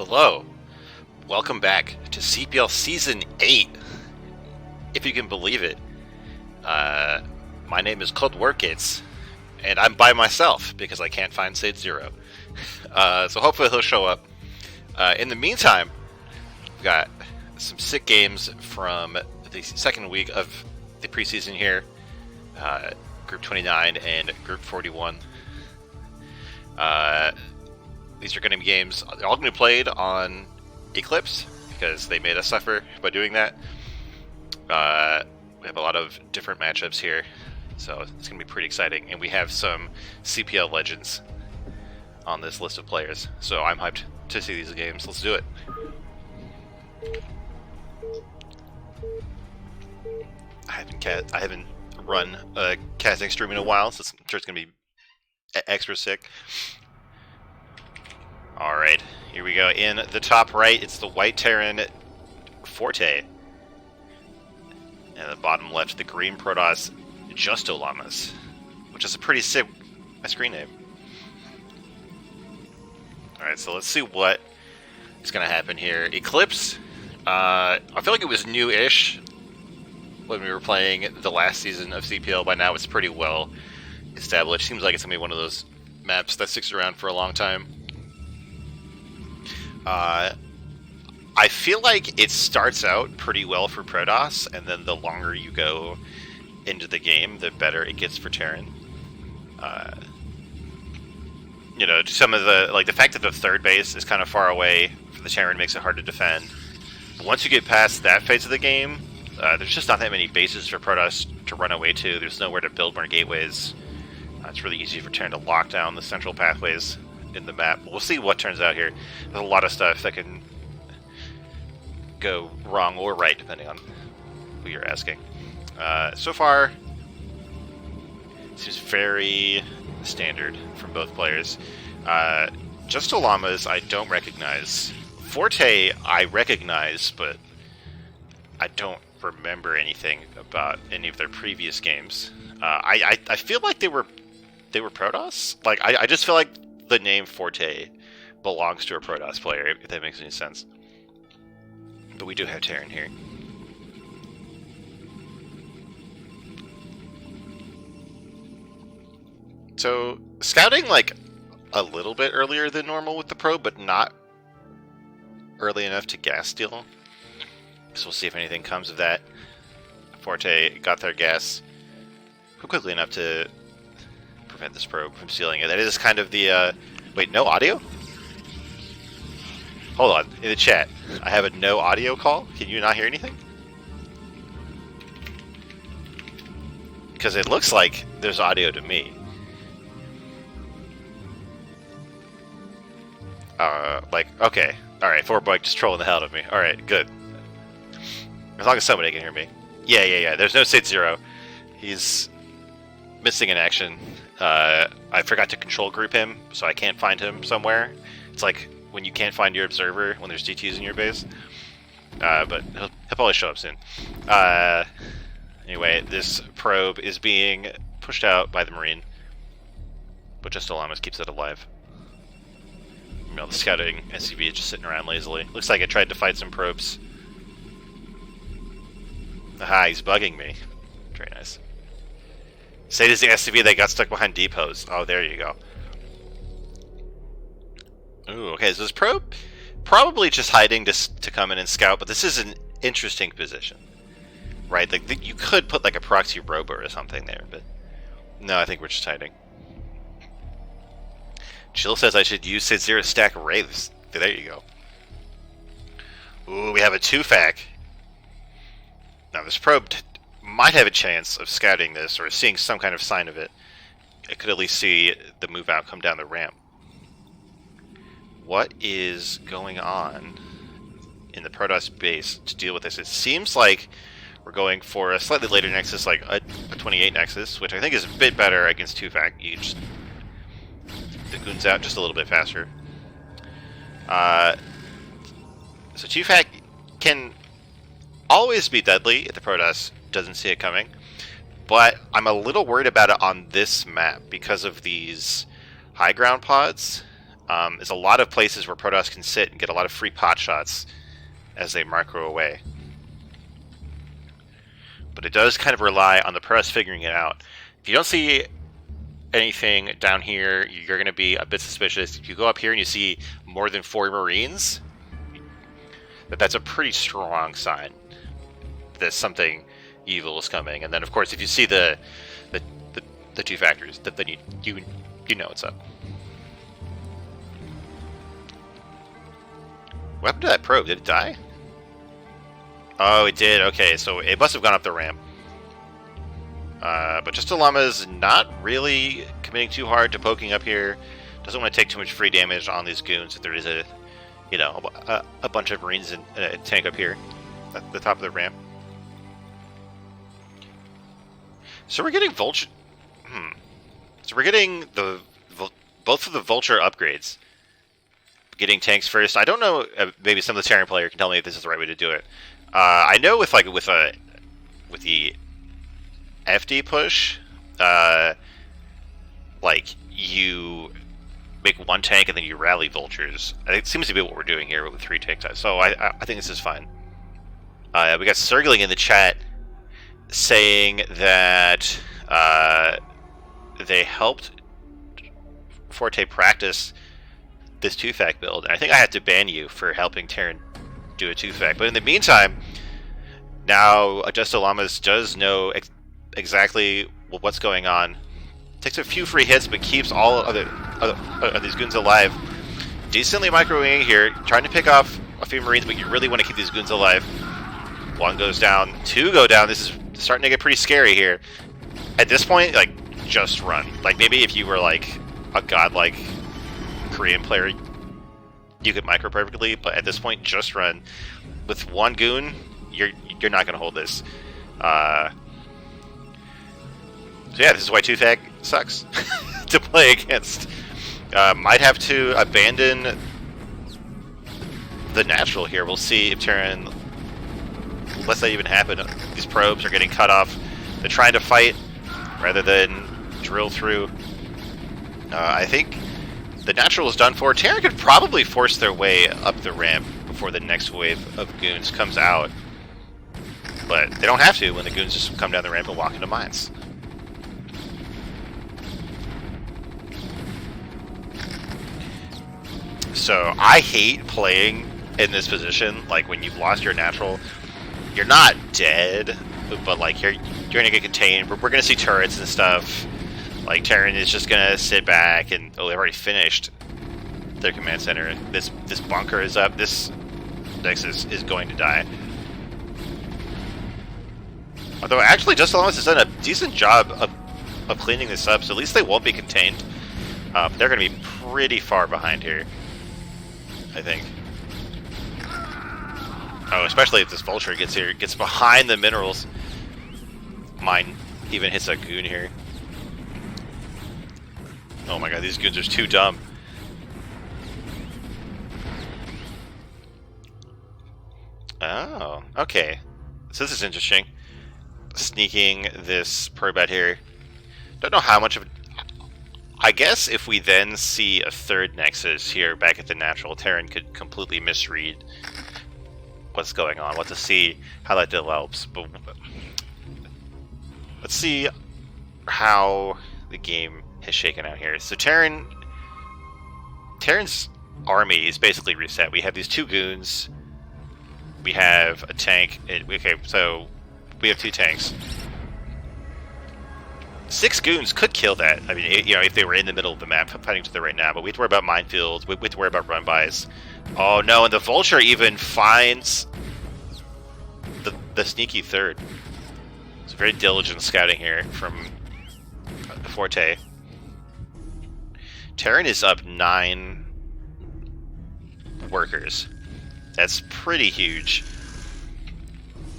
Hello, welcome back to CPL Season 8, if you can believe it. My name is Cold Workits, and I'm by myself because I can't find Saetzero. So hopefully he'll show up. In the meantime, we've got some sick games from the second week of the preseason here. Group 29 and Group 41. These are going to be games, they're all going to be played on Eclipse, because they made us suffer by doing that. We have a lot of different matchups here, so it's going to be pretty exciting. And we have some CPL legends on this list of players, so I'm hyped to see these games. Let's do it. I haven't run a casting stream in a while, so I'm sure it's going to be extra sick. Alright, here we go. In the top right, it's the White Terran Forte. And the bottom left, the green Protoss JustoLamas, which is a pretty sick screen name. Alright, so let's see what is going to happen here. Eclipse, I feel like it was new-ish when we were playing the last season of CPL. By now it's pretty well established. Seems like it's going to be one of those maps that sticks around for a long time. I feel like it starts out pretty well for Protoss, and then the longer you go into the game, the better it gets for Terran. You know, some of the fact that the third base is kind of far away for the Terran makes it hard to defend. But once you get past that phase of the game, there's just not that many bases for Protoss to run away to. There's nowhere to build more gateways. It's really easy for Terran to lock down the central pathways in the map. We'll see what turns out here. There's a lot of stuff that can go wrong or right depending on who you're asking. So far, seems very standard from both players. JustoLamas I don't recognize. Forte I recognize, but I don't remember anything about any of their previous games. I feel like they were Protoss. Like I just feel like the name Forte belongs to a Protoss player, if that makes any sense. But we do have Terran here. So, scouting like a little bit earlier than normal with the probe, but not early enough to gas steal. So we'll see if anything comes of that. Forte got their gas quickly enough to prevent this probe from stealing it. That is kind of the, wait, no audio? Hold on, in the chat, I have a no audio call? Can you not hear anything? Because it looks like there's audio to me. Okay. Alright, Fortboy just trolling the hell out of me. Alright, good. As long as somebody can hear me. Yeah. There's no Saetzero. He's missing in action. I forgot to control group him, so I can't find him somewhere. It's like when you can't find your observer when there's DTs in your base. But he'll probably show up soon. Anyway, this probe is being pushed out by the Marine, but JustoLamas keeps it alive. You know, the scouting SCV is just sitting around lazily. Looks like it tried to fight some probes. Aha, he's bugging me. Very nice. Say this is the SCV that got stuck behind depots. Oh, there you go. Ooh, okay, so this probe probably just hiding to come in and scout, but this is an interesting position. Right, like you could put like a proxy robo or something there, but no, I think we're just hiding. Chill says I should use Saetzero stack Wraiths. There you go. Ooh, we have a 2-fac. Now this probe might have a chance of scouting this or seeing some kind of sign of it. It could at least see the move out come down the ramp. What is going on in the Protoss base to deal with this? It seems like we're going for a slightly later Nexus, like a 28 Nexus, which I think is a bit better against 2-fac. You just the goons out just a little bit faster. So 2-fac can always be deadly if the Protoss doesn't see it coming, but I'm a little worried about it on this map because of these high ground pods. There's a lot of places where Protoss can sit and get a lot of free pot shots as they micro away. But it does kind of rely on the Protoss figuring it out. If you don't see anything down here, you're going to be a bit suspicious. If you go up here and you see more than 4 Marines, that's a pretty strong sign that something evil is coming. And then, of course, if you see the 2 factors, then you know what's up. What happened to that probe? Did it die? Oh, it did. Okay, so it must have gone up the ramp. But JustoLamas not really committing too hard to poking up here. Doesn't want to take too much free damage on these goons if there is a, you know, a bunch of Marines in a tank up here at the top of the ramp. So we're getting Vulture. So we're getting both of the Vulture upgrades. Getting tanks first. I don't know. Maybe some of the Terran player can tell me if this is the right way to do it. I know with the FD push, like you make 1 tank and then you rally Vultures. It seems to be what we're doing here with 3 tank types. So I think this is fine. We got Circling in the chat saying that they helped Forte practice this 2-fac build, and I think I had to ban you for helping Terran do a 2-fac. But in the meantime, now JustoLamas does know exactly what's going on. Takes a few free hits, but keeps all of these goons alive. Decently microwaving here, trying to pick off a few Marines, but you really want to keep these goons alive. 1 goes down, 2 go down. This is starting to get pretty scary here. At this point, like, just run. Like, maybe if you were like a godlike Korean player, you could micro perfectly, but at this point, just run. With 1 goon, you're not going to hold this. So yeah, this is why 2-fac sucks to play against. Might have to abandon the natural here. We'll see if Terran lets that even happen. These probes are getting cut off. They're trying to fight rather than drill through. I think the natural is done for. Terran could probably force their way up the ramp before the next wave of goons comes out. But they don't have to when the goons just come down the ramp and walk into mines. So I hate playing in this position. Like when you've lost your natural, you're not dead, but like you're gonna get contained. We're gonna see turrets and stuff. Like Terran is just gonna sit back and they've already finished their command center. This bunker is up. This Nexus is going to die. Although actually JustoLamas has done a decent job of cleaning this up, so at least they won't be contained. They're gonna be pretty far behind here, I think. Oh, especially if this Vulture gets behind the minerals. Mine even hits a goon here. Oh my god, these goons are too dumb. Oh, okay. So this is interesting. Sneaking this probe out here. Don't know how much of it. I guess if we then see a 3rd Nexus here back at the natural, Terran could completely misread what's going on. Let's see how that develops. But let's see how the game has shaken out here. So Terran's army is basically reset. We have these 2 goons. We have a tank. Okay, so we have 2 tanks. 6 goons could kill that. I mean, you know, if they were in the middle of the map fighting to the right now. But we have to worry about minefields. We have to worry about run-bys. Oh no, and the Vulture even finds the sneaky 3rd. It's very diligent scouting here from Forte. Terran is up 9 workers. That's pretty huge.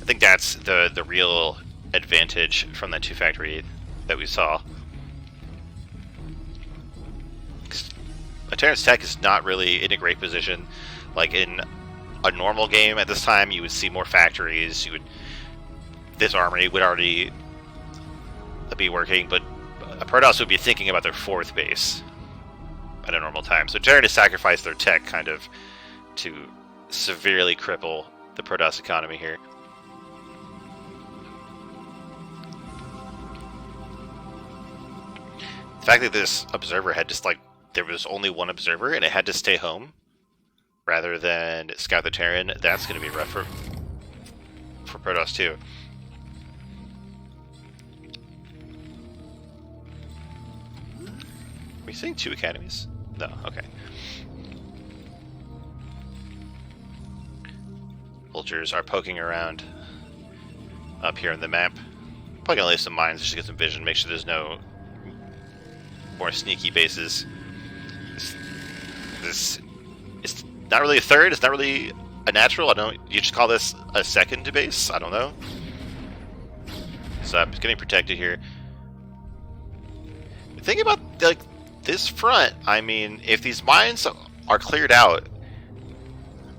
I think that's the real advantage from that 2-factory that we saw. Terran's tech is not really in a great position. Like in a normal game at this time, you would see more factories. This armory would already be working, but a Protoss would be thinking about their 4th base. at a normal time. So Terran has sacrificed their tech kind of to severely cripple the Protoss economy here. The fact that this observer had just, like, there was only one observer and it had to stay home rather than scout the Terran, that's going to be rough for Protoss too. Are we seeing 2 academies? No, okay. Vultures are poking around up here on the map. Probably gonna lay some mines just to get some vision, make sure there's no more sneaky bases. This it's not really a third, it's not really a natural. I don't, you just call this a second base? I don't know. So I'm getting protected here. The thing about, like, this front, I mean, if these mines are cleared out,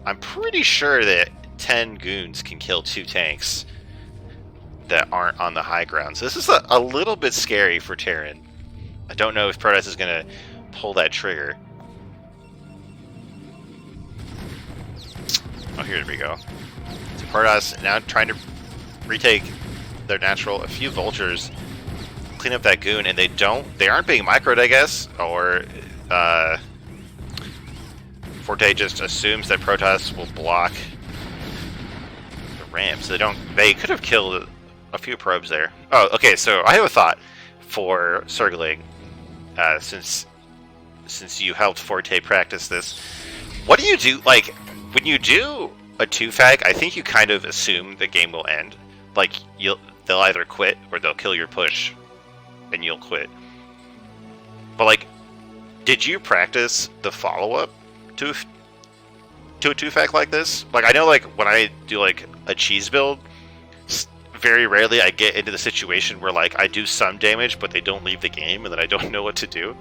I'm pretty sure that 10 goons can kill 2 tanks that aren't on the high ground. So this is a little bit scary for Terran. I don't know if Protoss is going to pull that trigger. Oh, here we go. So Protoss now trying to retake their natural. A few vultures clean up that goon, and they aren't being microed, I guess, or Forte just assumes that Protoss will block the ramp, so they could have killed a few probes there. Oh, okay, so I have a thought for circling, since you helped Forte practice this. What do you do, like, when you do a 2-fag, I think you kind of assume the game will end. Like, they'll either quit or they'll kill your push and you'll quit. But, like, did you practice the follow-up to a 2-fag like this? Like, I know, like, when I do, like, a cheese build, very rarely I get into the situation where, like, I do some damage, but they don't leave the game, and then I don't know what to do.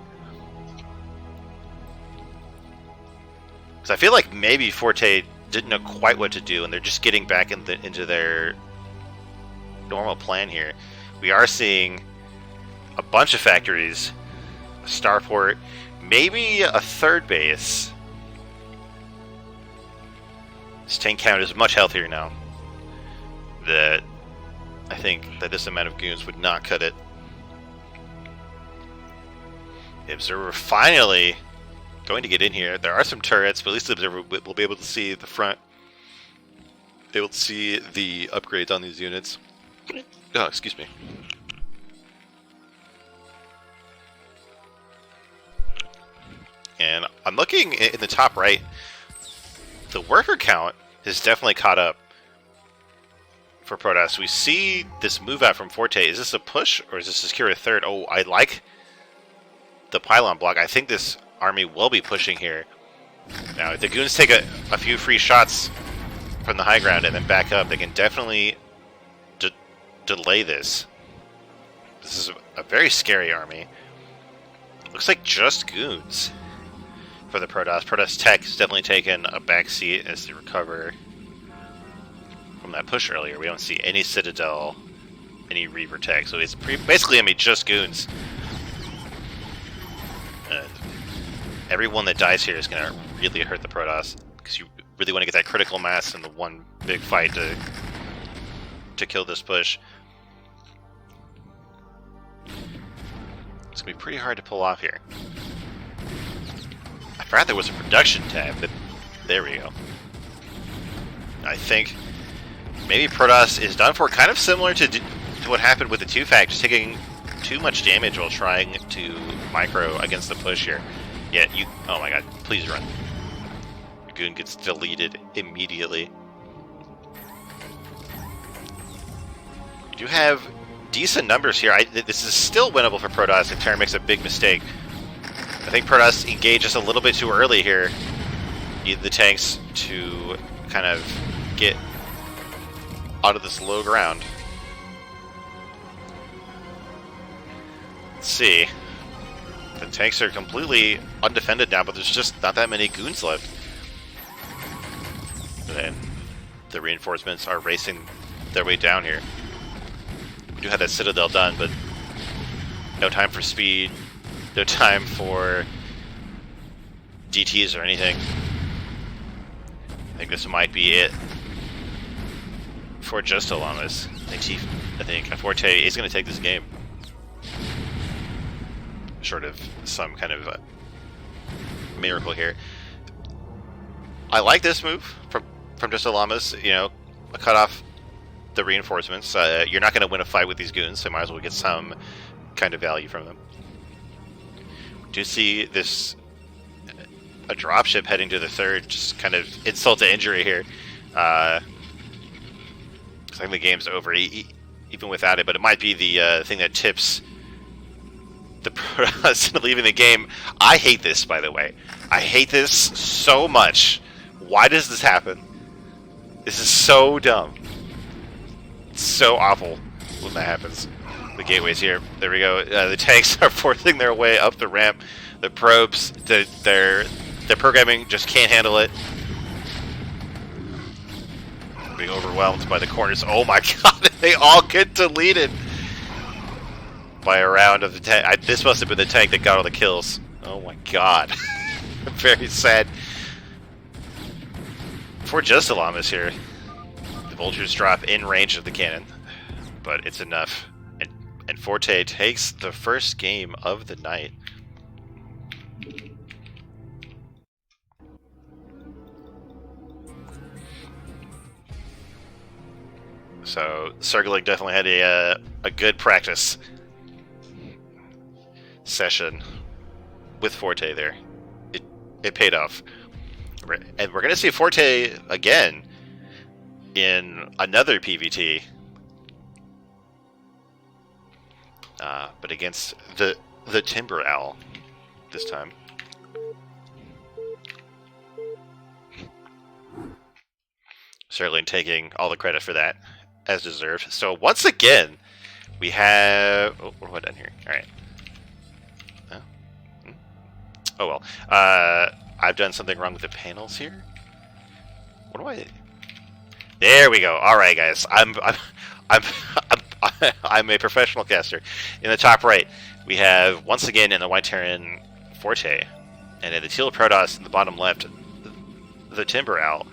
Because I feel like maybe Forte didn't know quite what to do, and they're just getting back into their normal plan here. We are seeing a bunch of factories, a starport, maybe a third base. This tank count is much healthier now. I think that this amount of goons would not cut it. The observer finally going to get in here. There are some turrets, but at least the observer will be able to see the front. They will see the upgrades on these units. Oh, excuse me. And I'm looking in the top right. The worker count has definitely caught up for Protoss. We see this move out from Forte. Is this a push or is this a secure a third? Oh, I like the pylon block. I think this army will be pushing here. Now, if the goons take a few free shots from the high ground and then back up, they can definitely delay this. This is a very scary army. Looks like just goons for the Protoss. Protoss tech has definitely taken a backseat as they recover from that push earlier. We don't see any Citadel, any Reaver tech, so it's basically I mean just goons. And everyone that dies here is going to really hurt the Protoss, because you really want to get that critical mass in the one big fight to kill this push. It's going to be pretty hard to pull off here. I forgot there was a production tab, but there we go. I think maybe Protoss is done for, kind of similar to what happened with the 2-fag, just taking too much damage while trying to micro against the push here. Yeah, oh my god, please run. Goon gets deleted immediately. You do have decent numbers here. This is still winnable for Protoss if Terran makes a big mistake. I think Protoss engaged just a little bit too early here. Need the tanks to kind of get out of this low ground. Let's see. The tanks are completely undefended now, but there's just not that many goons left. And then the reinforcements are racing their way down here. We do have that Citadel done, but no time for speed, no time for DTs or anything. I think this might be it for JustoLamas. I think Forte is going to take this game. Short of some kind of miracle here. I like this move from JustoLamas. You know, cut off the reinforcements. You're not going to win a fight with these goons, so might as well get some kind of value from them. We do see this a dropship heading to the third, just kind of insult to injury here. I think the game's over even without it, but it might be the thing that tips the Protoss into leaving the game. I hate this, by the way. I hate this so much. Why does this happen? This is so dumb. It's so awful when that happens. The gateway's here. There we go. The tanks are forcing their way up the ramp. The probes, their programming just can't handle it. Being overwhelmed by the corners. Oh my god, they all get deleted by a round of the tank. This must have been the tank that got all the kills. Oh my god. Very sad. For JustoLamas here. The vultures drop in range of the cannon, but it's enough. And Forte takes the first game of the night. So Circling definitely had a good practice session with Forte there. It paid off. And we're going to see Forte again in another PvT. But against the TimberOwl this time. Certainly taking all the credit for that, as deserved. So once again, we have... Oh, what have I done here? Alright. Oh well. I've done something wrong with the panels here. What do I... There we go. Alright, guys. I'm a professional caster. In the top right, we have, once again, in the White Terran, Forte. And in the teal Protoss in the bottom left, the TimberOwl.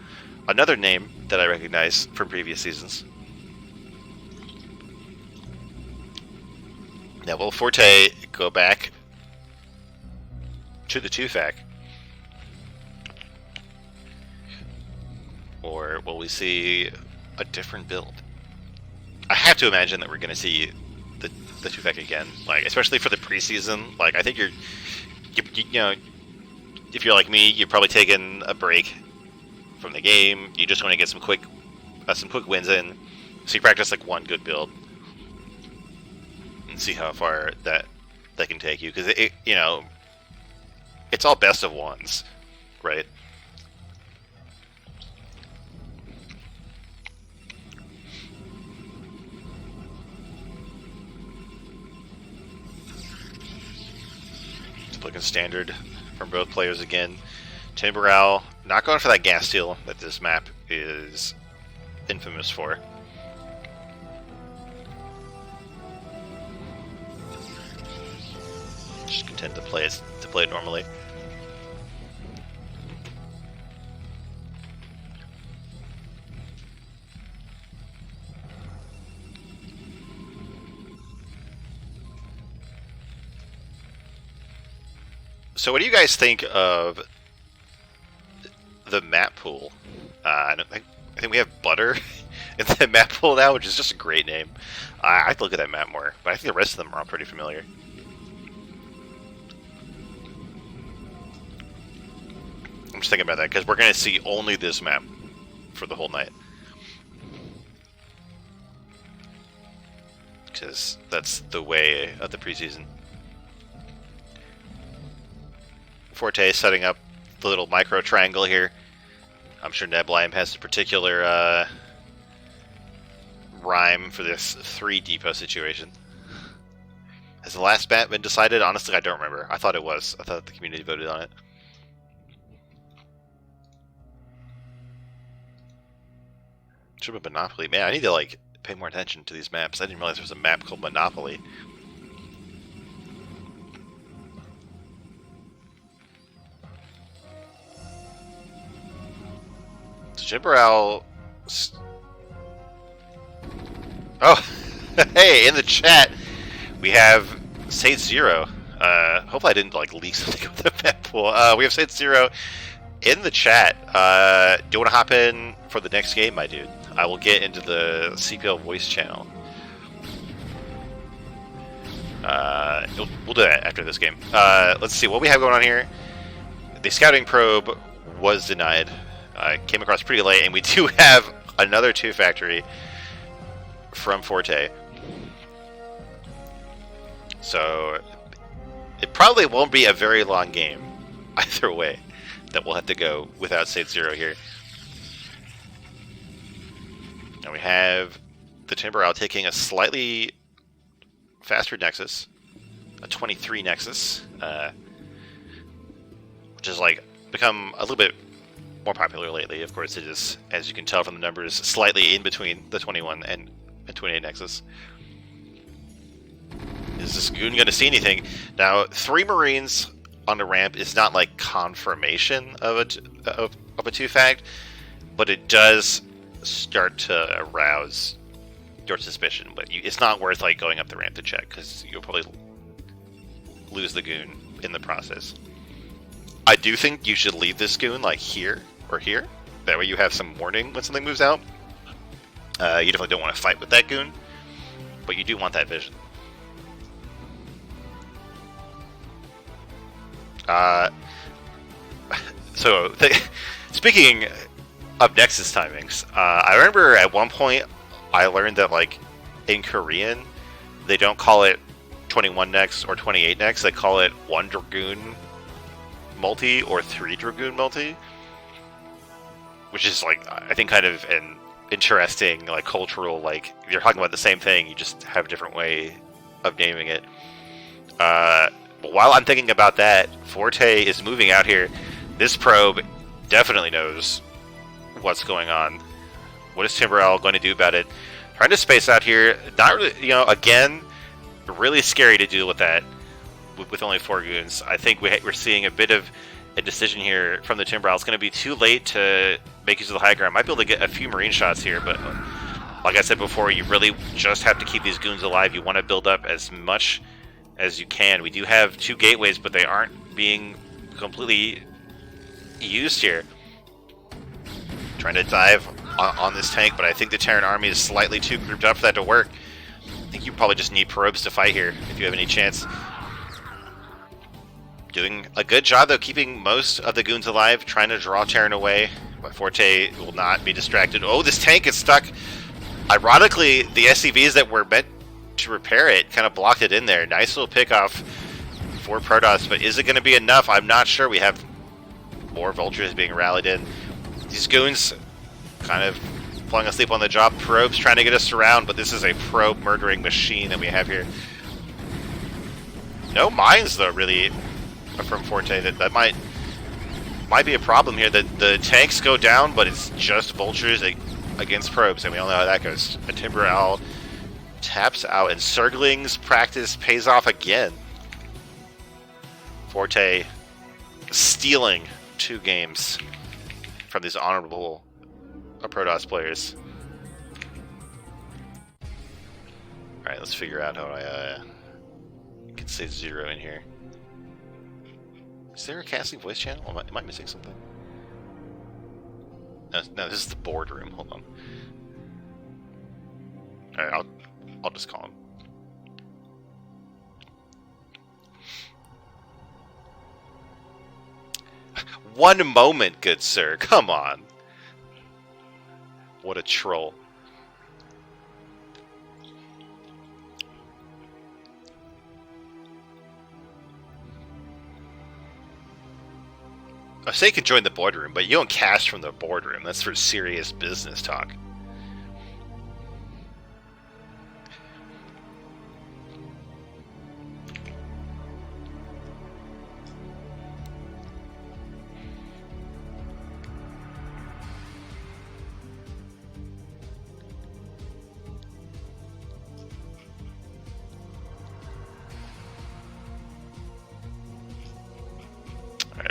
Another name that I recognize from previous seasons. Now, will Forte go back to the 2-fac? Or will we see a different build? I have to imagine that we're going to see the 2-fac again, like especially for the preseason. Like I think you know, if you're like me, you're probably taking a break from the game. You just want to get some quick wins in, so you practice like one good build and see how far that can take you. Because you know, it's all best of ones, right? Looking standard from both players again. TimberOwl not going for that gas steal that this map is infamous for. Just content to play it normally. So what do you guys think of the map pool? I think we have Butter in the map pool now, which is just a great name. I'd look at that map more, but I think the rest of them are all pretty familiar. I'm just thinking about that, because we're going to see only this map for the whole night. Because that's the way of the preseason. Forte setting up the little micro triangle here. I'm sure Neblime has a particular rhyme for this 3 depot situation. Has the last map been decided? Honestly, I don't remember. I thought it was. I thought the community voted on it. Should have been Monopoly. Man, I need to like pay more attention to these maps. I didn't realize there was a map called Monopoly. TheTimberOwl. Oh, hey! In the chat, we have Saetzero. Hopefully I didn't like leak something with the vet pool. We have Saetzero in the chat. Do you want to hop in for the next game, my dude? I will get into the CPL voice channel. We'll do that after this game. Let's see what we have going on here. The scouting probe was denied. Came across pretty late, and we do have another 2 factory from Forte. So it probably won't be a very long game either way that we'll have to go without Saetzero here. Now we have the TimberOwl taking a slightly faster Nexus, a 23 Nexus, which has like become a little bit more popular lately. Of course, it is, as you can tell from the numbers, slightly in between the 21 and 28 Nexus. Is this goon going to see anything? Now, 3 Marines on the ramp is not like confirmation of a 2-fact, but it does start to arouse your suspicion. But it's not worth like going up the ramp to check, because you'll probably lose the goon in the process. I do think you should leave this goon like here or here. That way you have some warning when something moves out. You definitely don't want to fight with that goon, but you do want that vision. Speaking of Nexus timings, I remember at one point I learned that like in Korean they don't call it 21 Nex or 28 Nex, they call it 1 Dragoon multi or 3 Dragoon multi, which is like I think kind of an interesting like cultural, like you're talking about the same thing, you just have a different way of naming it. But while I'm thinking about that, Forte is moving out here. This probe definitely knows what's going on. What is TimberOwl going to do about it? Trying to space out here. Not really, you know, again, really scary to deal with that with only 4 goons. I think we're seeing a bit of a decision here from the TimberOwl. It's going to be too late to make use of the high ground. Might be able to get a few Marine shots here, but like I said before, you really just have to keep these goons alive. You want to build up as much as you can. We do have 2 gateways, but they aren't being completely used here. Trying to dive on this tank, but I think the Terran army is slightly too grouped up for that to work. I think you probably just need probes to fight here if you have any chance. Doing a good job though, keeping most of the goons alive, trying to draw Terran away, but Forte will not be distracted. Oh, this tank is stuck. Ironically, the SCVs that were meant to repair it kind of blocked it in there. Nice little pick off for Protoss, but is it going to be enough? I'm not sure. We have more vultures being rallied in. These goons kind of falling asleep on the job. Probes trying to get us around, but this is a probe murdering machine that we have here. No mines though, really, from Forte. That might be a problem here. The tanks go down, but it's just vultures against probes, and we all know how that goes. A TimberOwl taps out, and Zergling's practice pays off again. Forte stealing 2 games from these honorable Protoss players. Alright, let's figure out how I can say 0 in here. Is there a casting voice channel? Am I missing something? No, this is the boardroom. Hold on. Alright, I'll just call him. One moment, good sir. Come on. What a troll. I say you can join the boardroom, but you don't cast from the boardroom. That's for serious business talk.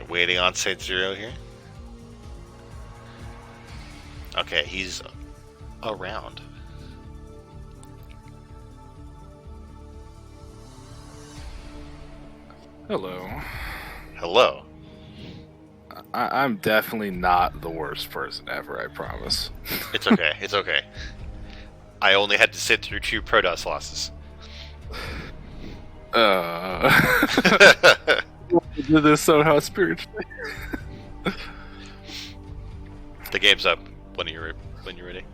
Waiting on Saetzero here. Okay, he's around. Hello. Hello. I'm definitely not the worst person ever, I promise. It's okay. It's okay. I only had to sit through 2 Protoss losses. Did this somehow spiritually? The game's up when you're ready.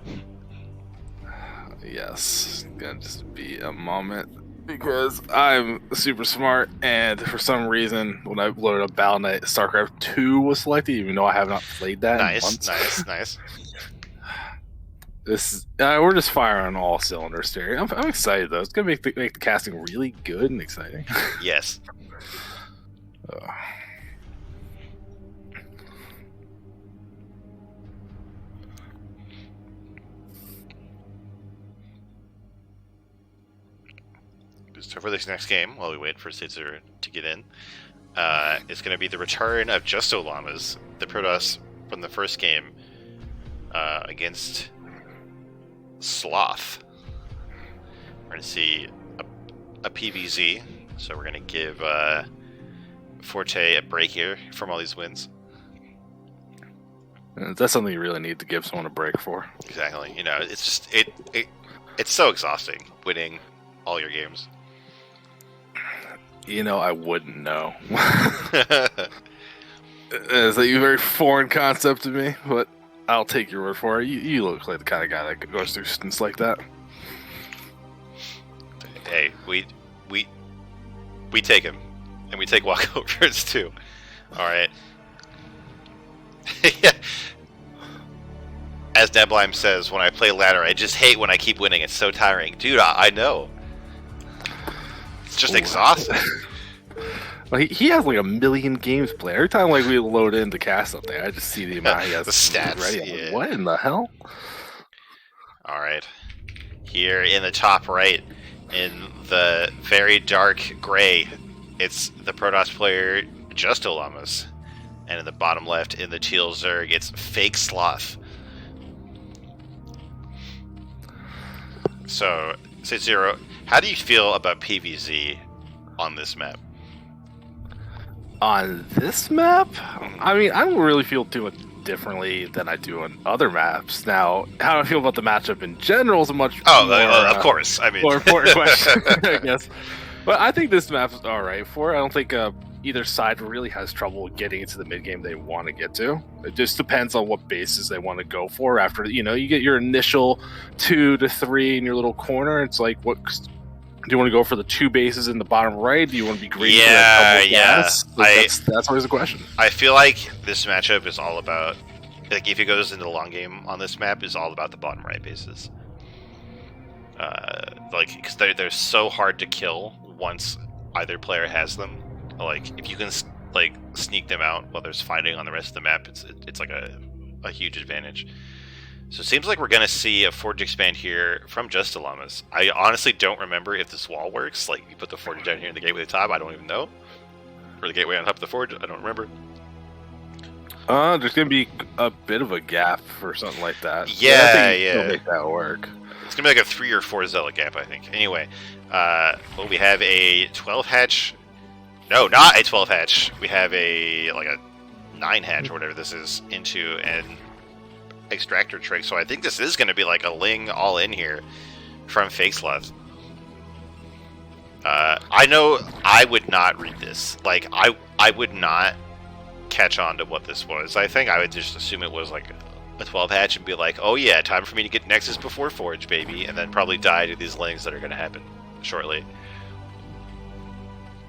Yes, it's gonna just be a moment because I'm super smart, and for some reason, when I loaded up Battle.net, StarCraft 2 was selected, even though I have not played that in months. Nice. We're just firing on all cylinders here. I'm excited though. It's gonna make the casting really good and exciting. Yes. So for this next game, while we wait for Saetzero to get in, it's going to be the return of JustoLamas, the Protoss from the first game, against Sloth. We're going to see a PVZ, so we're going to give Forte a break here from all these wins. That's something you really need to give someone a break for. Exactly. You know, it's just it's so exhausting winning all your games. You know, I wouldn't know. It's a very foreign concept to me, but I'll take your word for it. You look like the kind of guy that goes through stints like that. Hey, we take him, and we take walkovers too. All right. Yeah. As Neblime says, when I play ladder, I just hate when I keep winning. It's so tiring, dude. I know. It's just exhausting. Well, he has like 1 million games played. Every time like we load in to cast something, I just see the amount he has the stats ready. Yeah. Like, what in the hell? All right, here in the top right, in the very dark gray, it's the Protoss player JustoLamas, and in the bottom left, in the teal Zerg, it's fake Sloth. So, Saetzero, how do you feel about PVZ on this map? On this map? I mean, I don't really feel too much differently than I do on other maps. Now, how I feel about the matchup in general is a much of course. I mean, more important question, I guess. But I think this map is all right for it. I don't think either side really has trouble getting into the mid game they want to get to. It just depends on what bases they want to go for. After you get your initial 2 to 3 in your little corner, it's like, what do you want to go for? The 2 bases in the bottom right? Do you want to be greedy for that double gas? That's always a question. I feel like this matchup is all about, like, if it goes into the long game on this map, is all about the bottom right bases. Like, because they're so hard to kill once either player has them. Like, if you can like sneak them out while there's fighting on the rest of the map, it's like a huge advantage. So it seems like we're gonna see a Forge expand here from JustoLamas. I honestly don't remember if this wall works. Like, you put the Forge down here in the gateway at the top, I don't even know. Or the gateway on top of the Forge, I don't remember. There's gonna be a bit of a gap for something like that. Yeah, I think it'll make that work. It's gonna be like a 3 or 4 zealot gap, I think. Anyway, well, we have a 12 hatch. No, not a 12 hatch. We have a 9 hatch or whatever this is into an extractor trick. So I think this is gonna be like a Ling all in here from Fake Sloth. I know I would not read this. Like, I would not catch on to what this was. I think I would just assume it was like a 12 hatch and be like, oh yeah, time for me to get Nexus before Forge, baby, and then probably die to these Lings that are going to happen shortly.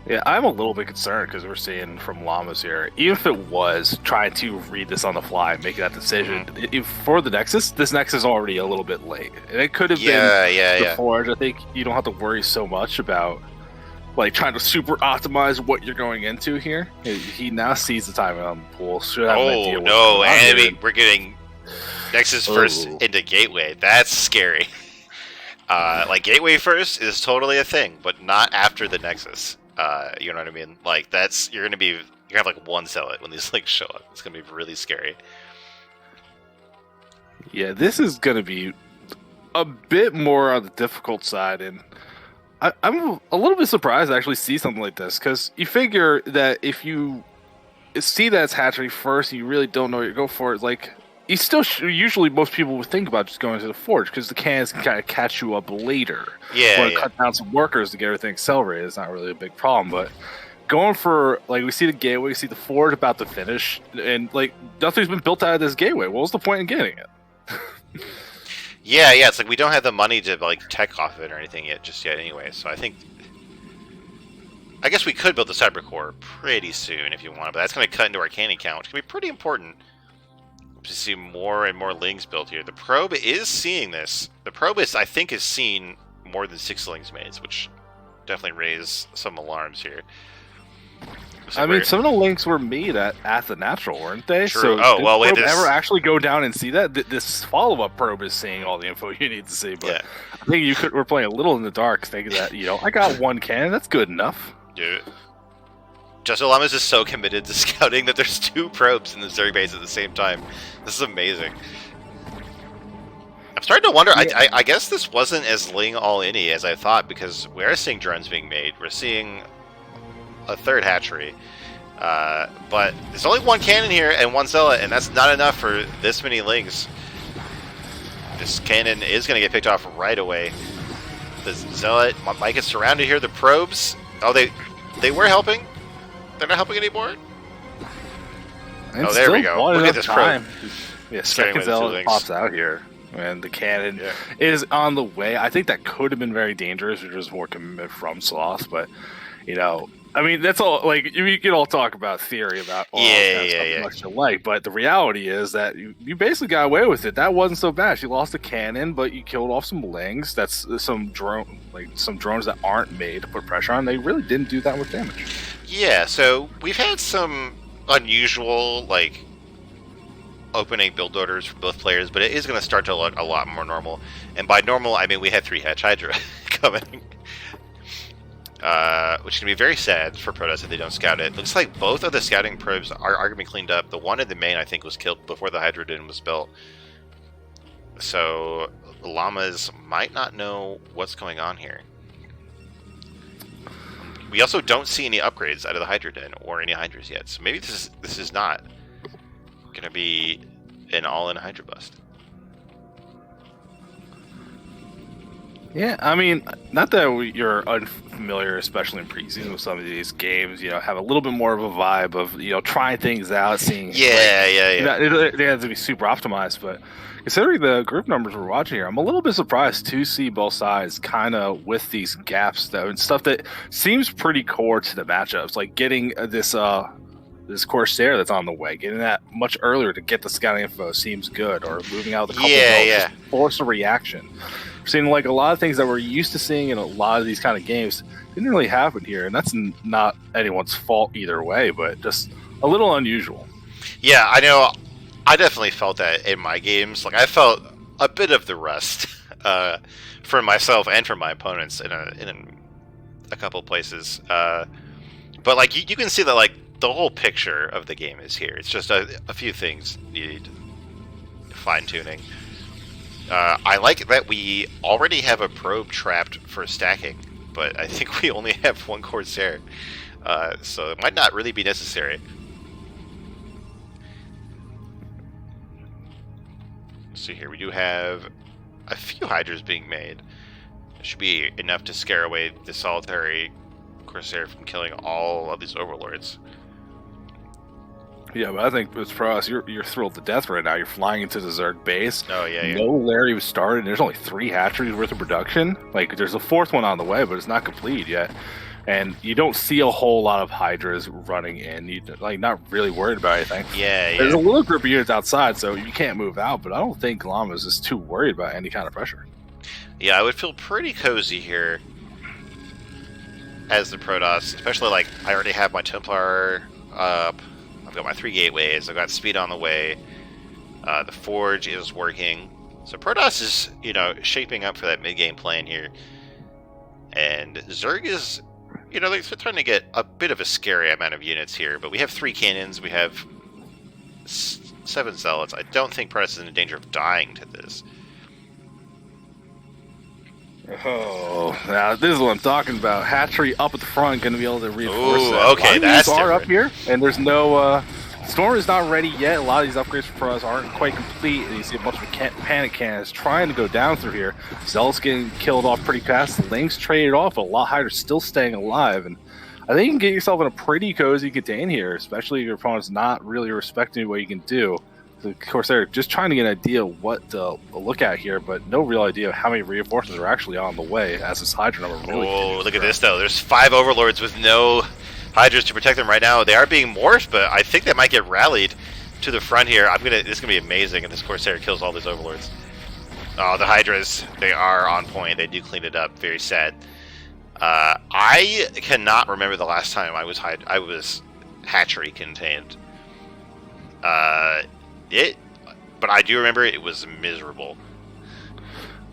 Yeah, I'm a little bit concerned because we're seeing from Llamas here, even if it was trying to read this on the fly and make that decision, for the Nexus, this Nexus is already a little bit late. And it could have been the Forge. I think you don't have to worry so much about like trying to super optimize what you're going into here. He now sees the time on the pool. Should have an idea and we're getting Nexus first into Gateway. That's scary. Like, Gateway first is totally a thing, but not after the Nexus. You know what I mean? Like, you're gonna have like 1 zealot when these like show up. It's gonna be really scary. Yeah, this is going to be a bit more on the difficult side, and I'm a little bit surprised to actually see something like this, because you figure that if you see that it's hatchery first and you really don't know what you go for, it's like you still usually most people would think about just going to the forge because the cannons can kind of catch you up later. Yeah, to cut down some workers to get everything accelerated is not really a big problem, but going for, like, we see the gateway, we see the forge about to finish, and like nothing's been built out of this gateway. What was the point in getting it? Yeah, it's like we don't have the money to like tech off of it or anything just yet anyway, so I guess we could build the cyber core pretty soon if you want, but that's going to cut into our cannon count, which can be pretty important to see more and more lings built here. The probe is seeing this. The probe I think is seeing more than 6 lings made, which definitely raise some alarms here. So I mean, some of the links were made at the natural, weren't they? True. So oh, well, wait, did ever actually go down and see that? This follow-up probe is seeing all the info you need to see, but yeah. I think we're playing a little in the dark, thinking that, I got one cannon, that's good enough. Dude, JustoLamas is so committed to scouting that there's 2 probes in the Zerg base at the same time. This is amazing. I'm starting to wonder, yeah. I guess this wasn't as ling all-in-y as I thought, because we are seeing drones being made. We're seeing a 3rd hatchery. But there's only 1 cannon here and 1 zealot, and that's not enough for this many lings. This cannon is going to get picked off right away. The zealot might get surrounded here. The probes, oh, they were helping. They're not helping anymore. And there we go. Look at this probe. Yeah, second zealot pops out here, and the cannon is on the way. I think that could have been very dangerous if there was more commitment from Sloth, but I mean, that's all. Like, you can all talk about theory about all that much you like, but the reality is that you basically got away with it. That wasn't so bad. You lost a cannon, but you killed off some lings. That's some drones that aren't made to put pressure on. They really didn't do that much damage. Yeah, so we've had some unusual opening build orders for both players, but it is going to start to look a lot more normal. And by normal, I mean we had 3 Hatch Hydra coming. Which can be very sad for Protoss if they don't scout it. Looks like both of the scouting probes are going to be cleaned up. The one in the main, I think, was killed before the Hydra Dune was built. So the Llamas might not know what's going on here. We also don't see any upgrades out of the Hydra Den or any Hydras yet. So maybe this is not going to be an all-in Hydra bust. Yeah, I mean, not that you're unfamiliar, especially in preseason with some of these games, have a little bit more of a vibe of, trying things out, seeing... They have to be super optimized, but considering the group numbers we're watching here, I'm a little bit surprised to see both sides kind of with these gaps, though, and stuff that seems pretty core to the matchups, like getting this Corsair that's on the way, getting that much earlier to get the scouting info seems good, or moving out the couple just force a reaction. We're seeing like a lot of things that we're used to seeing in a lot of these kind of games didn't really happen here, and that's not anyone's fault either way, but just a little unusual. Yeah, I know. I definitely felt that in my games. Like, I felt a bit of the rust for myself and for my opponents in a couple places. But like you can see that like the whole picture of the game is here. It's just a few things need fine tuning. I like that we already have a probe trapped for stacking, but I think we only have 1 Corsair, so it might not really be necessary. Let's see here, we do have a few Hydras being made. It should be enough to scare away the solitary Corsair from killing all of these Overlords. Yeah, but I think it's for us. You're thrilled to death right now. You're flying into the Zerg base. Oh yeah. No Larry was started. And there's only 3 hatcheries worth of production. Like, there's a 4th one on the way, but it's not complete yet. And you don't see a whole lot of Hydras running in. You not really worried about anything. Yeah. There's a little group of units outside, so you can't move out. But I don't think Llamas is too worried about any kind of pressure. Yeah, I would feel pretty cozy here as the Protoss, especially like I already have my Templar up. I've got my 3 gateways. I've got speed on the way. The Forge is working. So Protoss is, shaping up for that mid-game plan here. And Zerg is, they're trying to get a bit of a scary amount of units here. But we have 3 cannons. We have 7 zealots. I don't think Press is in danger of dying to this. Oh, now this is what I'm talking about. Hatchery up at the front, going to be able to reinforce Ooh, that. okay, that's are different. up here, and there's no... Storm is not ready yet. A lot of these upgrades for us aren't quite complete. And you see a bunch of panic cannons trying to go down through here. Zealot's getting killed off pretty fast. Lynx traded off, but a lot higher still staying alive. And I think you can get yourself in a pretty cozy contain here, especially if your opponent's not really respecting what you can do. So of course, they're just trying to get an idea of what to look at here, but no real idea of how many reinforcements are actually on the way as this Hydra number really. Oh, look at this though. There's 5 Overlords with no Hydras to protect them right now. They are being morphed, but I think they might get rallied to the front here. This is gonna be amazing if this Corsair kills all these Overlords. Oh, the Hydras, they are on point. They do clean it up. Very sad. I cannot remember the last time I was hatchery contained. But I do remember it was miserable.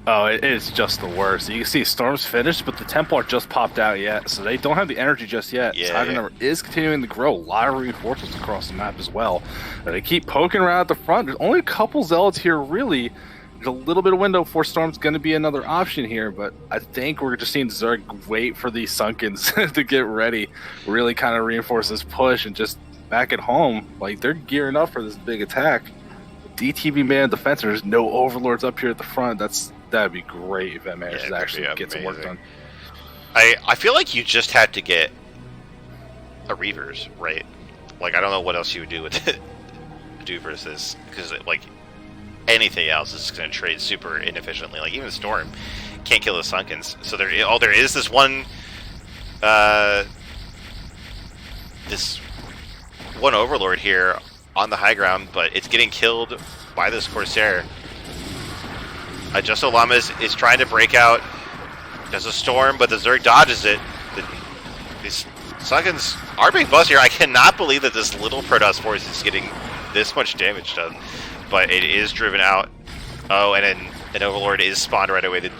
Oh, it's just the worst. You can see Storm's finished, but the Templar just popped out yet, so they don't have the energy just yet. Yeah, so Hydra number is continuing to grow. A lot of reinforcements across the map as well. They keep poking around at the front. There's only a couple Zealots here, really. There's a little bit of window before Storm's going to be another option here, but I think we're just seeing Zerg wait for these Sunkens to get ready, really kind of reinforce this push, and just back at home, like, they're gearing up for this big attack. DTB man defense, there's no Overlords up here at the front. That'd be great if that manages to actually get some work done. I feel like you just had to get a Reavers, right? Like, I don't know what else you would do with it. Do versus, because like anything else is going to trade super inefficiently. Like even Storm can't kill the Sunkens. So there is this one Overlord here on the high ground, but it's getting killed by this Corsair. JustoLamas is trying to break out. There's a Storm, but the Zerg dodges it. These Sunkens are being buzzed here. I cannot believe that this little Protoss force is getting this much damage done, but it is driven out. Oh, and then an Overlord is spawned right away. The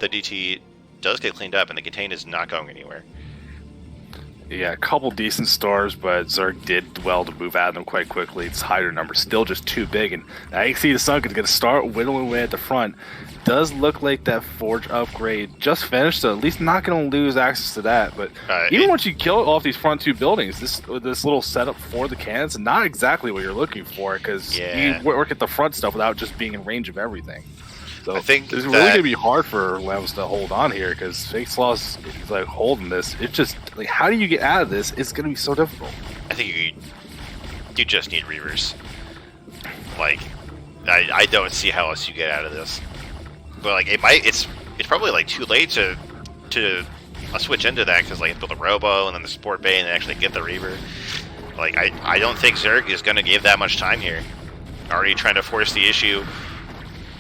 DT does get cleaned up, and the contain is not going anywhere. Yeah, a couple decent stars, but Zerg did well to move at them quite quickly. Its Hydra number still just too big, and now you can see the Sunken's going to start whittling away at the front. Does look like that Forge upgrade just finished, so at least not going to lose access to that. But even once you kill off these front 2 buildings, this little setup for the cannons is not exactly what you're looking for, because you can work at the front stuff without just being in range of everything. So I think it's really going to be hard for Lambs to hold on here, because Fake Sloth is like holding this. It's just like, how do you get out of this? It's going to be so difficult. I think you just need Reavers. Like, I don't see how else you get out of this. But like it's probably like too late to switch into that, because like build a Robo and then the Sport Bay and then actually get the Reaver. Like I don't think Zerg is going to give that much time here. Already trying to force the issue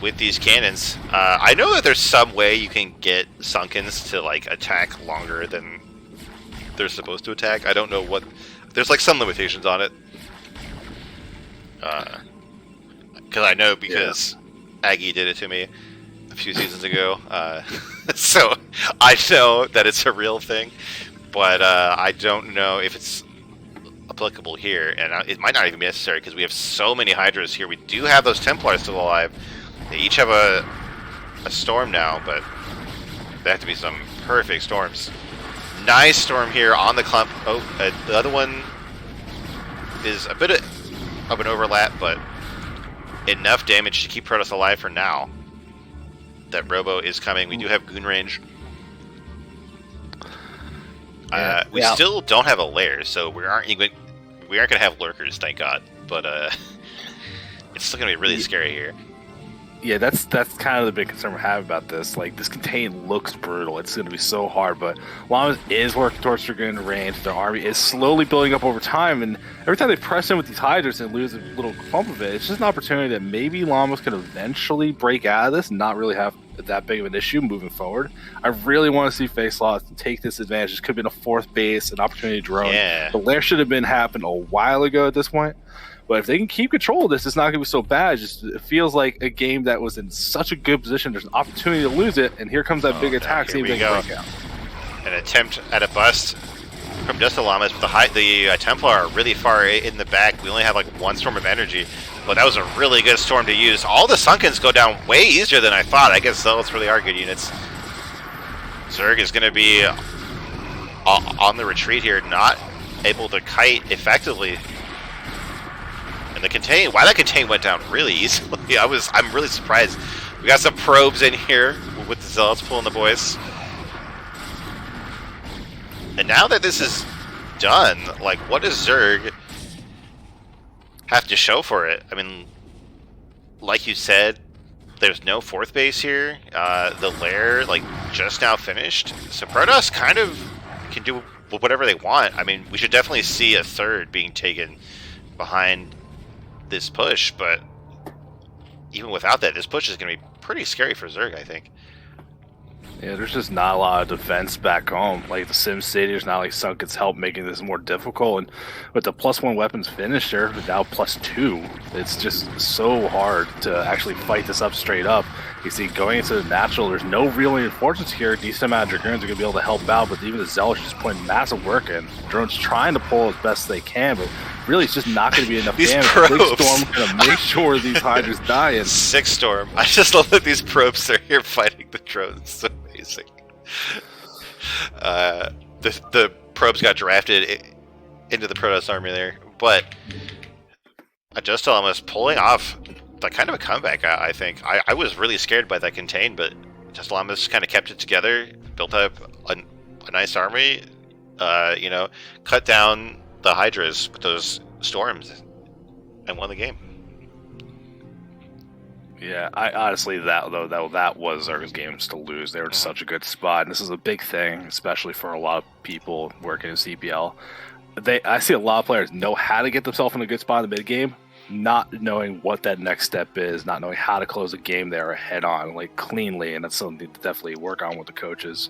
with these cannons. I know that there's some way you can get Sunkens to like attack longer than they're supposed to attack. I don't know what. There's like some limitations on it. Because I know Aggie did it to me a few seasons ago. So I know that it's a real thing, but I don't know if it's applicable here, and it might not even be necessary because we have so many Hydras here. We do have those Templars still alive. They each have a Storm now, but they have to be some perfect Storms. Nice Storm here on the clump. Oh, the other one is a bit of an overlap, but enough damage to keep Protoss alive for now. That Robo is coming. We do have Goon range. We still don't have a lair, so we aren't going to have lurkers, thank God. But it's still going to be really scary here. Yeah, that's kind of the big concern we have about this. Like, this contain looks brutal. It's going to be so hard, but Llamas is working towards Dragoon range. Their army is slowly building up over time, and every time they press in with these Hydras and lose a little clump of it, it's just an opportunity that maybe Llamas can eventually break out of this and not really have that big of an issue moving forward. I really want to see Face Sloth take this advantage. This could have been a 4th base, an opportunity to drone. Yeah. The lair should have been happened a while ago at this point. But if they can keep control of this, it's not going to be so bad. It feels like a game that was in such a good position. There's an opportunity to lose it, and here comes that big attack. Here we go. An attempt at a bust. from JustoLamas, but the Templar are really far in the back. We only have like one storm of energy, but that was a really good storm to use. All the Sunkens go down way easier than I thought. I guess Zealots really are good units. Zerg is going to be on the retreat here, not able to kite effectively. And the contain, wow, that contain went down really easily. I'm really surprised. We got some probes in here with the Zealots pulling the boys. And now that this is done, like, what does Zerg have to show for it? I mean, like you said, there's no fourth base here. The lair, like, just now finished. So Protoss kind of can do whatever they want. I mean, we should definitely see a third being taken behind this push, but even without that, this push is going to be pretty scary for Zerg, I think. Yeah, there's just not a lot of defense back home. Like, the Sim City, there's not like Sunken's help making this more difficult. And with the +1 weapons finisher, now +2, it's just so hard to actually fight this up straight up. You see, going into the natural, there's no real reinforcements here. Decent amount of Dragoons are going to be able to help out, but even the Zealots just putting massive work in. Drone's trying to pull as best they can, but really it's just not going to be enough damage. Big Storm going to make sure these Hydras die. And 6 Storm. I just love that these probes are here fighting the drones. It's so amazing. The probes got drafted into the Protoss army there, but JustoLamas pulling off like kind of a comeback. I think I was really scared by that contain, but JustoLamas kind of kept it together, built up a nice army, you know, cut down the Hydras with those storms, and won the game. Yeah, I honestly that was Zerg's games to lose. They were in such a good spot, and this is a big thing, especially for a lot of people working in CPL. I see a lot of players know how to get themselves in a good spot in the mid game, not knowing what that next step is, not knowing how to close a game there head on, like cleanly, and that's something to definitely work on with the coaches.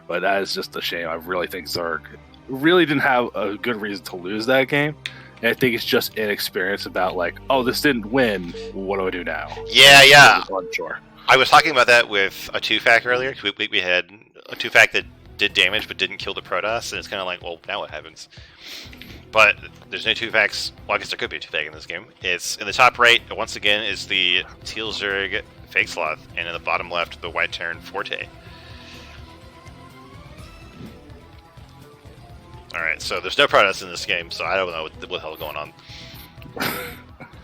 But that is just a shame. I really think Zerg really didn't have a good reason to lose that game. And I think it's just inexperience about like, oh, this didn't win. What do I do now? Yeah. Unsure. I was talking about that with a 2-fac earlier. We had a 2-fac that did damage but didn't kill the Protoss, and it's kind of like, well, now what happens? But there's no 2-facs. Well, I guess there could be a 2-fac in this game. It's in the top right, once again, is the Teal Zerg Fake Sloth, and in the bottom left, the White Terran Forte. Alright, so there's no Protoss in this game, so I don't know what the hell is going on.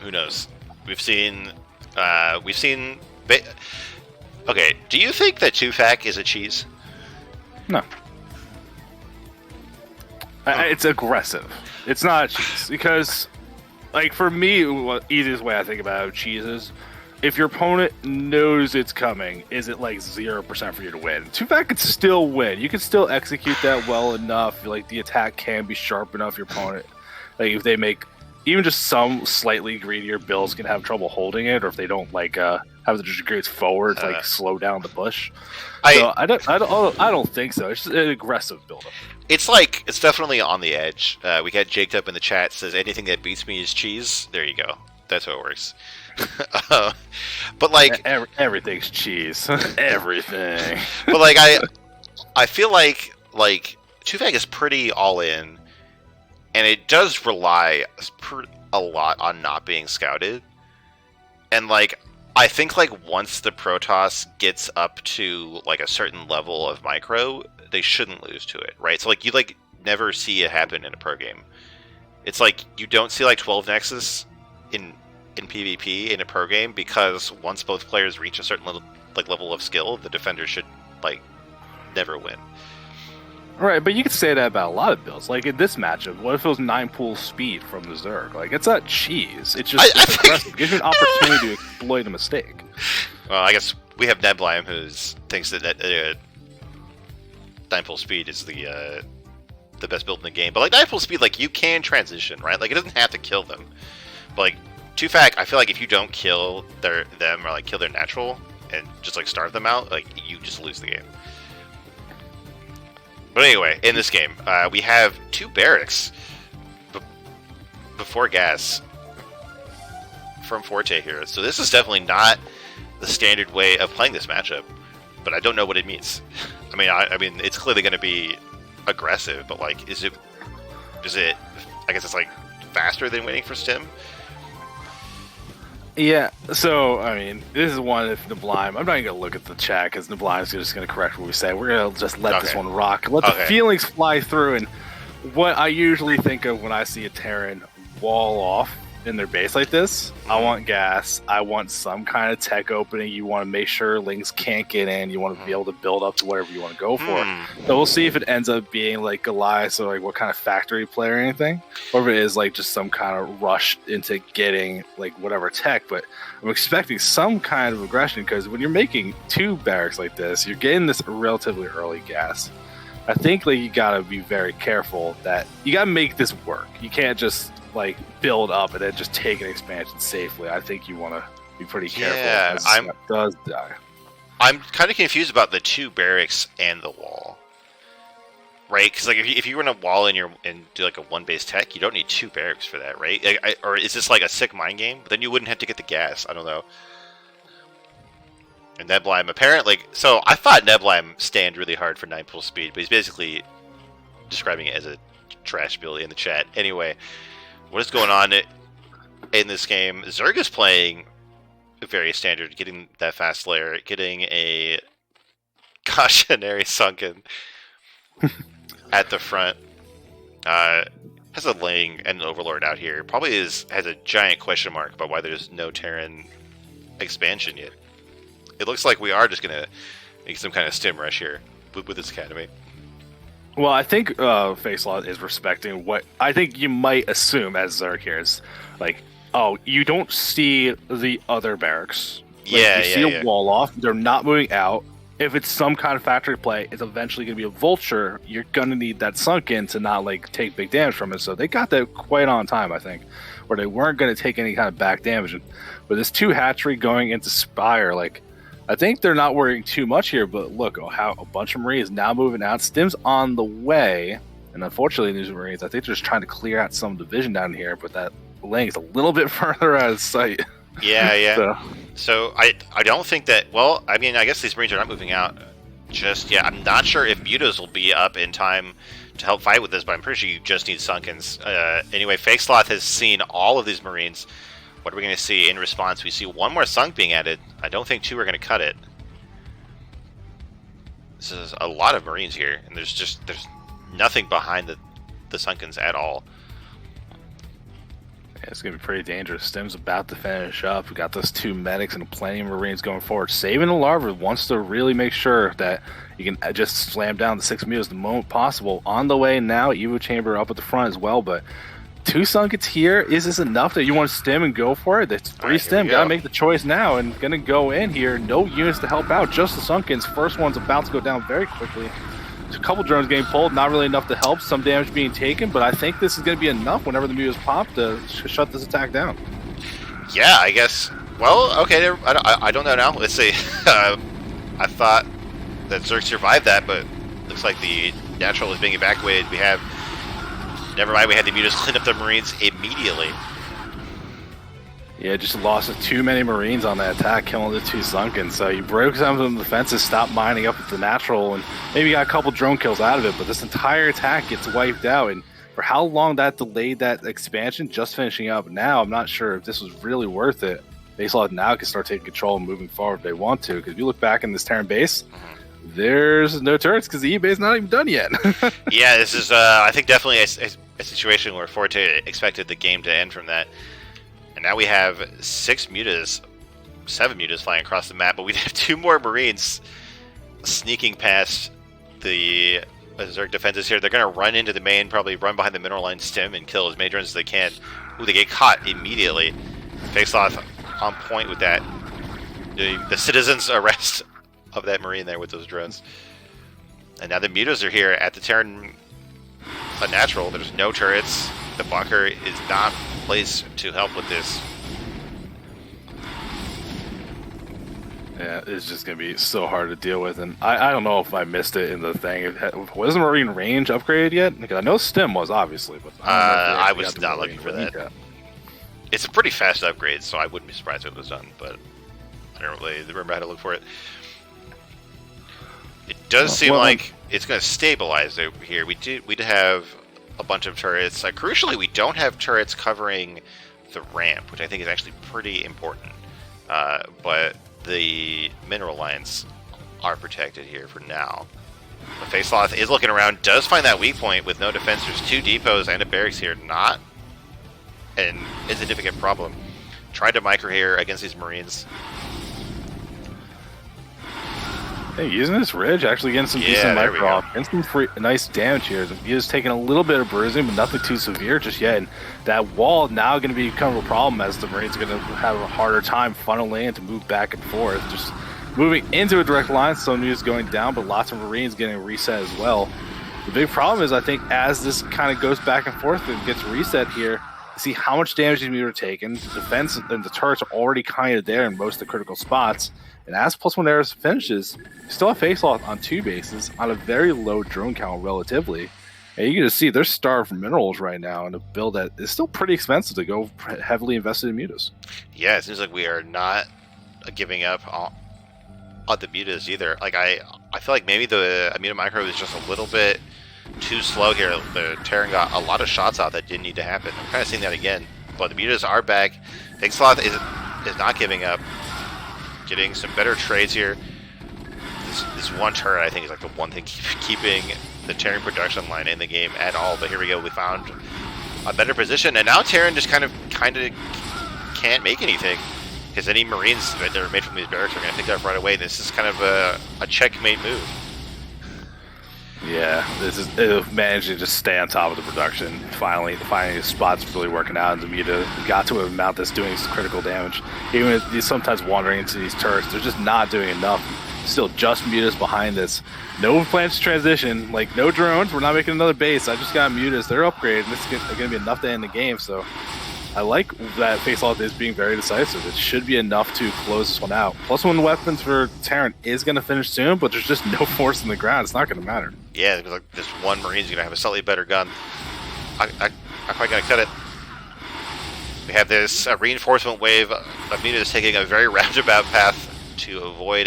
Who knows? We've seen... Okay, do you think that 2-fac is a cheese? No. It's aggressive. It's not a cheese. Because, like, for me, the easiest way I think about cheeses, if your opponent knows it's coming, is it like 0% for you to win? 2-fac could still win. You can still execute that well enough. Like, the attack can be sharp enough. Your opponent, like, if they make even just some slightly greedier builds, can have trouble holding it, or if they don't like have the Dragoons forward to like slow down the push. I don't think so. It's just an aggressive build-up. It's like, it's definitely on the edge. We got Jaked up in the chat, says anything that beats me is cheese. There you go. That's how it works. But like everything's cheese. Everything. But like I feel like 2-fac is pretty all in, and it does rely a lot on not being scouted. And like I think like once the Protoss gets up to like a certain level of micro, they shouldn't lose to it, right? So like you like never see it happen in a pro game. It's like you don't see like 12 Nexus in PvP in a pro game, because once both players reach a certain level of skill, the defender should like never win. Right, but you could say that about a lot of builds. Like in this matchup, what if it was 9 pool speed from the Zerg? Like, it's not cheese. It's just aggressive. It gives you an opportunity to exploit a mistake. Well, I guess we have Neblime, who thinks that 9 pool speed is the best build in the game. But like 9 pool speed, like you can transition, right? Like it doesn't have to kill them. But like 2-fac, I feel like if you don't kill them or like kill their natural and just like starve them out, like you just lose the game. But anyway, in this game, we have 2 barracks before gas from Forte here. So this is definitely not the standard way of playing this matchup, but I don't know what it means. I mean, it's clearly going to be aggressive, but like, is it? I guess it's like faster than waiting for stim. Yeah, so, I mean, this is one if Neblime... I'm not going to look at the chat, because Neblime's just going to correct what we say. We're going to just let this one rock. Let the feelings fly through, and what I usually think of when I see a Terran wall off in their base like this, I want gas, I want some kind of tech opening, you want to make sure Lings can't get in, you want to be able to build up to whatever you want to go for. So we'll see if it ends up being like Goliath, so like what kind of factory play or anything, or if it is like just some kind of rush into getting like whatever tech, but I'm expecting some kind of aggression, because when you're making 2 barracks like this, you're getting this relatively early gas. I think like you gotta be very careful that you gotta make this work. You can't just like build up and then just take an expansion safely. I think you want to be pretty careful. Yeah, does die. I'm kind of confused about the 2 barracks and the wall, right? Because like if you run a wall and do like a 1 base tech, you don't need 2 barracks for that, right? Like, or is this like a sick mind game? But then you wouldn't have to get the gas. I don't know. And Neblime apparently, so I thought Neblime stand really hard for 9 full speed, but he's basically describing it as a trash ability in the chat. Anyway. What is going on in this game? Zerg is playing very standard, getting that fast layer, getting a cautionary sunken at the front. Has a Ling and an Overlord out here. Probably has a giant question mark about why there's no Terran expansion yet. It looks like we are just going to make some kind of stim rush here with this academy. Well, I think Sloth is respecting what I think you might assume as Zerg here is like, oh, you don't see the other barracks. Like, you see a wall off. They're not moving out. If it's some kind of factory play, it's eventually going to be a vulture. You're going to need that sunken to not like take big damage from it. So they got that quite on time, I think, where they weren't going to take any kind of back damage. And with this 2 hatchery going into Spire, like. I think they're not worrying too much here, but look, how a bunch of Marines now moving out. Stim's on the way, and unfortunately, these Marines, I think they're just trying to clear out some division down here, but that Lang's a little bit further out of sight. Yeah. So I don't think that. Well, I mean, I guess these Marines are not moving out just yet. I'm not sure if Mutas will be up in time to help fight with this, but I'm pretty sure you just need Sunkens. Anyway, Sloth has seen all of these Marines. What are we going to see in response? We see 1 more Sunk being added. I don't think 2 are going to cut it. This is a lot of Marines here, and there's nothing behind the Sunkens at all. Yeah, it's going to be pretty dangerous. Stim's about to finish up. We got those 2 medics and plenty of Marines going forward. Saving the Larva wants to really make sure that you can just slam down the 6 mules the moment possible. On the way now, Evo Chamber up at the front as well, but 2 Sunkets here. Is this enough that you want to stim and go for it? That's 3 stim. Gotta make the choice now and gonna go in here. No units to help out, just the Sunkens. First one's about to go down very quickly. There's a couple drones getting pulled, not really enough to help. Some damage being taken, but I think this is gonna be enough whenever the mules pop to shut this attack down. Yeah, I guess. Well, okay, I don't know now. Let's see. I thought that Zerg survived that, but looks like the natural is being evacuated. We have. Never mind, we had the Mutas clean up the Marines immediately. Yeah, just lost too many Marines on that attack, killing the 2 Sunken. So you broke some of the defenses, stopped mining up at the natural, and maybe got a couple drone kills out of it, but this entire attack gets wiped out. And for how long that delayed that expansion, just finishing up now, I'm not sure if this was really worth it. Sloth now can start taking control and moving forward if they want to, because if you look back in this Terran base, there's no turrets because the eBay is not even done yet. Yeah, this is, I think, definitely a situation where Forte expected the game to end from that. And now we have 7 mutas flying across the map, but we have 2 more Marines sneaking past the Zerg defenses here. They're going to run into the main, probably run behind the mineral line stim and kill as many drones as they can. Ooh, they get caught immediately. Sloth on point with that. The citizens arrest of that Marine there with those drones. And now the mutas are here at the Terran Unnatural. There's no turrets. The bunker is not placed to help with this. Yeah, it's just going to be so hard to deal with. And I don't know if I missed it in the thing. Was the Marine range upgraded yet? Because I know Stim was, obviously. But I was not looking for that. It's a pretty fast upgrade, so I wouldn't be surprised if it was done. But I don't really remember how to look for it. It does seem like it's going to stabilize over here. We'd have a bunch of turrets. Crucially, we don't have turrets covering the ramp, which I think is actually pretty important. But the mineral lines are protected here for now. The Sloth is looking around, does find that weak point with no defense. There's 2 depots and a barracks here, not an insignificant problem. Tried to micro here against these Marines. Hey, using this ridge, actually getting some decent micro off. Getting some nice damage here. He is taking a little bit of bruising, but nothing too severe just yet. And that wall now going to become a problem as the Marines are going to have a harder time funneling and to move back and forth. Just moving into a direct line, some units going down, but lots of Marines getting reset as well. The big problem is, I think, as this kind of goes back and forth and gets reset here, see how much damage these units are taking. The defense and the turrets are already kind of there in most of the critical spots. And as +1 arrows finishes, you still have face loss on 2 bases on a very low drone count relatively. And you can just see they're starved for minerals right now in a build that is still pretty expensive to go heavily invested in mutas. Yeah, it seems like we are not giving up on the mutas either. Like I feel like maybe the muta micro is just a little bit too slow here. The Terran got a lot of shots out that didn't need to happen. I'm kind of seeing that again. But the mutas are back. Sloth is not giving up. Getting some better trades here. This one turret, I think, is like the one thing keeping the Terran production line in the game at all. But here we go. We found a better position, and now Terran just kind of can't make anything because any Marines that are made from these barracks are going to pick up right away. This is kind of a checkmate move. Yeah, this is managing to just stay on top of the production. Finally, finding the spots really working out, and the muta got to a amount that's doing critical damage. Even if he's sometimes wandering into these turrets, they're just not doing enough. Still, just mutas behind this. No plans to transition, like no drones. We're not making another base. I just got mutas. They're upgraded. This is going to be enough to end the game. So I like that Face-Off is being very decisive. It should be enough to close this one out. +1 weapons for Terran is going to finish soon, but there's just no force in the ground. It's not going to matter. Yeah, because like this one Marine's going to have a slightly better gun. I quite got to cut it. We have this reinforcement wave of mutas taking a very roundabout path to avoid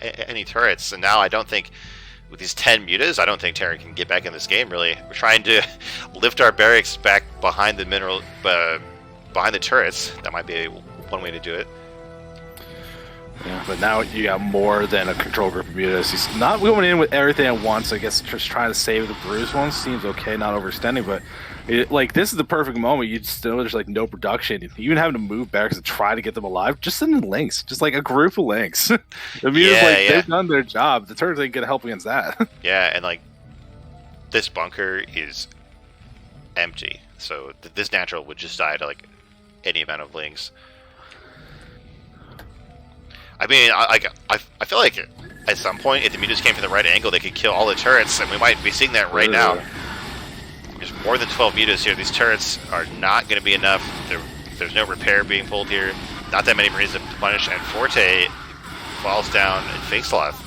any turrets. And now I don't think, with these 10 mutas, I don't think Terran can get back in this game, really. We're trying to lift our barracks back behind the behind the turrets. That might be one way to do it. Yeah, but now you got more than a control group of mutas. He's not going in with everything at once. I guess just trying to save the bruised ones seems okay, not overextending. But this is the perfect moment. You just know there's like no production. Even having to move barracks and try to get them alive, just send in links, just like a group of links. The mutas they've done their job. The turrets ain't gonna help against that. Yeah, and like this bunker is empty, so this natural would just die to like any amount of links. I mean, I feel like at some point, if the mutas came from the right angle, they could kill all the turrets, and we might be seeing that right now. There's more than 12 mutas here. These turrets are not going to be enough. There's no repair being pulled here. Not that many Marines to punish, and Forte falls down and fake Sloth.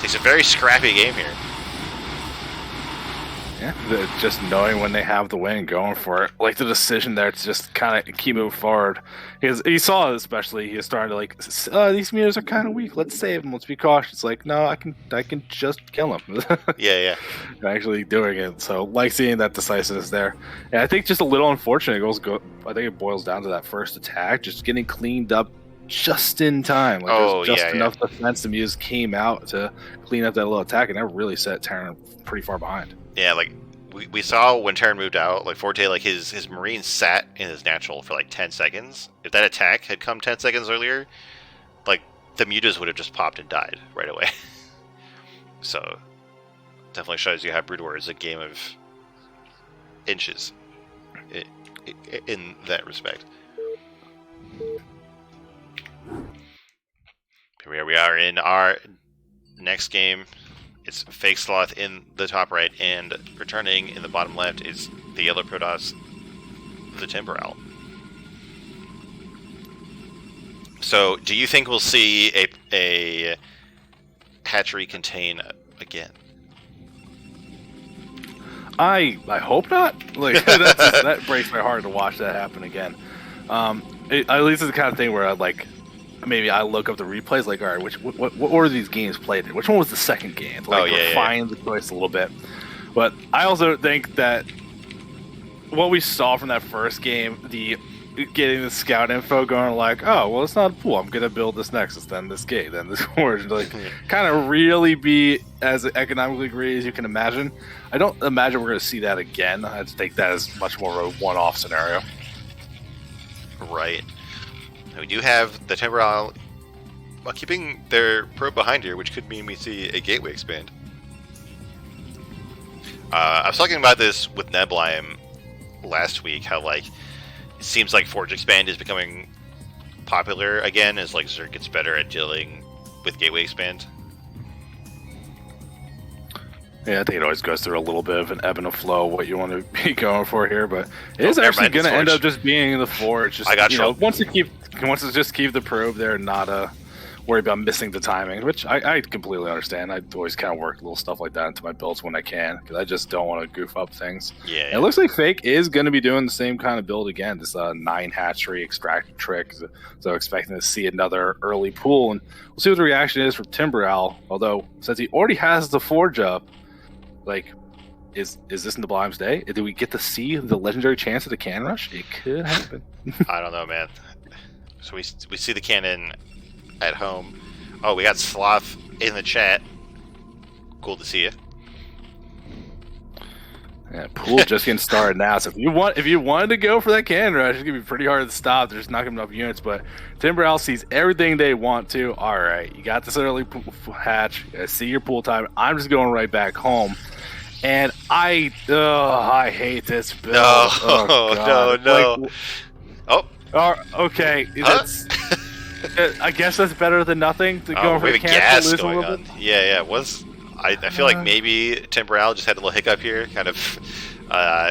Takes a very scrappy game here. Yeah, just knowing when they have the win, going for it. Like the decision there to just kind of keep moving forward. Because he saw it, especially, he was starting to like, these mutas are kind of weak. Let's save them. Let's be cautious. Like, no, I can just kill them. Yeah. Actually doing it. So, like seeing that decisiveness there. And I think just a little unfortunate. I think it boils down to that first attack, just getting cleaned up just in time. Like, there's just enough defense. The mutas came out to clean up that little attack, and that really set Terran pretty far behind. Yeah, like we saw when Terran moved out, like Forte, like his Marine sat in his natural for like 10 seconds. If that attack had come 10 seconds earlier, like the mutas would have just popped and died right away. So definitely shows you how Brood War is a game of inches in that respect. Here we are in our next game. It's Fake Sloth in the top right, and returning in the bottom left is the yellow Protoss, TheTimberOwl. So, do you think we'll see a hatchery contain again? I hope not. Like that breaks my heart to watch that happen again. At least it's the kind of thing where I'd like maybe I look up the replays, like, all right, what were these games played in? Which one was the second game? Like, refine the choice a little bit. But I also think that what we saw from that first game, getting the scout info, going like, oh, well, it's not a pool. I'm gonna build this Nexus, then this gate, then this Forge. Like, kind of really be as economically great as you can imagine. I don't imagine we're gonna see that again. I think that is much more of a one-off scenario. Right. We do have the TimberOwl keeping their probe behind here, which could mean we see a gateway expand. I was talking about this with Neblime last week, how like it seems like Forge Expand is becoming popular again as like Zerg gets better at dealing with gateway expand. Yeah, I think it always goes through a little bit of an ebb and a flow what you want to be going for here, but it is actually going to end up just being the Forge. Just, I got you. Once to just keep the probe there and not worry about missing the timing, which I completely understand. I always kind of work little stuff like that into my builds when I can, because I just don't want to goof up things. Yeah. It looks like Fake is going to be doing the same kind of build again, this 9 hatchery extract trick, so expecting to see another early pool, and we'll see what the reaction is from TimberOwl, although since he already has the Forge up, like, is this in the Blime's day? Do we get to see the legendary chance of the cannon rush? It could happen. I don't know, man. So we see the cannon at home. Oh, we got Sloth in the chat. Cool to see you. Yeah, pool just getting started now. So if you wanted to go for that cannon rush, it's gonna be pretty hard to stop. There's not gonna be enough units, but TimberOwl sees everything they want to. All right, you got this early hatch. You guys see your pool time. I'm just going right back home. And I hate this build. No. Okay. Huh? I guess that's better than nothing. To go for maybe gas going on. Bit. Yeah. I feel like maybe TimberOwl just had a little hiccup here, kind of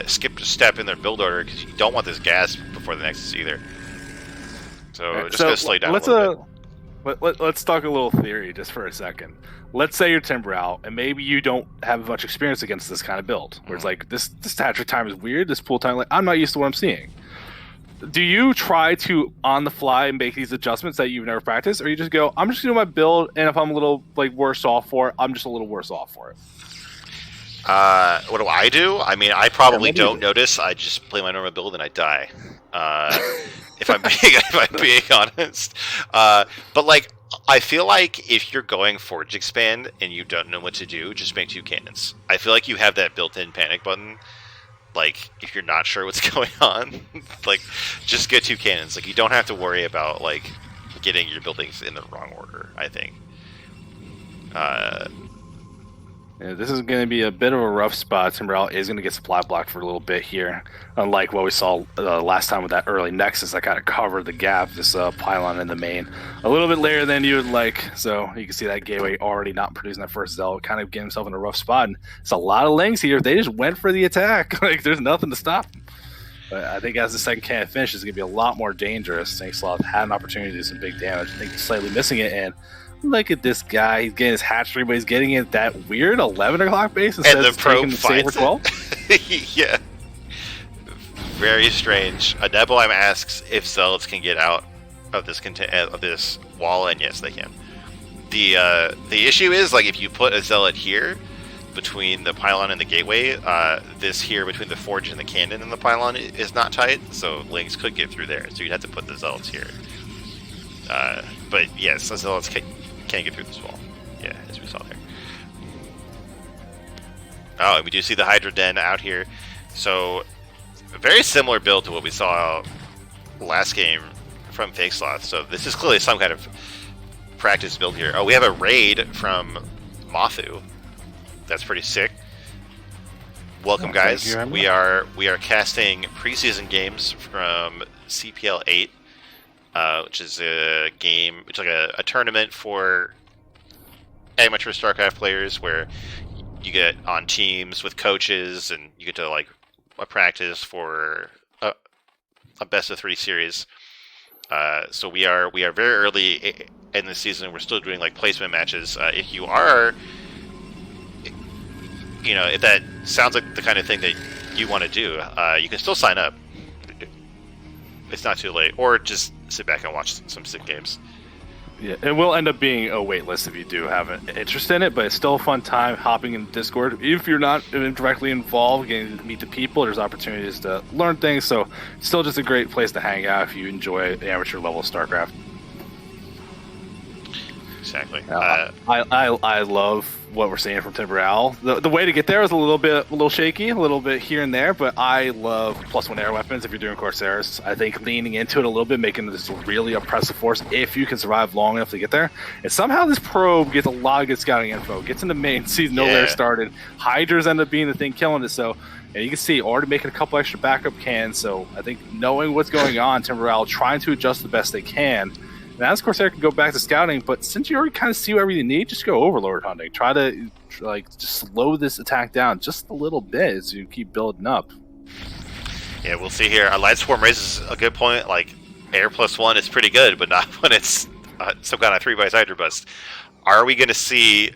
skipped a step in their build order because you don't want this gas before the Nexus either. So just gonna slow down a little bit. Let's talk a little theory just for a second. Let's say you're TimberOwl, and maybe you don't have much experience against this kind of build, where it's like, this hatchery time is weird, this pool time, like, I'm not used to what I'm seeing. Do you try to, on the fly, make these adjustments that you've never practiced, or you just go, I'm just doing my build, and if I'm a little worse off for it, I'm just a little worse off for it? What do I do? I mean, I probably don't notice. I just play my normal build and I die. If I'm being honest. But like, I feel like if you're going Forge Expand and you don't know what to do, just make 2 cannons. I feel like you have that built-in panic button. Like, if you're not sure what's going on, like, just get 2 cannons. Like, you don't have to worry about, like, getting your buildings in the wrong order, I think. Yeah, this is going to be a bit of a rough spot. TimberOwl is going to get supply blocked for a little bit here, unlike what we saw last time with that early Nexus that kind of covered the gap, this pylon in the main. A little bit later than you would like, so you can see that gateway already not producing that first Zealot, kind of getting himself in a rough spot. And it's a lot of lings here. They just went for the attack. Like, there's nothing to stop them. But I think as the second cannon finishes, it's going to be a lot more dangerous. I think Sloth had an opportunity to do some big damage. I think he's slightly missing it, and look at this guy. He's getting his hatchery, but he's getting it that weird 11 o'clock base instead of taking the saber 12. Yeah. Very strange. Neblime asks if Zealots can get out of this wall, and yes, they can. The issue is, like, if you put a Zealot here between the pylon and the gateway, this here between the Forge and the cannon and the pylon is not tight, so Lings could get through there. So you'd have to put the Zealots here. But yes, the Zealots can't get through this wall. Yeah, as we saw there. Oh, and we do see the Hydra Den out here. So, a very similar build to what we saw last game from Fake Sloth. So this is clearly some kind of practice build here. Oh, we have a raid from Mathu. That's pretty sick. Welcome, guys. We are casting preseason games from CPL 8. Which is a game, it's like a tournament for amateur StarCraft players where you get on teams with coaches and you get to like a practice for a best of 3 series. So we are very early in the season. We're still doing like placement matches. If you are, if that sounds like the kind of thing that you want to do, you can still sign up. It's not too late, or just sit back and watch some sick games. Yeah, it will end up being a wait list if you do have an interest in it, but it's still a fun time hopping in Discord. Even if you're not directly involved, getting to meet the people, there's opportunities to learn things, so it's still just a great place to hang out if you enjoy the amateur level of StarCraft. Exactly. I love what we're seeing from TimberOwl. The way to get there is a little shaky, a little bit here and there, but I love +1 air weapons if you're doing Corsairs. I think leaning into it a little bit, making this a really oppressive force if you can survive long enough to get there. And somehow this probe gets a lot of good scouting info, gets into main, sees no lair started. Hydras end up being the thing killing it, so and you can see already making a couple extra backup cans, so I think knowing what's going on, TimberOwl trying to adjust the best they can. Now, this Corsair can go back to scouting, but since you already kind of see everything you need, just go Overlord hunting. Try to just slow this attack down just a little bit as you keep building up. Yeah, we'll see here. Light Swarm raises a good point. Like, air +1 is pretty good, but not when it's some kind of 3x Hydra bust. Are we going to see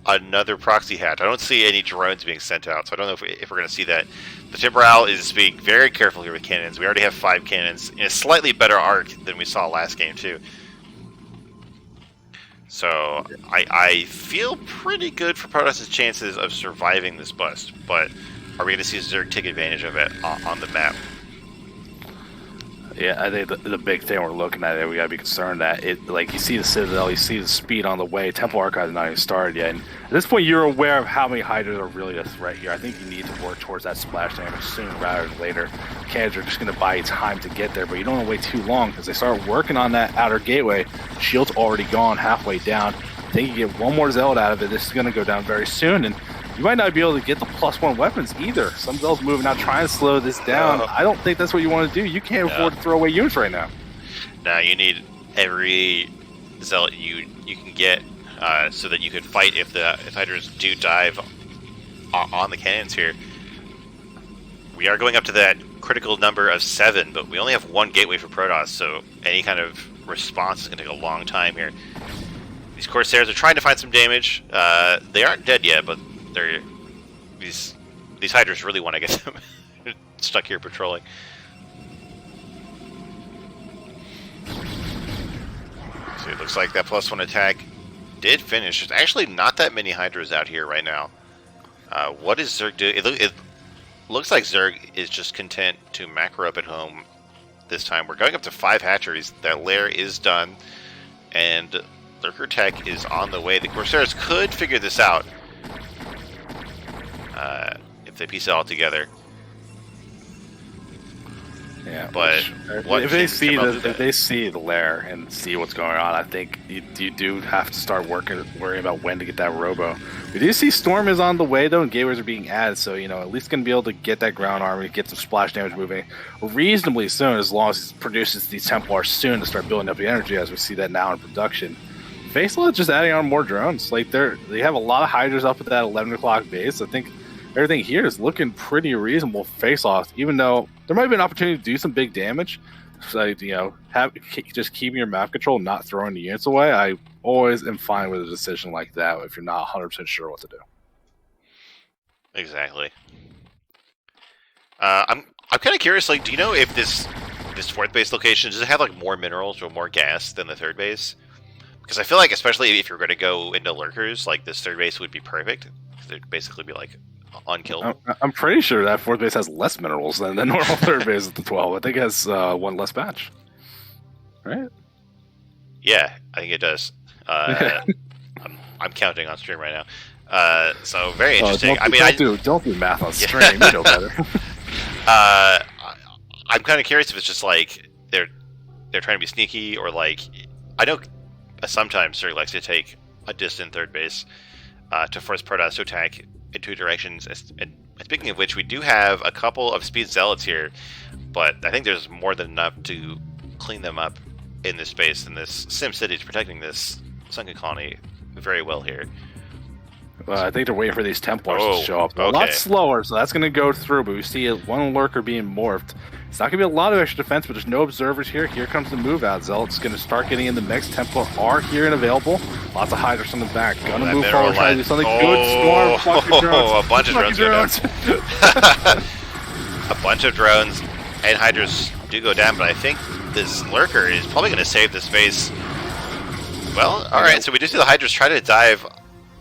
another proxy hatch? I don't see any drones being sent out, so I don't know if we're going to see that. The TimberOwl is being very careful here with cannons. We already have 5 cannons in a slightly better arc than we saw last game, too. So I feel pretty good for Protoss' chances of surviving this bust, but are we going to see Zerg take advantage of it on the map? Yeah, I think the big thing we're looking at, we got to be concerned that you see the Citadel, you see the speed on the way. Temple Archive is not even started yet. And at this point, you're aware of how many Hydras are really a threat here. I think you need to work towards that splash damage sooner rather than later. Cannons are just going to buy you time to get there, but you don't want to wait too long because they start working on that outer gateway. Shield's already gone halfway down. I think you get one more Zealot out of it. This is going to go down very soon, and you might not be able to get the +1 weapons either. Some Zealots moving out trying to slow this down. I don't think that's what you want to do. You can't afford to throw away units right now. Now you need every Zealot you can get so that you can fight if Hydras do dive on the cannons here. We are going up to that critical number of 7, but we only have 1 gateway for Protoss, so any kind of response is going to take a long time here. These Corsairs are trying to find some damage. They aren't dead yet, but these Hydras really want to get them stuck here patrolling. So it looks like that +1 attack did finish. There's actually not that many Hydras out here right now. What is Zerg doing? It looks like Zerg is just content to macro up at home this time. We're going up to 5 hatcheries. That lair is done, and Lurker Tech is on the way. The Corsairs could figure this out if they piece it all together. Yeah, but if they see the lair and see what's going on, I think you do have to start worrying about when to get that robo. We do see Storm is on the way though, and gateways are being added, so at least gonna be able to get that ground army, get some splash damage moving reasonably soon, as long as it produces these Templars soon to start building up the energy, as we see that now in production. Faceless just adding on more drones. Like they have a lot of Hydras up at that 11 o'clock base. I think everything here is looking pretty reasonable for face-offs, even though there might be an opportunity to do some big damage. So, just keeping your map control, not throwing the units away. I always am fine with a decision like that if you're not 100% sure what to do. Exactly. I'm kind of curious. Like, do you know if this fourth base location does it have like more minerals or more gas than the third base? Because I feel like, especially if you're going to go into lurkers, like this third base would be perfect. It'd basically be like unkillable. I'm pretty sure that fourth base has less minerals than the normal third base at the 12. I think it has 1 less patch. Right? Yeah, I think it does. I'm counting on stream right now. So very interesting. Don't do math on stream. You know better. I'm kind of curious if it's just like they're trying to be sneaky, or like I know sometimes Zerg likes to take a distant third base to force Protoss to attack in 2 directions. And speaking of which, we do have a couple of speed zealots here, but I think there's more than enough to clean them up in this space, and this Sim City is protecting this sunken colony very well here. I think they're waiting for these Templars to show up. A lot slower, so that's going to go through, but we see one lurker being morphed. It's not going to be a lot of extra defense, but there's no observers here. Here comes the move out. Zealot's going to start getting in the mix. Templar are here and available. Lots of Hydras on the back. Gonna move forward, try to do something good. Storm, a bunch of drones go down. A bunch of drones and Hydras do go down, but I think this lurker is probably going to save the space Well, alright, so we do see the Hydras try to dive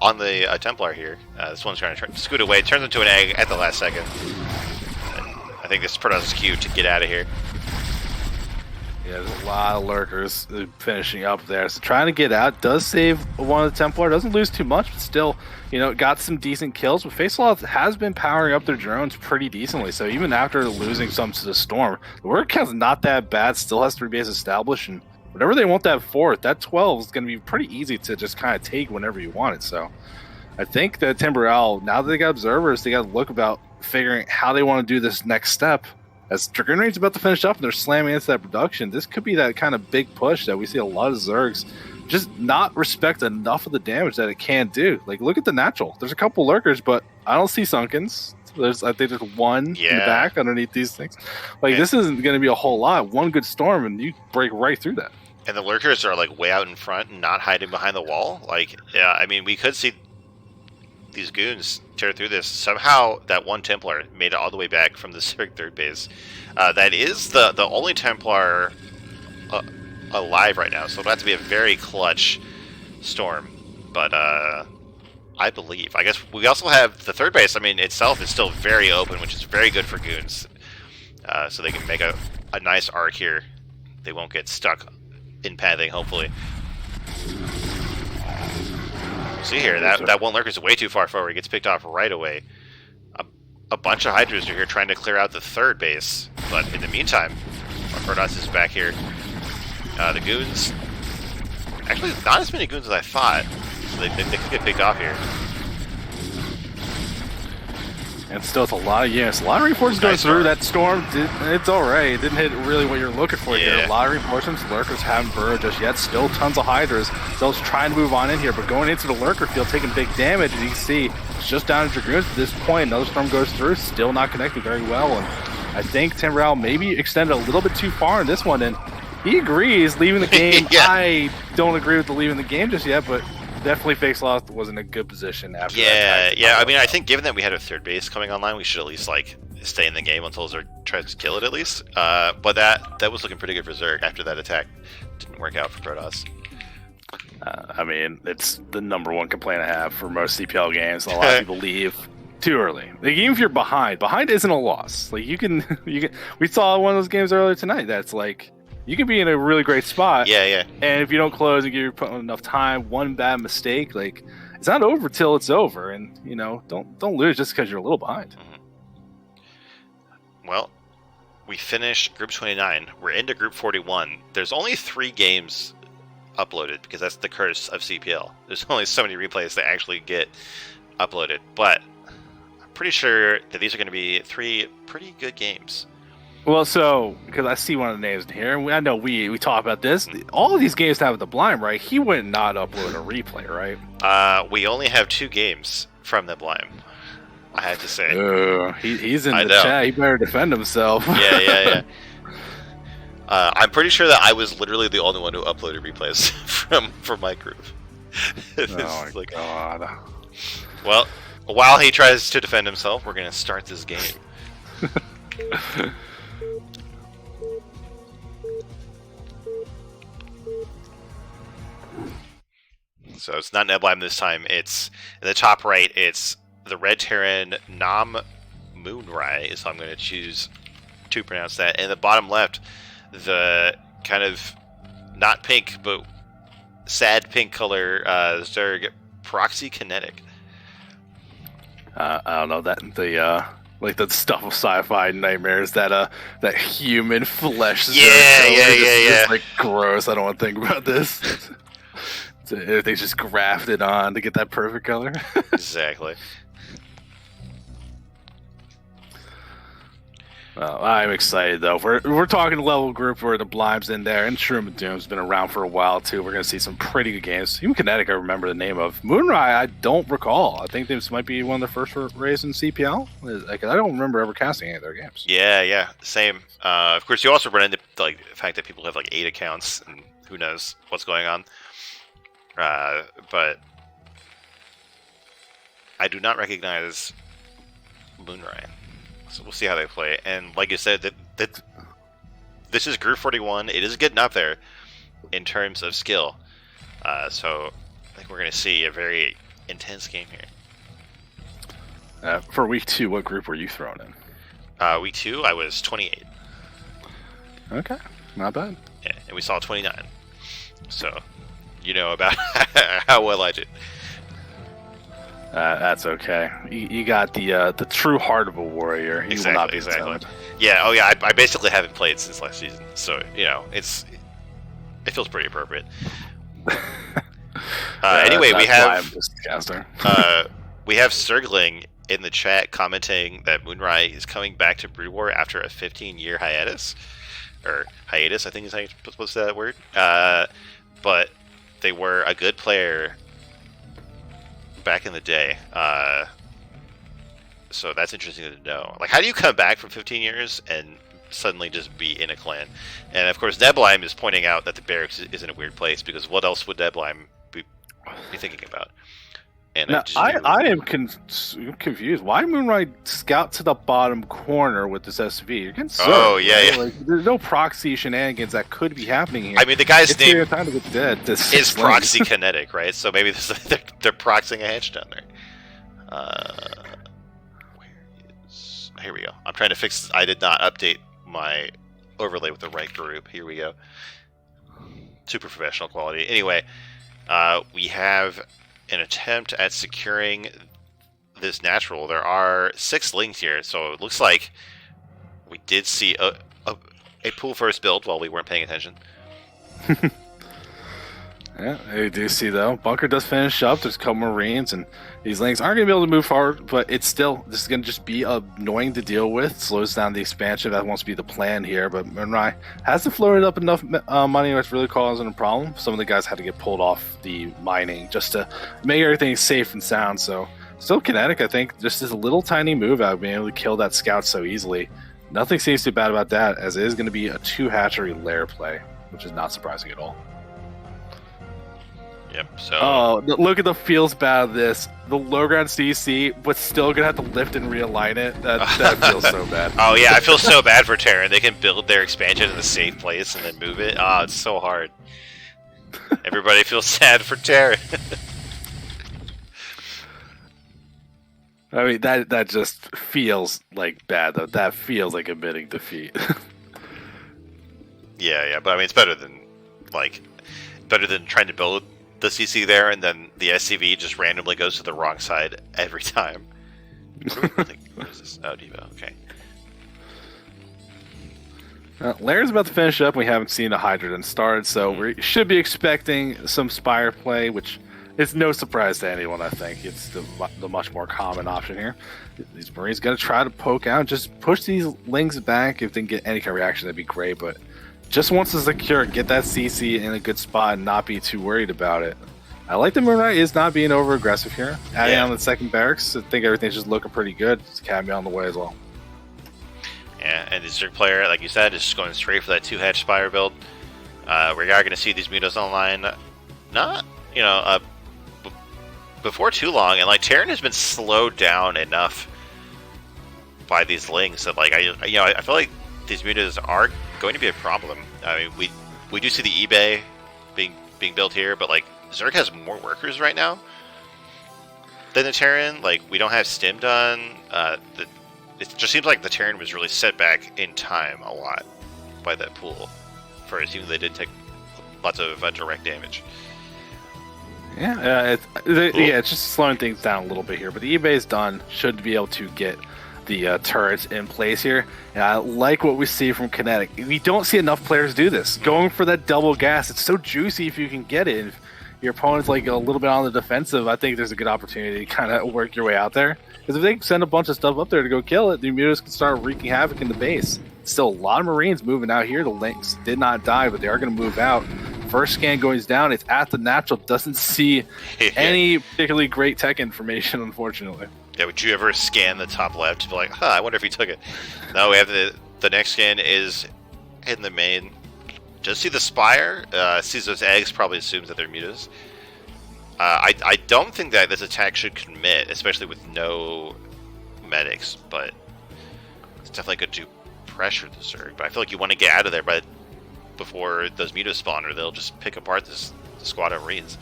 on the Templar here. This one's trying to scoot away, turns into an egg at the last second. I think this is Protoss' cue to get out of here. Yeah, there's a lot of lurkers finishing up there. So trying to get out does save one of the Templar. Doesn't lose too much, but still, got some decent kills. But Sloth has been powering up their drones pretty decently. So even after losing some to the Storm, the work count's not that bad. Still has 3 bases established. And whatever they want that 4th, that 12 is going to be pretty easy to just kind of take whenever you want it. So I think the TimberOwl, now that they got observers, they got to look about figuring how they want to do this next step. As Dragoon Raid's about to finish up and they're slamming into that production, this could be that kind of big push that we see a lot of Zergs just not respect enough of the damage that it can do. Like, look at the natural. There's a couple lurkers, but I don't see Sunkens. I think there's one in the back underneath these things. Like, this isn't going to be a whole lot. One good storm and you break right through that. And the lurkers are like way out in front and not hiding behind the wall. Like, yeah, I mean, we could see these goons tear through this. Somehow that one Templar made it all the way back from the Civic 3rd base. That is the only Templar alive right now, so it'll have to be a very clutch storm. But I believe, I guess we also have the 3rd base. I mean, itself is still very open, which is very good for goons. So they can make a nice arc here. They won't get stuck in pathing, hopefully. See here, that one lurker is way too far forward. He gets picked off right away. A bunch of Hydras are here trying to clear out the 3rd base, but in the meantime, our Protoss is back here. The goons, actually not as many goons as I thought, so they could get picked off here. And still, it's a lot of units. A lot of reinforcements going through. That storm, it's alright. It didn't hit really what you're looking for here. A lot of reinforcements. Lurkers haven't burrowed just yet. Still tons of Hydras. Still trying to move on in here, but going into the lurker field, taking big damage. And you can see, it's just down to Dragoons at this point. Another storm goes through, still not connecting very well. And I think TimberOwl maybe extended a little bit too far in this one. And he agrees, leaving the game. I don't agree with the leaving the game just yet, but definitely Sloth was in a good position after that. Yeah. I mean, I think given that we had a 3rd base coming online, we should at least like stay in the game until Zerg tries to kill it at least. But that was looking pretty good for Zerg after that attack. Didn't work out for Protoss. I mean, it's the #1 complaint I have for most CPL games. A lot of people leave too early. Like, even if you're behind isn't a loss. Like, you can. We saw one of those games earlier tonight. That's like, you can be in a really great spot. Yeah. And if you don't close and give your opponent enough time, one bad mistake, like, it's not over till it's over. And, don't lose just because you're a little behind. Well, we finished Group 29. We're into Group 41. There's only 3 games uploaded because that's the curse of CPL. There's only so many replays that actually get uploaded. But I'm pretty sure that these are going to be 3 pretty good games. Well, so, because I see one of the names in here, and I know we talk about this, all of these games have the Neblime, right? He would not upload a replay, right? We only have 2 games from Neblime, I have to say. He's in the chat. He better defend himself. Yeah. I'm pretty sure that I was literally the only one who uploaded replays from my group. Oh my god. Well, while he tries to defend himself, we're going to start this game. So it's not Neblime this time. It's in the top right. It's the Red Terran MoOnrai is how I'm going to choose to pronounce that. And the bottom left, the kind of not pink but sad pink color Zerg ttKinetic. I don't know that like the stuff of sci-fi nightmares that human flesh. Yeah. It's like gross. I don't want to think about this. Everything's just grafted on to get that perfect color. Exactly. Well, I'm excited though. We're talking level group where the Neblime's in there, and ShroomOfDoom's been around for a while too. We're gonna see some pretty good games. Even Kinetic, I remember the name of. MoOnrai, I don't recall. I think this might be one of their first raids in CPL. Like, I don't remember ever casting any of their games. Yeah, same. Of course, you also run into like the fact that people have like 8 accounts, and who knows what's going on. But I do not recognize MoOnrai. So we'll see how they play. And like you said, that this is Group 41. It is getting up there in terms of skill. So I think we're going to see a very intense game here. For week 2, what group were you thrown in? Week 2, I was 28. Okay, not bad. Yeah, and we saw 29. So, you know about how well I did. That's okay. You got the true heart of a warrior. You will not be exactly. Yeah. Oh, yeah. I basically haven't played since last season, so it feels pretty appropriate. Anyway, we have we have Sturgling in the chat commenting that MoOnrai is coming back to Brood War after a 15-year hiatus, or hiatus, I think is how you're supposed to say that word. But they were a good player back in the day, so that's interesting to know. Like, how do you come back from 15 years and suddenly just be in a clan? And of course, Neblime is pointing out that the barracks is in a weird place, because what else would Neblime be thinking about? And now, I am confused. Why MoOnrai scout to the bottom corner with this SV? You're getting served, oh yeah, right? yeah. Like, there's no proxy shenanigans that could be happening here. I mean, the guy's name is proxy ttKinetic, right? So maybe they're proxying a hedge down there. Here we go. I'm trying to fix this. I did not update my overlay with the right group. Here we go. Super professional quality. Anyway, we have an attempt at securing this natural. There are 6 links here, so it looks like we did see a pool first build while we weren't paying attention. Yeah, you do see though. Bunker does finish up. There's a couple Marines, and these links aren't going to be able to move forward, but it's still, this is going to just be annoying to deal with. Slows down the expansion. That wants to be the plan here, but MoOnrai hasn't floated up enough money that's really causing a problem. Some of the guys had to get pulled off the mining just to make everything safe and sound. So still Kinetic, I think, just this little tiny move out, being able to kill that scout so easily. Nothing seems too bad about that, as it is going to be a 2 hatchery lair play, which is not surprising at all. Yep, so... Oh, look at the feels bad of this. The low ground CC, but still gonna have to lift and realign it. That feels so bad. Oh yeah, I feel so bad for Terran. They can build their expansion in a safe place and then move it. Oh, it's so hard. Everybody feels sad for Terran. I mean, that just feels like bad, though. That feels like admitting defeat. Yeah, but I mean, it's better than trying to build the CC there, and then the SCV just randomly goes to the wrong side every time. What is this? Oh, Devo, okay. Lair's about to finish up. We haven't seen a Hydrogen start, so we should be expecting some Spire play, which is no surprise to anyone, I think. It's the much more common option here. These Marines going to try to poke out, just push these Lings back. If they can get any kind of reaction, that'd be great, but just wants to secure, get that CC in a good spot and not be too worried about it. I like the MoOnrai is not being over aggressive here. Adding on the second barracks, I think everything's just looking pretty good. It's Academy on the way as well. Yeah, and the Zerg player, like you said, is just going straight for that 2-hatch Spire build. We are going to see these mutos online, not, before too long, and like Terran has been slowed down enough by these links that like I feel like these mutas are going to be a problem. I mean, we do see the eBay being built here, but like Zerg has more workers right now than the Terran. Like, we don't have stim done. It just seems like the Terran was really set back in time a lot by that pool. First, even though they did take lots of direct damage. Yeah, it's just slowing things down a little bit here, but the eBay is done. Should be able to get the turrets in place here. And I like what we see from Kinetic. We don't see enough players do this. Going for that double gas, it's so juicy if you can get it. If your opponent's like a little bit on the defensive, I think there's a good opportunity to kind of work your way out there. Because if they send a bunch of stuff up there to go kill it, the mutas can start wreaking havoc in the base. Still a lot of Marines moving out here. The Lynx did not die, but they are going to move out. First scan goes down. It's at the natural. Doesn't see any particularly great tech information, unfortunately. Yeah, would you ever scan the top left to be like, I wonder if he took it? No, we have the next scan is in the main. Just see the Spire, sees those eggs, probably assumes that they're mutas. I don't think that this attack should commit, especially with no medics, but it's definitely good to pressure the Zerg. But I feel like you want to get out of there before those mutas spawn, or they'll just pick apart squad of Marines.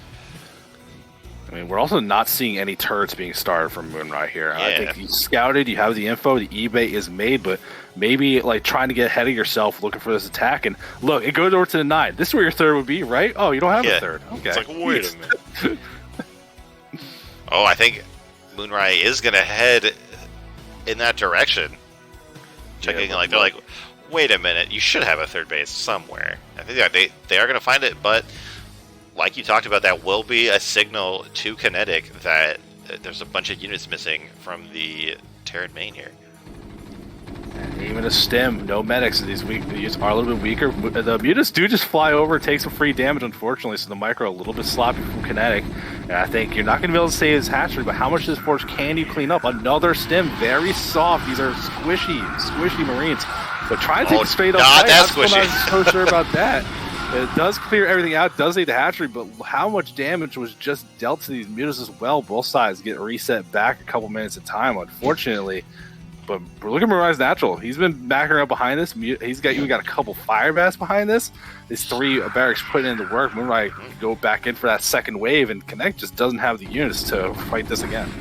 I mean, we're also not seeing any turrets being started from MoOnrai here. Yeah. I think you scouted, you have the info, the eBay is made, but maybe like trying to get ahead of yourself looking for this attack. And look, it goes over to the 9. This is where your third would be, right? Oh, you don't have a third. Okay. It's like, wait a minute. Oh, I think MoOnrai is going to head in that direction. Checking, like, they're like, wait a minute, you should have a third base somewhere. I think they are going to find it, but like you talked about, that will be a signal to Kinetic that there's a bunch of units missing from the Terran main here. Even a stem, no medics. These units are a little bit weaker. The mutants do just fly over, take some free damage, unfortunately, so the micro a little bit sloppy from Kinetic. And I think you're not going to be able to save his hatchery, but how much of this force can you clean up? Another stem, very soft. These are squishy Marines. But try to take it straight up. Not that squishy. I'm not so sure about that. It does clear everything out, does need the hatchery, but how much damage was just dealt to these mutants as well? Both sides get reset back a couple minutes at a time, unfortunately. But look at MoOnrai's natural. He's been backing up behind this. He's got even got a couple fire bats behind this. These 3 barracks putting in the work. MoOnrai go back in for that second wave, and Connect just doesn't have the units to fight this again.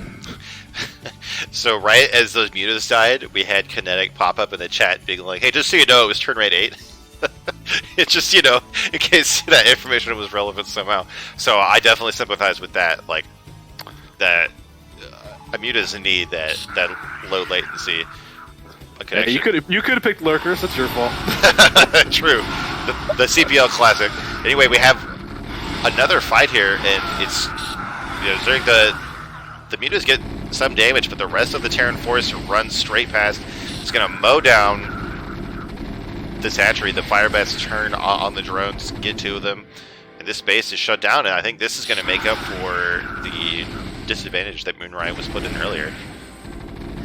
So right as those mutants died, we had Kinetic pop up in the chat being like, hey, just so you know, it was turn rate 8. It's just, in case that information was relevant somehow. So I definitely sympathize with that. Like, that mutants need that low latency. Yeah, you could have picked lurkers. That's your fault. True. The CPL classic. Anyway, we have another fight here, and it's during the mutants get some damage, but the rest of the Terran force runs straight past. It's gonna mow down this hatchery. The fire bats turn on the drones, get 2 of them, and this base is shut down. And I think this is going to make up for the disadvantage that MoOnrai was put in earlier.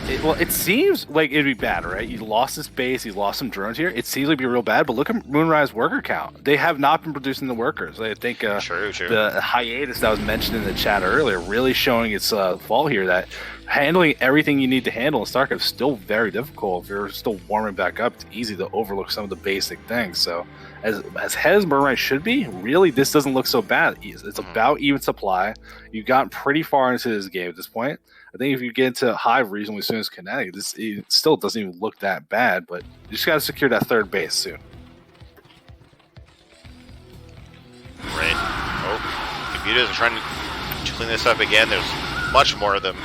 It seems like it'd be bad, right? You lost this base, you lost some drones here. It seems like it'd be real bad, but look at MoOnrai's worker count. They have not been producing the workers. I think true. The hiatus that was mentioned in the chat earlier really showing its fault here, that handling everything you need to handle in StarCraft is still very difficult. If you're still warming back up, it's easy to overlook some of the basic things. So as head as MoOnrai should be, really this doesn't look so bad. It's about even supply. You've gotten pretty far into this game at this point. I think if you get into Hive reasonably soon as Kinetic, it still doesn't even look that bad, but you just got to secure that third base soon. Right. Oh, computers are trying to clean this up again. There's much more of them.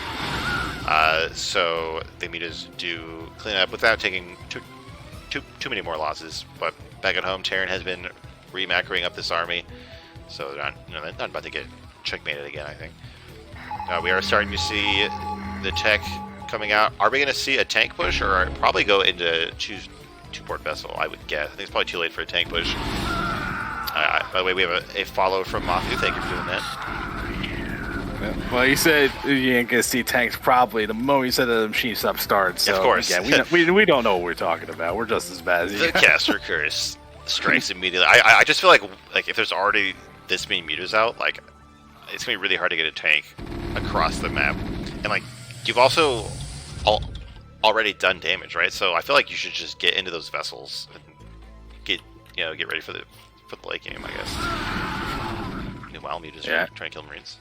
So the mutas do clean up without taking too many more losses. But back at home, Terran has been remacroing up this army, so they're not about to get checkmated again, I think. We are starting to see the tech coming out. Are we going to see a tank push, or probably go into two-port vessel? I would guess. I think it's probably too late for a tank push. By the way, we have a follow from Mafu. Thank you for doing that. Well, you said you ain't going to see tanks probably the moment you said the machine stop starts. So, of course. Again, we don't know what we're talking about. We're just as bad as you. The caster curse strikes immediately. I just feel like if there's already this many meters out, like, it's going to be really hard to get a tank across the map. And, like, you've also already done damage, right? So I feel like you should just get into those vessels and get ready for the late game, I guess. New wild mutas are trying to kill Marines.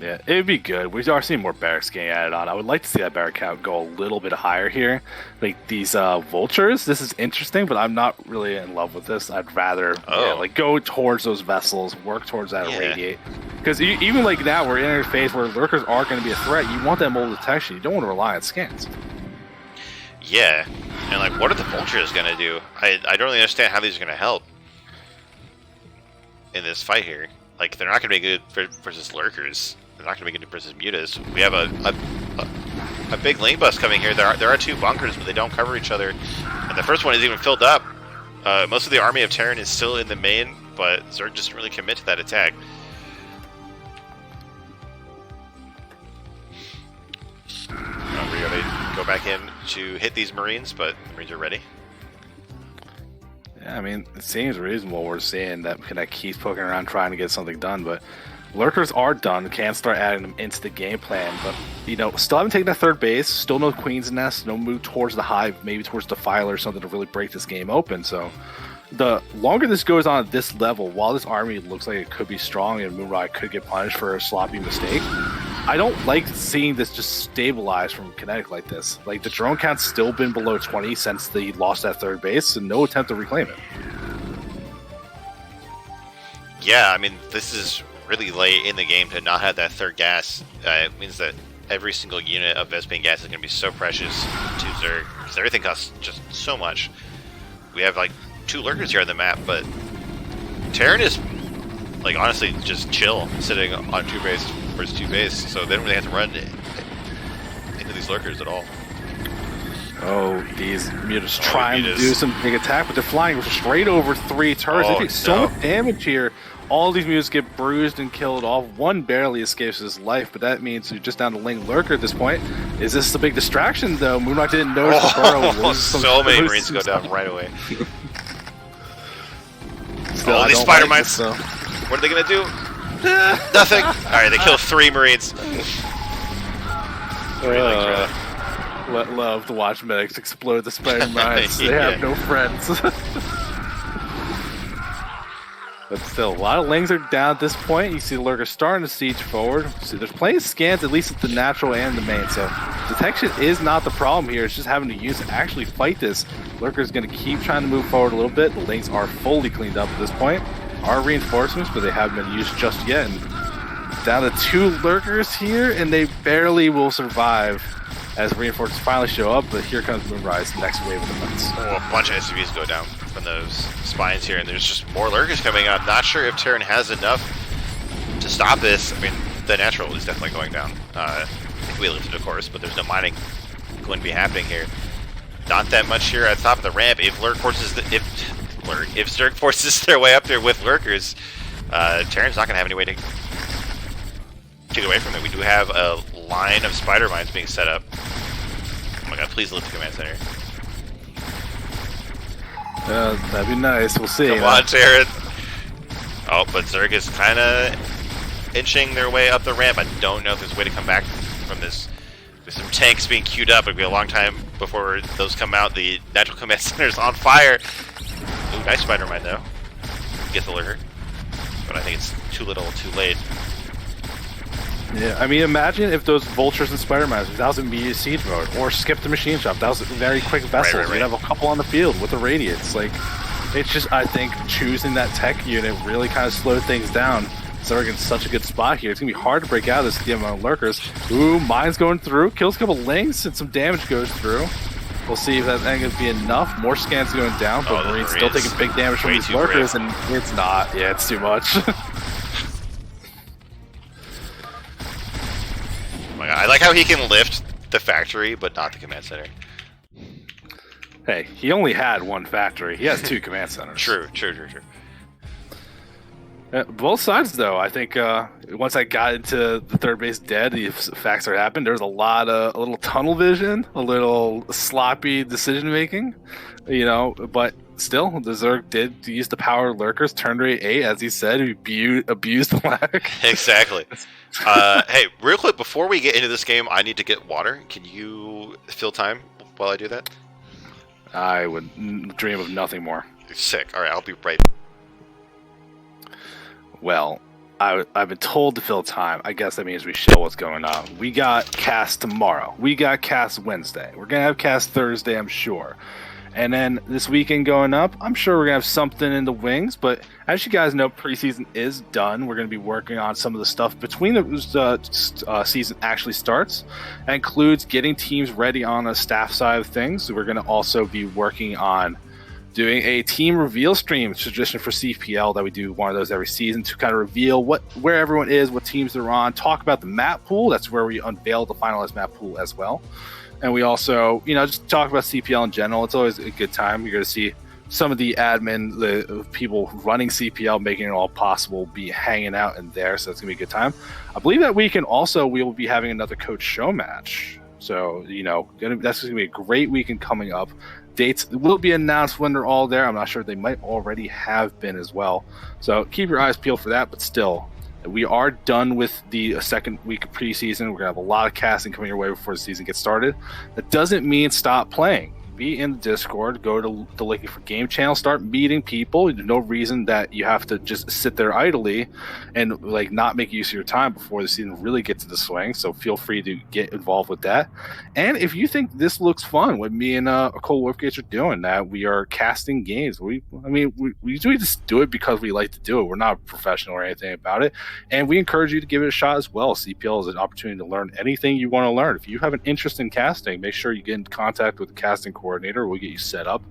Yeah, it'd be good. We are seeing more barracks getting added on. I would like to see that barrack count go a little bit higher here. Like these vultures, this is interesting, but I'm not really in love with this. I'd rather go towards those vessels, work towards that irradiate. Because even like now, we're in a phase where lurkers are going to be a threat. You want that mobile detection. You don't want to rely on scans. Yeah, and like, what are the vultures going to do? I don't really understand how these are going to help in this fight here. Like, they're not going to be good versus lurkers. They're not going to be good versus mutas. We have a big lane bus coming here. There are 2 bunkers, but they don't cover each other. And the first one is even filled up. Most of the army of Terran is still in the main, but Zerg just didn't really commit to that attack. We're going to go back in to hit these Marines, but the Marines are ready. Yeah, I mean, it seems reasonable. We're seeing that Connect keeps poking around trying to get something done, but lurkers are done. Can't start adding them into the game plan, but still haven't taken that third base. Still no Queen's Nest. No move towards the Hive, maybe towards Defiler or something to really break this game open. So the longer this goes on at this level, while this army looks like it could be strong and MoOnrai could get punished for a sloppy mistake, I don't like seeing this just stabilize from kinetic like this. Like, the drone count's still been below 20 since they lost that third base, and no attempt to reclaim it. Yeah, I mean, this is really late in the game to not have that third gas. It means that every single unit of Vespene gas is going to be so precious to Zerg, because everything costs just so much. We have, like, 2 lurkers here on the map, but Terran is, like, honestly just chill, sitting on 2 base versus 2 base, so they don't really have to run into these lurkers at all. Oh, these mutants trying to do some big attack, but they're flying straight over 3 turrets. They take so much damage here. All these mutants get bruised and killed off. One barely escapes his life, but that means you're just down to Ling Lurker at this point. Is this a big distraction, though? MoOnrai didn't notice the burrow. So many Marines go down right away. All these spider mines. So. What are they going to do? Nothing. Alright, they kill 3 Marines. 3 Lings, love to watch medics explode the spider mines. They have no friends. But still, a lot of Lings are down at this point. You see the Lurker starting to siege forward. See, there's plenty of scans, at least at the natural and the main. So detection is not the problem here. It's just having to use to actually fight this. Lurker's going to keep trying to move forward a little bit. The Lings are fully cleaned up at this point. Are reinforcements, but they haven't been used just yet. And down to 2 Lurkers here, and they barely will survive as reinforcements finally show up. But here comes MoOnrai's next wave of defense. Oh, a bunch of SUVs go down from those spines here, and there's just more Lurkers coming out. Not sure if Terran has enough to stop this. I mean, the natural is definitely going down. We lifted, of course, but there's no mining going to be happening here. Not that much here at the top of the ramp. If Lurk forces if Zerg forces their way up there with Lurkers, Terran's not going to have any way to get away from it. We do have a line of spider mines being set up. Oh my god, please lift the command center. That'd be nice. We'll see. Come on, Terran. Oh, but Zerg is kind of inching their way up the ramp. I don't know if there's a way to come back from this. With some tanks being queued up, it'll be a long time before those come out. The natural command center is on fire. Ooh, nice spider mine though. Get the lurker, but I think it's too little, too late. Yeah, I mean, imagine if those vultures and spider mines, that was immediate siege mode, or skip the machine shop. That was a very quick vessel. Right. You'd have a couple on the field with the radiates. Like, it's just, I think, choosing that tech unit really kind of slowed things down. Zerg in such a good spot here. It's gonna be hard to break out of this with the amount of lurkers. Ooh, mines going through, kills a couple Lings, and some damage goes through. We'll see if that's going to be enough. More scans going down, but Marines still taking big damage from these lurkers, and it's not. Yeah, it's too much. Oh my god, I like how he can lift the factory, but not the command center. Hey, he only had 1 factory. He has 2 command centers. True. Both sides, though, I think once I got into the third base dead, the facts that happened, there was a little tunnel vision, a little sloppy decision making, but still, the Zerg did use the power of lurkers, turn rate 8, as he said, abused the lag. Exactly. Hey, real quick, before we get into this game, I need to get water. Can you fill time while I do that? I would dream of nothing more. Sick. All right, I'll be right. Well, I've been told to fill time. I guess that means we show what's going on. We got cast tomorrow. We got cast Wednesday. We're going to have cast Thursday, I'm sure. And then this weekend going up, I'm sure we're going to have something in the wings. But as you guys know, preseason is done. We're going to be working on some of the stuff between the season actually starts. That includes getting teams ready on the staff side of things. We're going to also be working on doing a team reveal stream, tradition for CPL that we do one of those every season to kind of reveal where everyone is, what teams they're on, talk about the map pool. That's where we unveil the finalized map pool as well. And we also, just talk about CPL in general. It's always a good time. You're going to see some of the admin, the people running CPL, making it all possible, be hanging out in there. So it's going to be a good time. I believe that weekend also we will be having another coach show match. So, that's going to be a great weekend coming up. Dates will be announced when they're all there. I'm not sure, they might already have been as well. So keep your eyes peeled for that. But still, we are done with the second week of preseason. We're going to have a lot of casting coming your way before the season gets started. That doesn't mean stop playing. be in the Discord, go to the Looking for Game channel, start meeting people. There's no reason that you have to just sit there idly and like not make use of your time before the season really gets to the swing. So feel free to get involved with that. And if you think this looks fun, what me and Cole Wolfgates are doing, that we are casting games. We usually just do it because we like to do it. We're not professional or anything about it. And we encourage you to give it a shot as well. CPL is an opportunity to learn anything you want to learn. If you have an interest in casting, make sure you get in contact with the casting coordinator. We'll get you set up.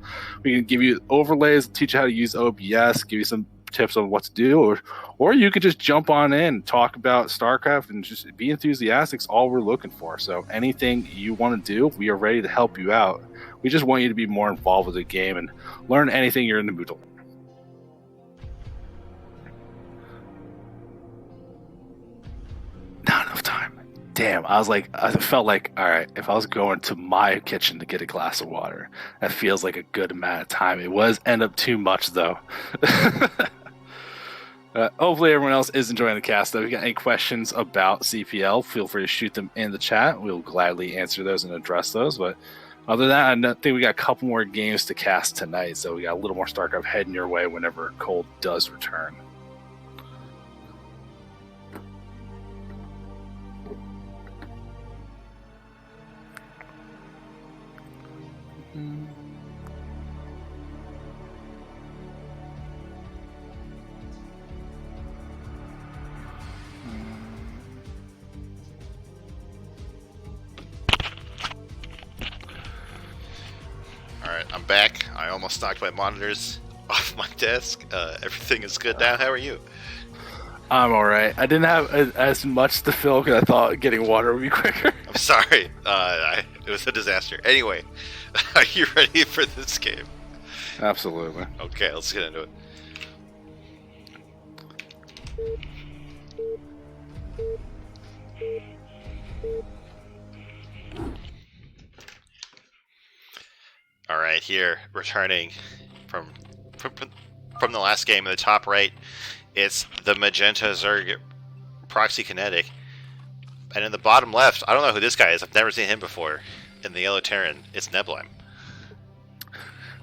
We can give you overlays, teach you how to use OBS, give you some tips on what to do, or you could just jump on in, talk about StarCraft, and just be enthusiastic. It's all we're looking for. So anything you want to do, we are ready to help you out. We just want you to be more involved with the game and learn anything you're in the mood to learn. Not enough time. Damn, I felt like, all right, if I was going to my kitchen to get a glass of water, that feels like a good amount of time. It was end up too much, though. Hopefully everyone else is enjoying the cast, though. If you got any questions about CPL, feel free to shoot them in the chat. We'll gladly answer those and address those. But other than that, I think we got a couple more games to cast tonight, so we got a little more StarCraft heading your way whenever Cole does return. Alright, I'm back. I almost knocked my monitors off my desk. Everything is good now. How are you? I'm alright. I didn't have as much to fill because I thought getting water would be quicker. I'm sorry. It was a disaster. Anyway, are you ready for this game? Absolutely. Okay, let's get into it. All right, here, returning from the last game in the top right, it's the Magenta Zerg Proxy Kinetic. And in the bottom left, I don't know who this guy is. I've never seen him before. In the Yellow Terran, it's Neblime.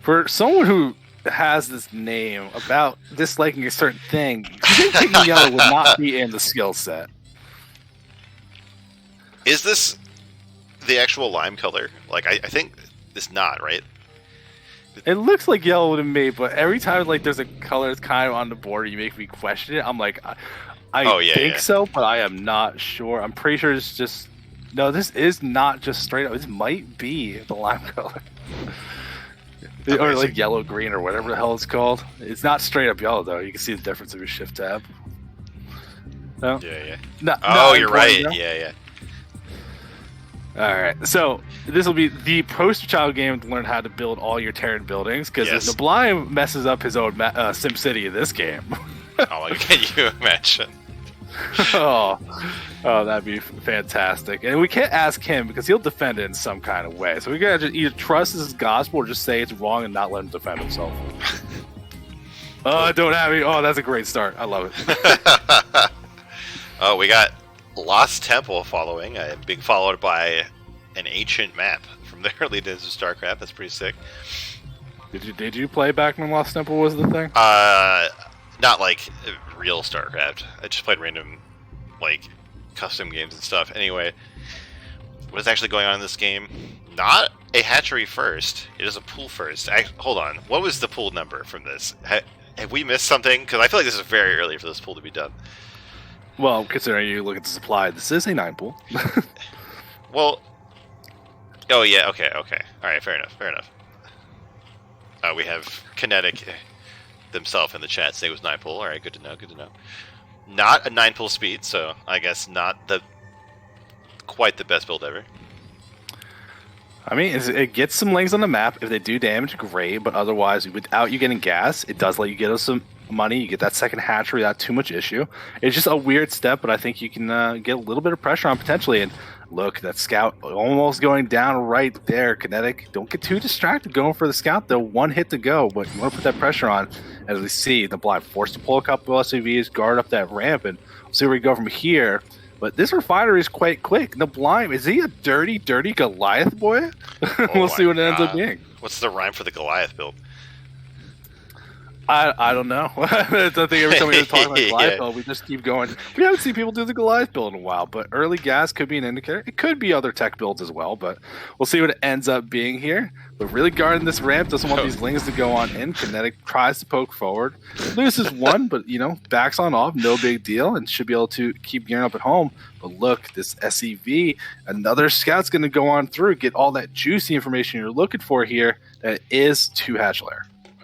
For someone who has this name about disliking a certain thing, you think picking yellow would not be in the skill set. Is this the actual lime color? Like, I think it's not, right? It looks like yellow to me, but every time like there's a color that's kind of on the border, you make me question it. I'm like, I think so, but I am not sure. I'm pretty sure it's just... No, this is not just straight up. This might be the lime color. Or like yellow-green or whatever the hell it's called. It's not straight up yellow, though. You can see the difference of your shift tab. No? Yeah. No, you're right. Yeah. Alright, so this will be the poster child game to learn how to build all your Terran buildings, because yes. Neblime messes up his own SimCity in this game. Oh, can you imagine? oh, that'd be fantastic. And we can't ask him because he'll defend it in some kind of way. So we gotta just either trust his gospel or just say it's wrong and not let him defend himself. Don't have me. Oh, that's a great start. I love it. Oh, we got Lost Temple following, being followed by an ancient map from the early days of StarCraft. That's pretty sick. Did you play back when Lost Temple was the thing? Not like real StarCraft. I just played random, like, custom games and stuff. Anyway, what is actually going on in this game? Not a hatchery first. It is a pool first. Hold on. What was the pool number from this? Have we missed something? Because I feel like this is very early for this pool to be done. Well, considering you look at the supply, this is a 9 pool. Well, oh yeah, okay. Alright, fair enough. We have Kinetic themselves in the chat saying it was 9 pool. Alright, good to know. Not a 9 pool speed, so I guess not quite the best build ever. I mean, it gets some lanes on the map. If they do damage, great, but otherwise, without you getting gas, it does let you get us some money. You get that second hatchery without too much issue. It's just a weird step, but I think you can get a little bit of pressure on potentially. And look, that scout almost going down right there. Kinetic, don't get too distracted going for the scout, though. 1 hit to go, but you want to put that pressure on. As we see, the Neblime forced to pull a couple of SUVs, guard up that ramp, and see where we go from here. But this refinery is quite quick. Neblime, is he a dirty Goliath boy? We'll see what it ends up being. What's the rhyme for the Goliath build? I don't know. I think every time we talk about Goliath build, we just keep going. We haven't seen people do the Goliath build in a while, but early gas could be an indicator. It could be other tech builds as well, but we'll see what it ends up being here. But really guarding this ramp, doesn't want these lings to go on in. Kinetic tries to poke forward. Loses one, but, backs on off. No big deal, and should be able to keep gearing up at home. But look, this SEV, another scout's going to go on through, get all that juicy information you're looking for here. That is 2 hatch layer.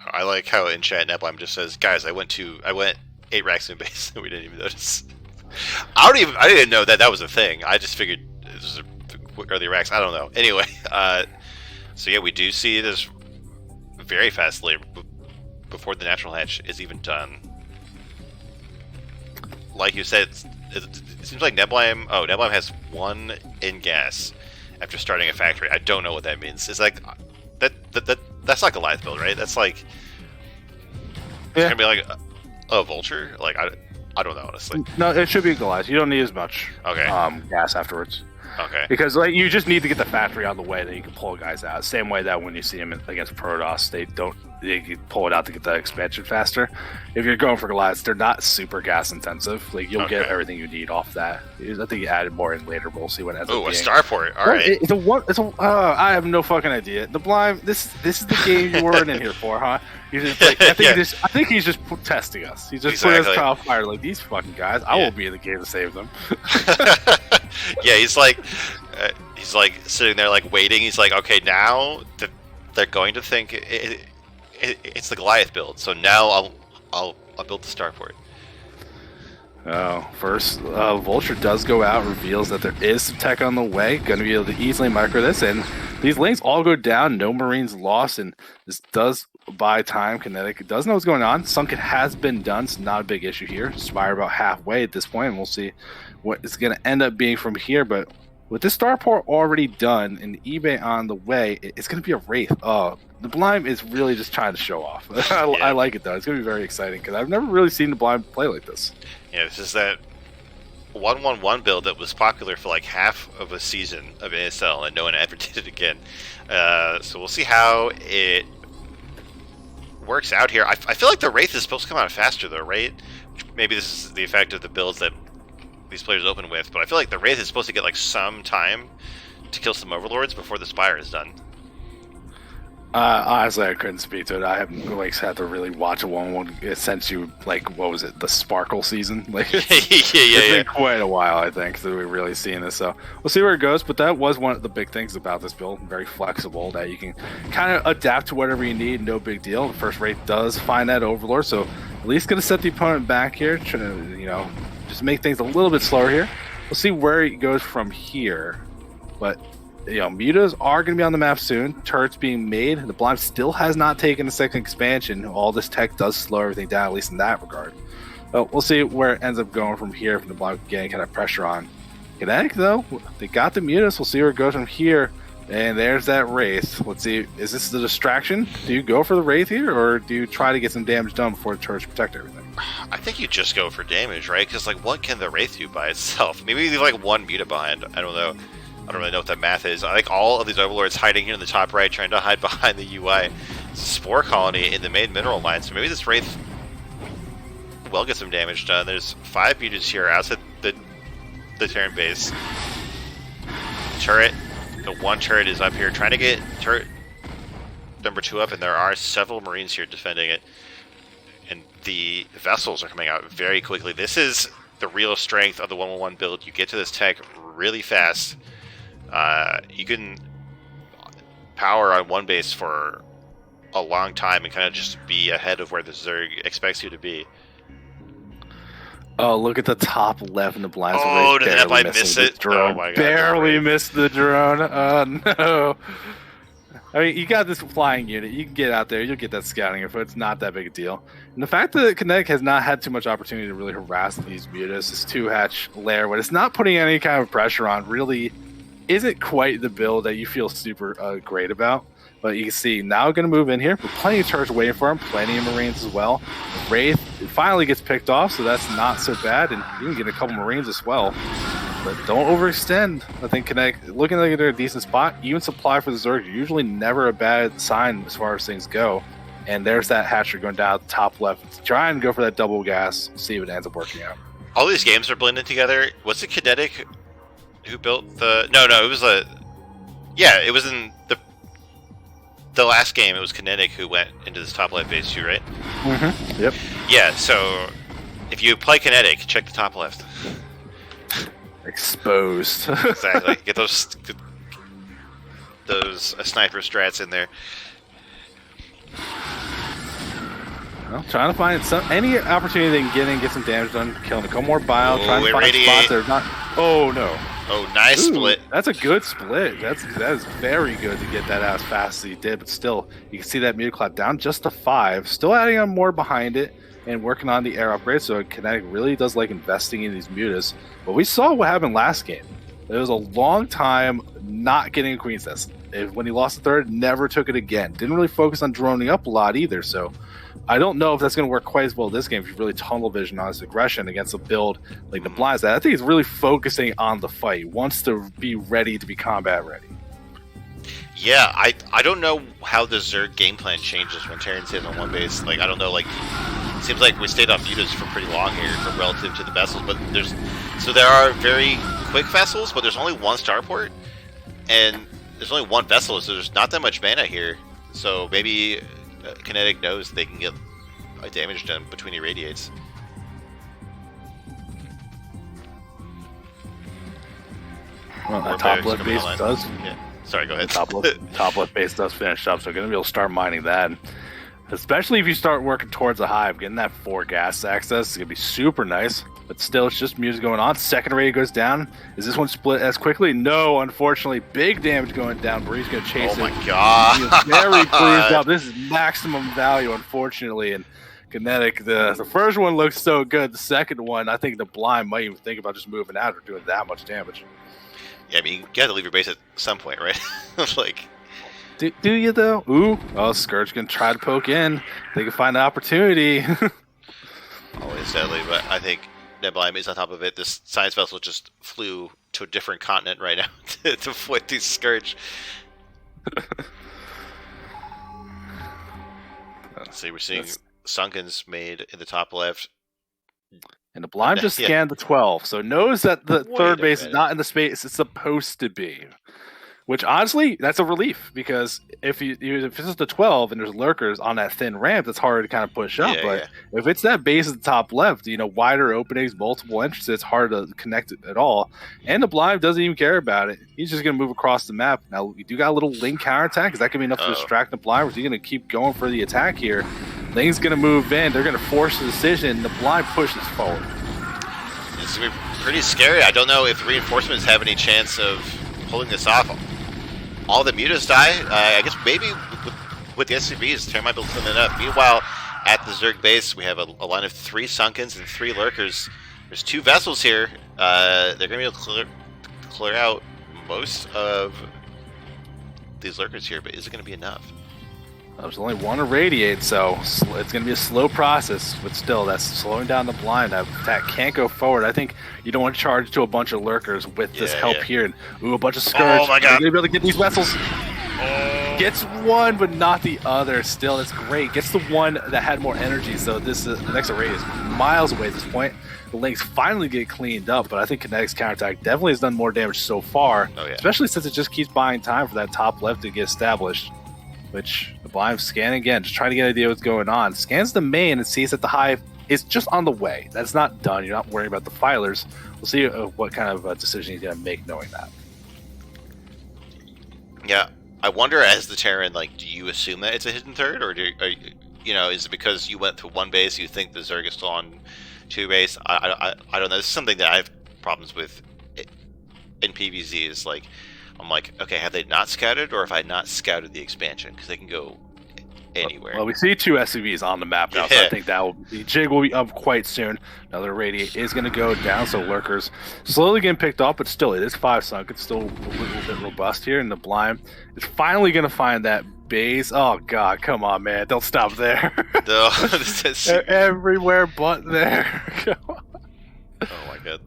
I like how in chat Neblime just says, "Guys, I went 8 racks in base, and we didn't even notice." I didn't even know that was a thing. I just figured this was early racks. I don't know. Anyway, so yeah, we do see this very fast layer before the natural hatch is even done. Like you said, it seems like Neblime has 1 in gas after starting a factory. I don't know what that means. It's like that's not Goliath build, right? That's like it's gonna be like a vulture. Like I don't know, honestly. No, it should be Goliath. You don't need as much gas afterwards. Okay. Because you just need to get the factory out of the way, then you can pull guys out. Same way that when you see them against Protoss, they can pull it out to get the expansion faster. If you're going for Goliaths, they're not super gas intensive. Like you'll get everything you need off that. I think you added more in later, but we'll see what ends up being. A starport. All right. I have no fucking idea. The Neblime, this is the game you weren't in here for, huh? I think he's just testing us. He's just putting us trial fire. Like these fucking guys, I will be in the game to save them. Yeah, he's like sitting there like waiting. He's like, okay, now they're going to think it's the Goliath build. So now I'll build the starport. Oh, first Vulture does go out, reveals that there is some tech on the way. Going to be able to easily micro this, and these links all go down. No Marines lost, and this does buy time. Kinetic does know what's going on. Sunken has been done, so not a big issue here. Spire about halfway at this point, and we'll see what it's going to end up being from here. But with this starport already done and eBay on the way, it's going to be a Wraith. Neblime is really just trying to show off. I like it, though. It's going to be very exciting because I've never really seen Neblime play like this. Yeah, this is that 1-1-1 build that was popular for like half of a season of ASL, and no one ever did it again. So we'll see how it works out here. I feel like the Wraith is supposed to come out faster, though, right? Maybe this is the effect of the builds that these players open with, but I feel like the Wraith is supposed to get like some time to kill some Overlords before the Spire is done. Honestly, I couldn't speak to it. I haven't had to really watch a 1-1 since what was it, the Sparkle season? It's been quite a while, I think, that we've really seen this. So we'll see where it goes. But that was one of the big things about this build. Very flexible, that you can kind of adapt to whatever you need. No big deal. The first Wraith does find that Overlord, so at least going to set the opponent back here. Trying to, just make things a little bit slower here. We'll see where it goes from here. But mutas are going to be on the map soon. Turrets being made. The Neblime still has not taken a second expansion. All this tech does slow everything down, at least in that regard. But we'll see where it ends up going from here, from the Neblime getting kind of pressure on. Kinetic, though, they got the mutas. We'll see where it goes from here. And there's that Wraith. Let's see, is this the distraction? Do you go for the Wraith here, or do you try to get some damage done before the turrets protect everything? I think you just go for damage, right? Because, what can the Wraith do by itself? Maybe leave, one muta behind. I don't know. I don't really know what that math is. I like all of these Overlords hiding here in the top right, trying to hide behind the UI. Spore colony in the main mineral line, so maybe this Wraith will get some damage done. There's 5 mutas here outside the Terran base. Turret, the one turret is up here, trying to get turret number 2 up, and there are several Marines here defending it. And the vessels are coming out very quickly. This is the real strength of the 1-1-1 build. You get to this tech really fast. You can power on one base for a long time and kind of just be ahead of where the Zerg expects you to be. Oh, look at the top left in the blind. Oh, did I miss it? Oh my god. Barely missed the drone. Oh no. I mean, you got this flying unit. You can get out there. You'll get that scouting info. It's not that big a deal. And the fact that Kinetic has not had too much opportunity to really harass these mutas, this 2-hatch lair, when it's not putting any kind of pressure on, really isn't quite the build that you feel super great about. But you can see now going to move in here. With plenty of turrets waiting for him. Plenty of Marines as well. Wraith finally gets picked off, so that's not so bad. And you can get a couple Marines as well. But don't overextend. I think Kinetic, looking like they're a decent spot, even supply for the Zerg, usually never a bad sign as far as things go. And there's that hatchery going down at the top left. Try and go for that double gas, see if it ends up working out. All these games are blended together. Was it Kinetic who built the... No, it was a... Yeah, it was in the last game. It was Kinetic who went into this top left base too, right? Mm-hmm. Yep. Yeah, so if you play Kinetic, check the top left. Exposed. Exactly. Get those sniper strats in there. Well, trying to find any opportunity they can get in, get some damage done, killing a couple more bio, trying to find spots that are not... Oh, no. Oh, nice split. That's a good split. That is very good to get that out as fast as he did, but still, you can see that meter clap down just to 5, still adding on more behind it and working on the air upgrade, so Kinetic really does like investing in these mutas. But we saw what happened last game. It was a long time not getting a Queen's Nest. When he lost the third, never took it again. Didn't really focus on droning up a lot either, so I don't know if that's going to work quite as well this game if you really tunnel vision on his aggression against a build like the Blinds. I think he's really focusing on the fight. He wants to be ready to be combat ready. Yeah, I don't know how the Zerg game plan changes when Terran stays on one base. Like, I don't know, like, it seems like we stayed on mutas for pretty long here relative to the vessels, but there are very quick vessels, but there's only one starport, and there's only one vessel, so there's not that much mana here. So maybe Kinetic knows they can get damage done between irradiates. Well, that top left base does. Yeah. Sorry, go ahead. Top left base does finish up, so we're going to be able to start mining that. Especially if you start working towards the hive, getting that 4 gas access is going to be super nice. But still, it's just music going on. Second rate goes down. Is this one split as quickly? No, unfortunately. Big damage going down. Bree's going to chase it. Oh my god. He is very pleased up. This is maximum value, unfortunately. And Kinetic, the first one looks so good. The second one, I think the Blind might even think about just moving out or doing that much damage. Yeah, I mean, you got to leave your base at some point, right? Like, do you though? Ooh, oh, Scourge gonna try to poke in. They can find an opportunity. Always sadly, but I think Neblime is on top of it. This science vessel just flew to a different continent right now to avoid these Scourge. See, we're seeing Sunkens made in the top left. And the Blind just scanned the 12, so knows that the third base is not in the space it's supposed to be. Which, honestly, that's a relief, because if this is the 12 and there's lurkers on that thin ramp, that's hard to kind of push up. If it's that base at the top left, wider openings, multiple entrances, it's hard to connect it at all. And the Blind doesn't even care about it. He's just going to move across the map. Now, we do got a little Link counterattack. Is that going to be enough to distract the Blind, or is he going to keep going for the attack here? Link's going to move in. They're going to force the decision. The Blind pushes forward. It's going to be pretty scary. I don't know if reinforcements have any chance of pulling this off. All the mutas die. I guess maybe with the SCVs, Terran might be something up. Meanwhile, at the Zerg base, we have a line of 3 Sunkens and 3 Lurkers. There's 2 vessels here. They're going to be able to clear out most of these Lurkers here, but is it going to be enough? There's only 1 irradiate, so it's going to be a slow process, but still, that's slowing down the Blind. That can't go forward. I think you don't want to charge to a bunch of Lurkers with this help here. And, a bunch of Scourge. Oh my god. You're going to be able to get these vessels. Gets one, but not the other. Still, it's great. Gets the one that had more energy, so the next array is miles away at this point. The Links finally get cleaned up, but I think Kinetic's counterattack definitely has done more damage so far, especially since it just keeps buying time for that top left to get established. Which the Blind scanning again, just trying to get an idea what's going on. Scans the main and sees that the hive is just on the way. That's not done. You're not worrying about the filers. We'll see what kind of decision he's going to make knowing that. Yeah, I wonder as the Terran, do you assume that it's a hidden third, or is it because you went to one base, you think the Zerg is still on 2 base? I don't know. This is something that I have problems with in PvZ. Is I'm like, okay, have they not scouted, or have I not scouted the expansion? Because they can go anywhere. Well, we see 2 SCVs on the map now, so I think the jig will be up quite soon. Another radiate is going to go down, so Lurkers slowly getting picked off, but still, it is 5 sunk. It's still a little bit robust here, and the Blind is finally going to find that base. Oh, God, come on, man. Don't stop there. No. They're everywhere but there. Oh, my God.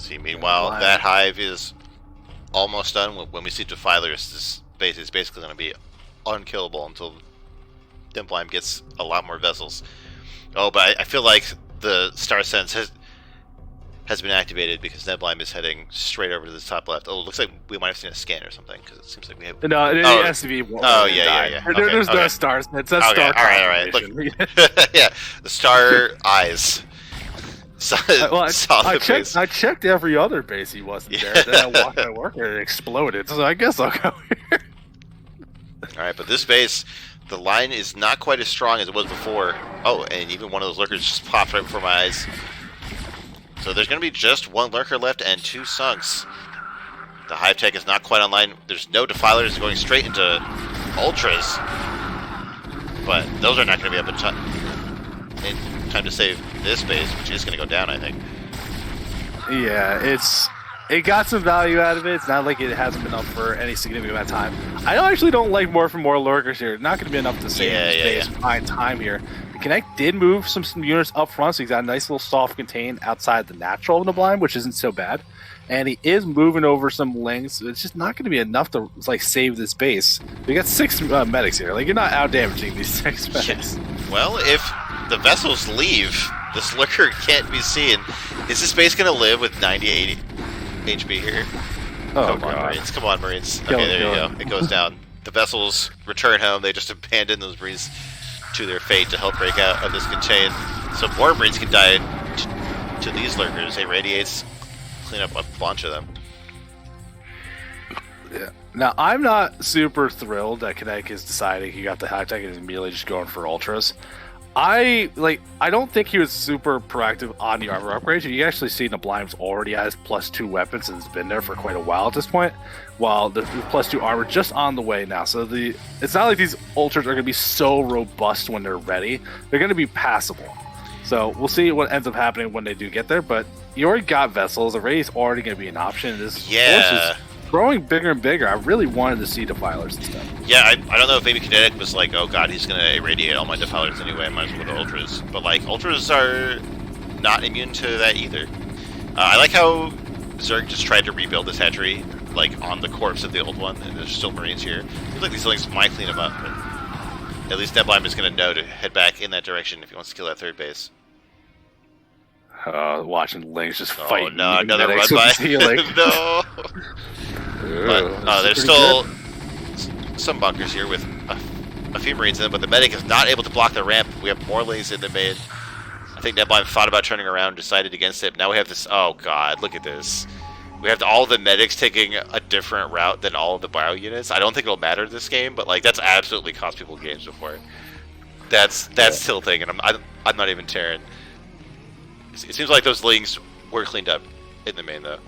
See, meanwhile, that hive is almost done. When we see defilers, this base is basically going to be unkillable until Neblime gets a lot more vessels. Oh, but I feel like the Star Sense has been activated because Neblime is heading straight over to the top left. Oh, it looks like we might have seen a scan or something because it seems like we have. No, it has to be. Oh yeah. Okay, there's no stars. It's a star. All right. Look, yeah, the star eyes. I checked every other base he wasn't there. Then I walked my worker and it exploded. So I guess I'll go here. All right, but this base, the line is not quite as strong as it was before. Oh, and even one of those lurkers just popped right before my eyes. So there's going to be just one lurker left and 2 sunks. The hive tech is not quite online. There's no defilers going straight into ultras. But those are not going to be up in time to save this base, which is going to go down, I think. Yeah, it got some value out of it. It's not like it hasn't been up for any significant amount of time. I actually don't like more for more lurkers here. Not going to be enough to save this base. Fine time here. Kinetic did move some units up front, so he's got a nice little soft contain outside the natural of Neblime, which isn't so bad. And he is moving over some links. It's just not going to be enough to like save this base. We got 6 medics here. Like, you're not out damaging these 6 medics. Well, if the vessels leave, this lurker can't be seen. Is this base going to live with 90, 80 HP here? Oh, Come on, Marines. Come on, Marines. Okay, there you go. It goes down. The vessels return home. They just abandon those Marines to their fate to help break out of this contain. So more Marines can die to these lurkers. It radiates, clean up a bunch of them. Yeah. Now, I'm not super thrilled that Kinetic is deciding he got the high tech and is immediately just going for ultras. I don't think he was super proactive on the armor upgrades. You actually see Neblime's already has +2 weapons and has been there for quite a while at this point, while the +2 armor just on the way now. So it's not like these ultras are going to be so robust when they're ready. They're going to be passable. So we'll see what ends up happening when they do get there, but you already got vessels. The raid's already going to be an option. This force is growing bigger and bigger. I really wanted to see defilers instead. Yeah, I don't know if maybe Kinetic was like, oh god, he's going to irradiate all my defilers anyway, I might as well go to ultras. But like, ultras are not immune to that either. I like how Zerg just tried to rebuild this hatchery, like on the corpse of the old one, and there's still Marines here. I feel like these things might clean them up, but at least Neblime is going to know to head back in that direction if he wants to kill that third base. Watching Lynx just fight. Oh no, another run by. No. But there's still some bunkers here with a few Marines in them, but the medic is not able to block the ramp. We have more lanes in the mid. I think Neblime thought about turning around, decided against it. Now we have this. Oh god, look at this. We have all the medics taking a different route than all of the bio units. I don't think it'll matter this game, but like that's absolutely cost people games before. That's tilting, and I'm not even tearing. It seems like those links were cleaned up in the main, though.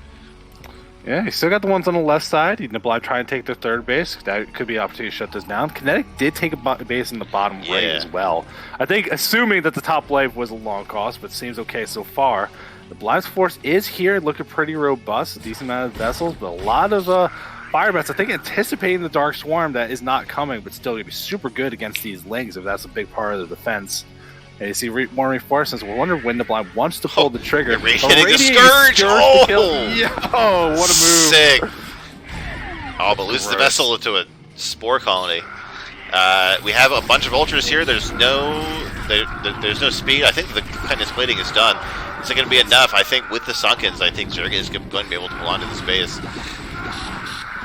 Yeah, you still got the ones on the left side. Neblime trying to take their third base. That could be an opportunity to shut this down. Kinetic did take a base in the bottom right as well. I think, assuming that the top wave was a long cost, but seems okay so far. Neblime's force is here, looking pretty robust. A decent amount of vessels, but a lot of fire bats. I think anticipating the Dark Swarm that is not coming, but still going to be super good against these lings if that's a big part of the defense. And you see more reinforcements. We're wondering when Neblime wants to pull the trigger. Hitting the Scourge! Oh, what a move. Sick. Oh, but loses the vessel into a spore colony. We have a bunch of ultras here. There's no speed. I think the kindness plating is done. Is it going to be enough? I think with the Sunkens, I think Zerg is going to be able to pull onto the space.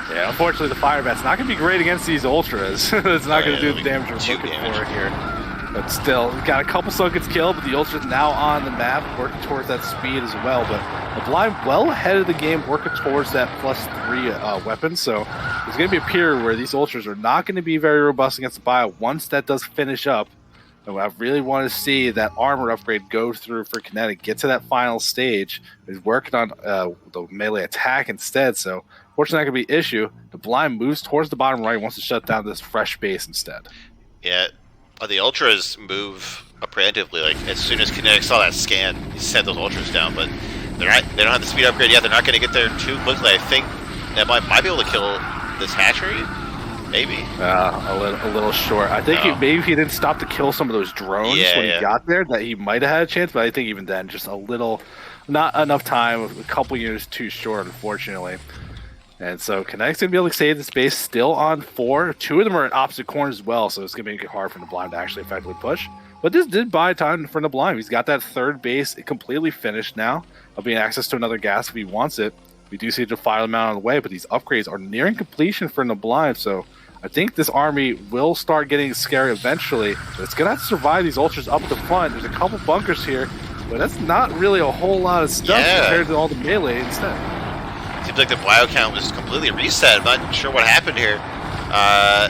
Yeah, unfortunately, the fire bat's not going to be great against these ultras. It's not going to do the damage we're looking for here. But still, we've got a couple Sunkens killed, but the ultra's now on the map, working towards that speed as well. But Neblime well ahead of the game, working towards that +3 weapon. So there's going to be a period where these ultras are not going to be very robust against the bio. Once that does finish up, and I really want to see that armor upgrade go through for Kinetic, get to that final stage. He's working on the melee attack instead, so fortunately not going to be an issue. Neblime moves towards the bottom right, wants to shut down this fresh base instead. Yeah, the ultras move preemptively. Like as soon as Kinetic saw that scan, he sent those ultras down, but they don't have the speed upgrade yet. They're not going to get there too quickly. I think Neblime might be able to kill this hatchery. maybe. A little short. I think maybe he didn't stop to kill some of those drones when he got there, that he might have had a chance. But I think even then, just a little, not enough time. A couple units too short, unfortunately. And so Kinetic's going to be able to save the space, still on 4. 2 of them are in opposite corners as well, so it's going to make it hard for Neblime to actually effectively push. But this did buy time for Neblime. He's got that third base completely finished now. Of being access to another gas if he wants it. We do see the final amount on the way, but these upgrades are nearing completion for Neblime, so I think this army will start getting scary eventually. But it's going to have to survive these ultras up the front. There's a couple bunkers here, but that's not really a whole lot of stuff compared to all the melee instead. Seems like the bio count was completely reset. I'm not sure what happened here.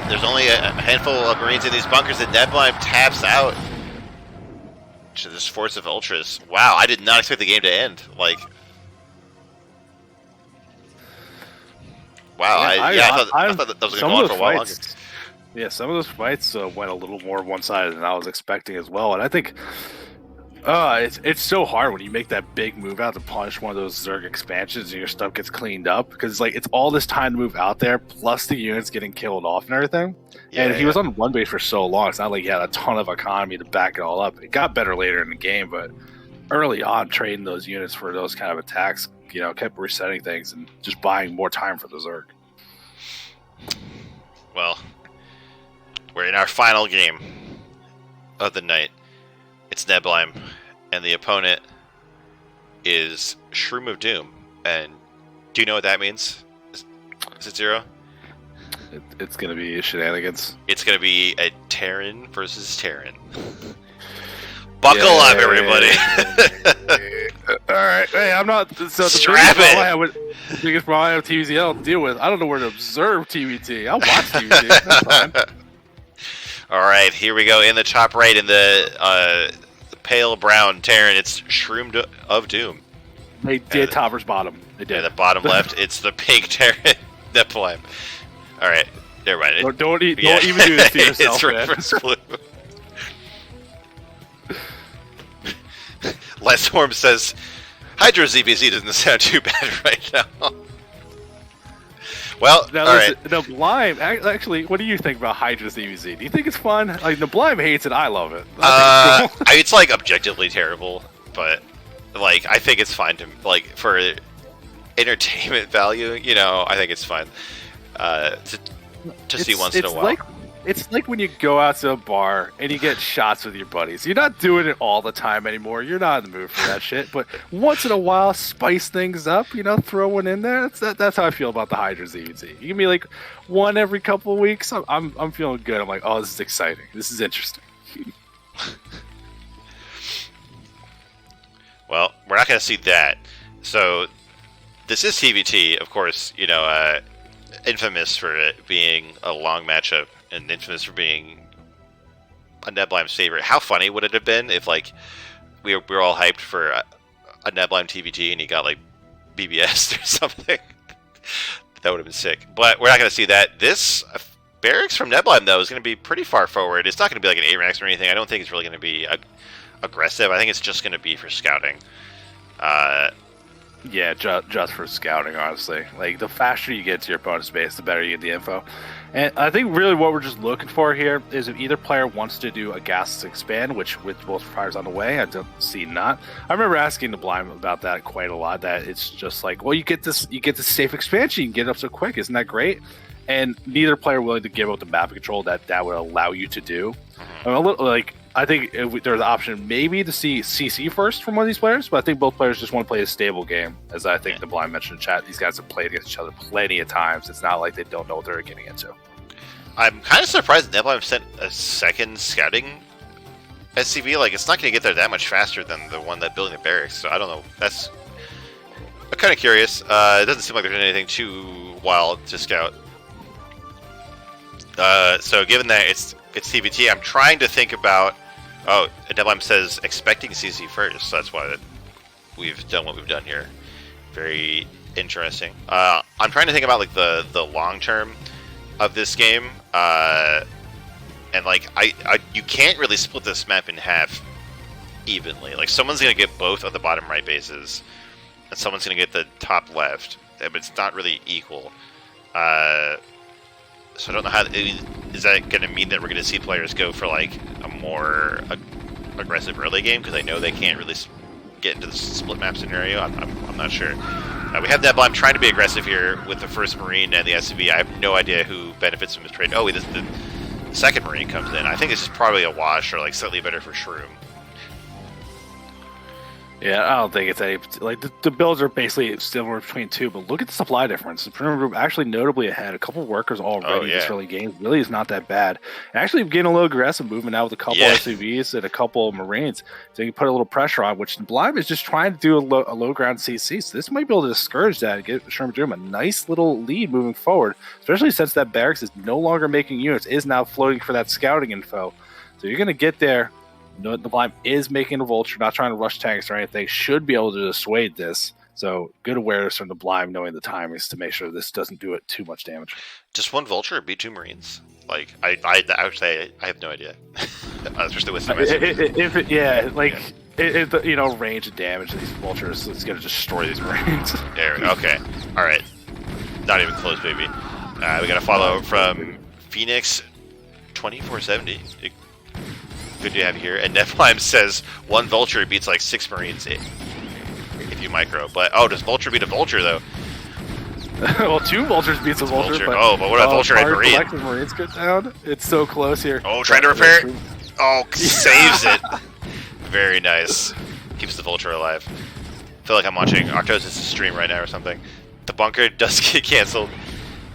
There's only a handful of Marines in these bunkers that Neblime taps out to this force of ultras. Wow, I did not expect the game to end. Like, wow, I thought that was going to go on for a while longer. Yeah, some of those fights went a little more one-sided than I was expecting as well, and I think it's so hard when you make that big move out to punish one of those Zerg expansions and your stuff gets cleaned up, because like it's all this time to move out there plus the units getting killed off and everything. And he was on one base for so long, it's not like he had a ton of economy to back it all up. It got better later in the game, but early on trading those units for those kind of attacks, kept resetting things and just buying more time for the Zerg. Well, we're in our final game of the night. It's Neblime, and the opponent is ShroomOfDoom. And do you know what that means? Saetzero? It's going to be shenanigans. It's going to be a Terran versus Terran. Buckle up, everybody. All right. Hey, I'm not... So Strap it! The biggest problem I have TVT I don't deal with. I don't know where to observe TVT. I'll watch TVT. That's fine. All right, here we go. In the top right, in the pale brown Terran, it's ShroomOfDoom. They did top versus bottom. They did. And the bottom left, it's the pink Terran. Neblime. All right, never mind. Don't even do this to yourself, it's red versus blue. Lightstorm says, Hydra ZVZ doesn't sound too bad right now. Well, now, listen, Neblime, actually, what do you think about Hydra ZVZ? Do you think it's fun? Like, Neblime hates it, I love it. It's like objectively terrible, but like I think it's fine to for entertainment value. I think it's fine to see once in a while. It's like when you go out to a bar and you get shots with your buddies. You're not doing it all the time anymore. You're not in the mood for that shit. But once in a while, spice things up. Throw one in there. That's how I feel about the Hydra ZVZ. You can be like one every couple of weeks. I'm feeling good. I'm like, oh, this is exciting. This is interesting. Well, we're not going to see that. So this is TVT, of course. Infamous for it being a long matchup. And infamous for being a Neblime's favorite. How funny would it have been if, we were all hyped for a Neblime TVT and he got, BBS or something? That would have been sick. But we're not going to see that. This barracks from Neblime, though, is going to be pretty far forward. It's not going to be like an ARAX or anything. I don't think it's really going to be aggressive. I think it's just going to be for scouting. Yeah, just for scouting, honestly. The faster you get to your opponent's base, the better you get the info. And I think really what we're just looking for here is if either player wants to do a gasless expand, which with both fires on the way, I don't see not. I remember asking Neblime about that quite a lot, that it's just well, you get this safe expansion, you can get it up so quick, isn't that great? And neither player willing to give up the map control that would allow you to do. I think if there's an option maybe to see CC first from one of these players, but I think both players just want to play a stable game. As I think Neblime mentioned in chat, these guys have played against each other plenty of times. It's not like they don't know what they're getting into. I'm kind of surprised that Neblime sent a second scouting SCV. It's not going to get there that much faster than the one that building the barracks. So I don't know. I'm kind of curious. It doesn't seem like there's anything too wild to scout. So given that it's TVT, I'm trying to think about. Oh, Neblime says expecting CC first. So that's why we've done what we've done here. Very interesting. I'm trying to think about the long term of this game, and you can't really split this map in half evenly. Someone's gonna get both of the bottom right bases, and someone's gonna get the top left, but it's not really equal. So I don't know how. Is that going to mean that we're going to see players go for like a more aggressive early game because they know they can't really get into the split map scenario? I'm not sure. We have Neblime trying to be aggressive here with the first Marine and the SCV. I have no idea who benefits from this trade. Oh, wait, the second Marine comes in. I think this is probably a wash or like slightly better for Shroom. Yeah, I don't think it's any like the builds are basically similar between two, but look at the supply difference. The Perimeter Group actually notably ahead. A couple workers already this early game really is not that bad. And actually getting a little aggressive, moving out with a couple SUVs and a couple Marines, so you can put a little pressure on. Which Neblime is just trying to do a low ground CC, so this might be able to discourage that and get ShroomOfDoom a nice little lead moving forward, especially since that barracks is no longer making units, is now floating for that scouting info. So you're going to get there. Neblime is making a vulture, not trying to rush tanks or anything. Should be able to dissuade this. So good awareness from Neblime, knowing the timings to make sure this doesn't do it too much damage. Just one vulture, be two Marines. Like I actually I have no idea, especially with some. Range of damage of these vultures, it's gonna destroy these Marines. Okay, all right, not even close, baby. We got a follow from Phoenix 2470. Good to have you here. And Neblime says one vulture beats like 6 Marines if you micro. But does vulture beat a vulture though? Well, 2 vultures beats a vulture. But what about vulture and Marine? Collective Marines get down. It's so close here. Oh, trying to repair it. Oh, saves it. Very nice. Keeps the vulture alive. I feel like I'm watching Arctos' stream right now or something. The bunker does get canceled.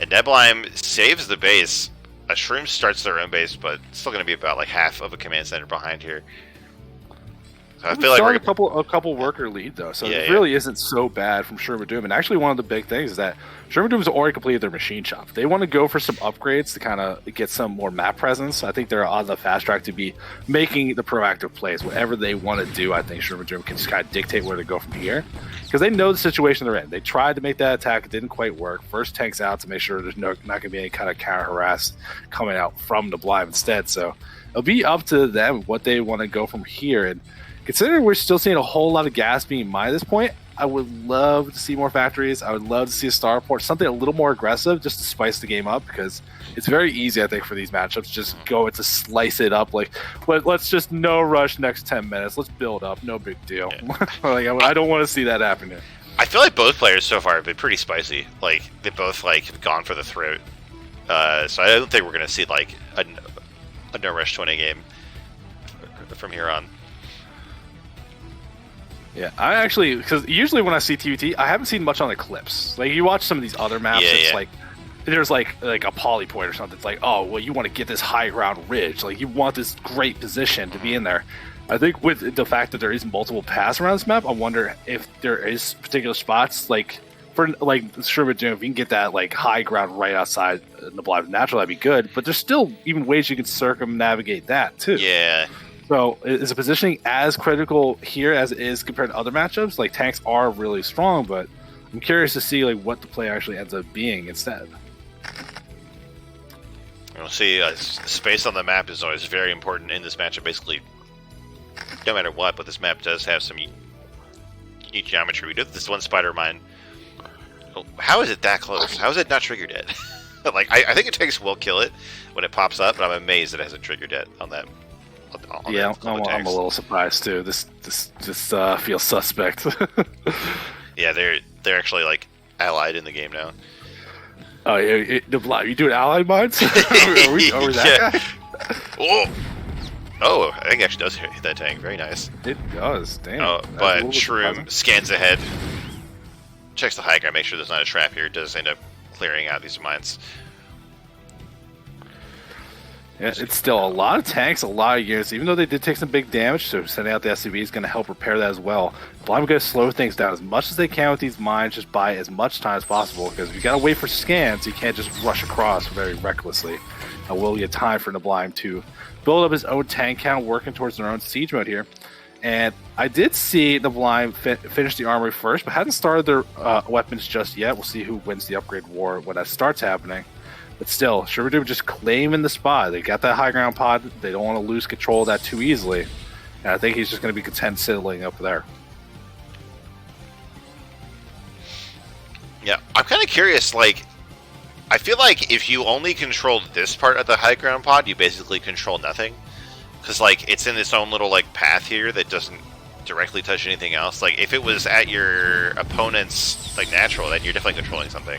And Neblime saves the base. Shroom starts their own base, but it's still going to be about like half of a command center behind here. So I feel like we're a couple worker lead though, so it really isn't so bad from ShroomOfDoom. And actually, one of the big things is that ShroomOfDoom has already completed their machine shop. They want to go for some upgrades to kind of get some more map presence. I think they're on the fast track to be making the proactive plays. Whatever they want to do, I think ShroomOfDoom can just kind of dictate where to go from here, because they know the situation they're in. They tried to make that attack, it didn't quite work. First tanks out to make sure there's not going to be any kind of counter harass coming out from the Neblime instead. So it'll be up to them what they want to go from here. And considering we're still seeing a whole lot of gas being mined at this point, I would love to see more factories. I would love to see a starport, something a little more aggressive just to spice the game up, because it's very easy, I think, for these matchups. Just go to slice it up. Like, let's just no rush next 10 minutes. Let's build up. No big deal. Yeah. I don't want to see that happen here. I feel like both players so far have been pretty spicy. Like, they both like gone for the throat. So I don't think we're going to see like a no rush 20 game from here on. Yeah, I actually, because usually when I see TVT, I haven't seen much on Eclipse. Like, you watch some of these other maps, like, there's like a polypoid or something. It's like, oh, well, you want to get this high ground ridge. Like, you want this great position to be in there. I think with the fact that there is multiple paths around this map, I wonder if there is particular spots, like, for, like, ShroomOfDoom, if you can get that, like, high ground right outside the Neblime Natural, that'd be good. But there's still even ways you can circumnavigate that, too. Yeah. So is the positioning as critical here as it is compared to other matchups? Like, tanks are really strong, but I'm curious to see like what the play actually ends up being instead. We'll see. Space on the map is always very important in this matchup. Basically, no matter what, but this map does have some unique geometry. We do this one spider mine. How is it that close? How is it not triggered yet? Like, I think it takes will kill it when it pops up, but I'm amazed that it hasn't triggered yet on that. Yeah, I'm a little surprised too. This feels suspect. Yeah, they're actually like allied in the game now. Oh, yeah, you doing allied mines? Are we that guy? Oh, I think it actually does hit that tank. Very nice. It does. Damn. Oh, but Shroom scans ahead, checks the high ground, make sure there's not a trap here. Does end up clearing out these mines. Yeah, it's still a lot of tanks, a lot of units. Even though they did take some big damage, so sending out the SCV is going to help repair that as well. But I'm going to slow things down as much as they can with these mines, just buy as much time as possible, because you got to wait for scans. You can't just rush across very recklessly. Will get time for Neblime to build up his own tank count, working towards their own siege mode here. And I did see Neblime finish the armory first, but hadn't started their weapons just yet. We'll see who wins the upgrade war when that starts happening. But still, ShroomOfDoom just claiming the spot. They got that high ground pod. They don't want to lose control of that too easily. And I think he's just going to be content settling up there. Yeah, I'm kind of curious. Like, I feel like if you only controlled this part of the high ground pod, you basically control nothing. Because, like, it's in its own little, like, path here that doesn't directly touch anything else. Like, if it was at your opponent's, like, natural, then you're definitely controlling something.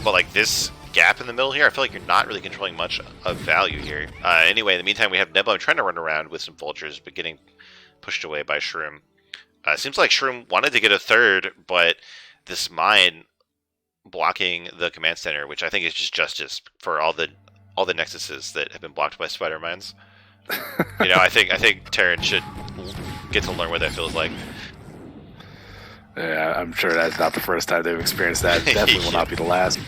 But, like, this gap in the middle here, I feel like you're not really controlling much of value here. Anyway, in the meantime, we have Neblime trying to run around with some vultures, but getting pushed away by Shroom. Seems like Shroom wanted to get a third, but this mine blocking the command center, which I think is just justice for all the nexuses that have been blocked by spider mines. You know, I think Terran should get to learn what that feels like. Yeah, I'm sure that's not the first time they've experienced that. It definitely will not be the last.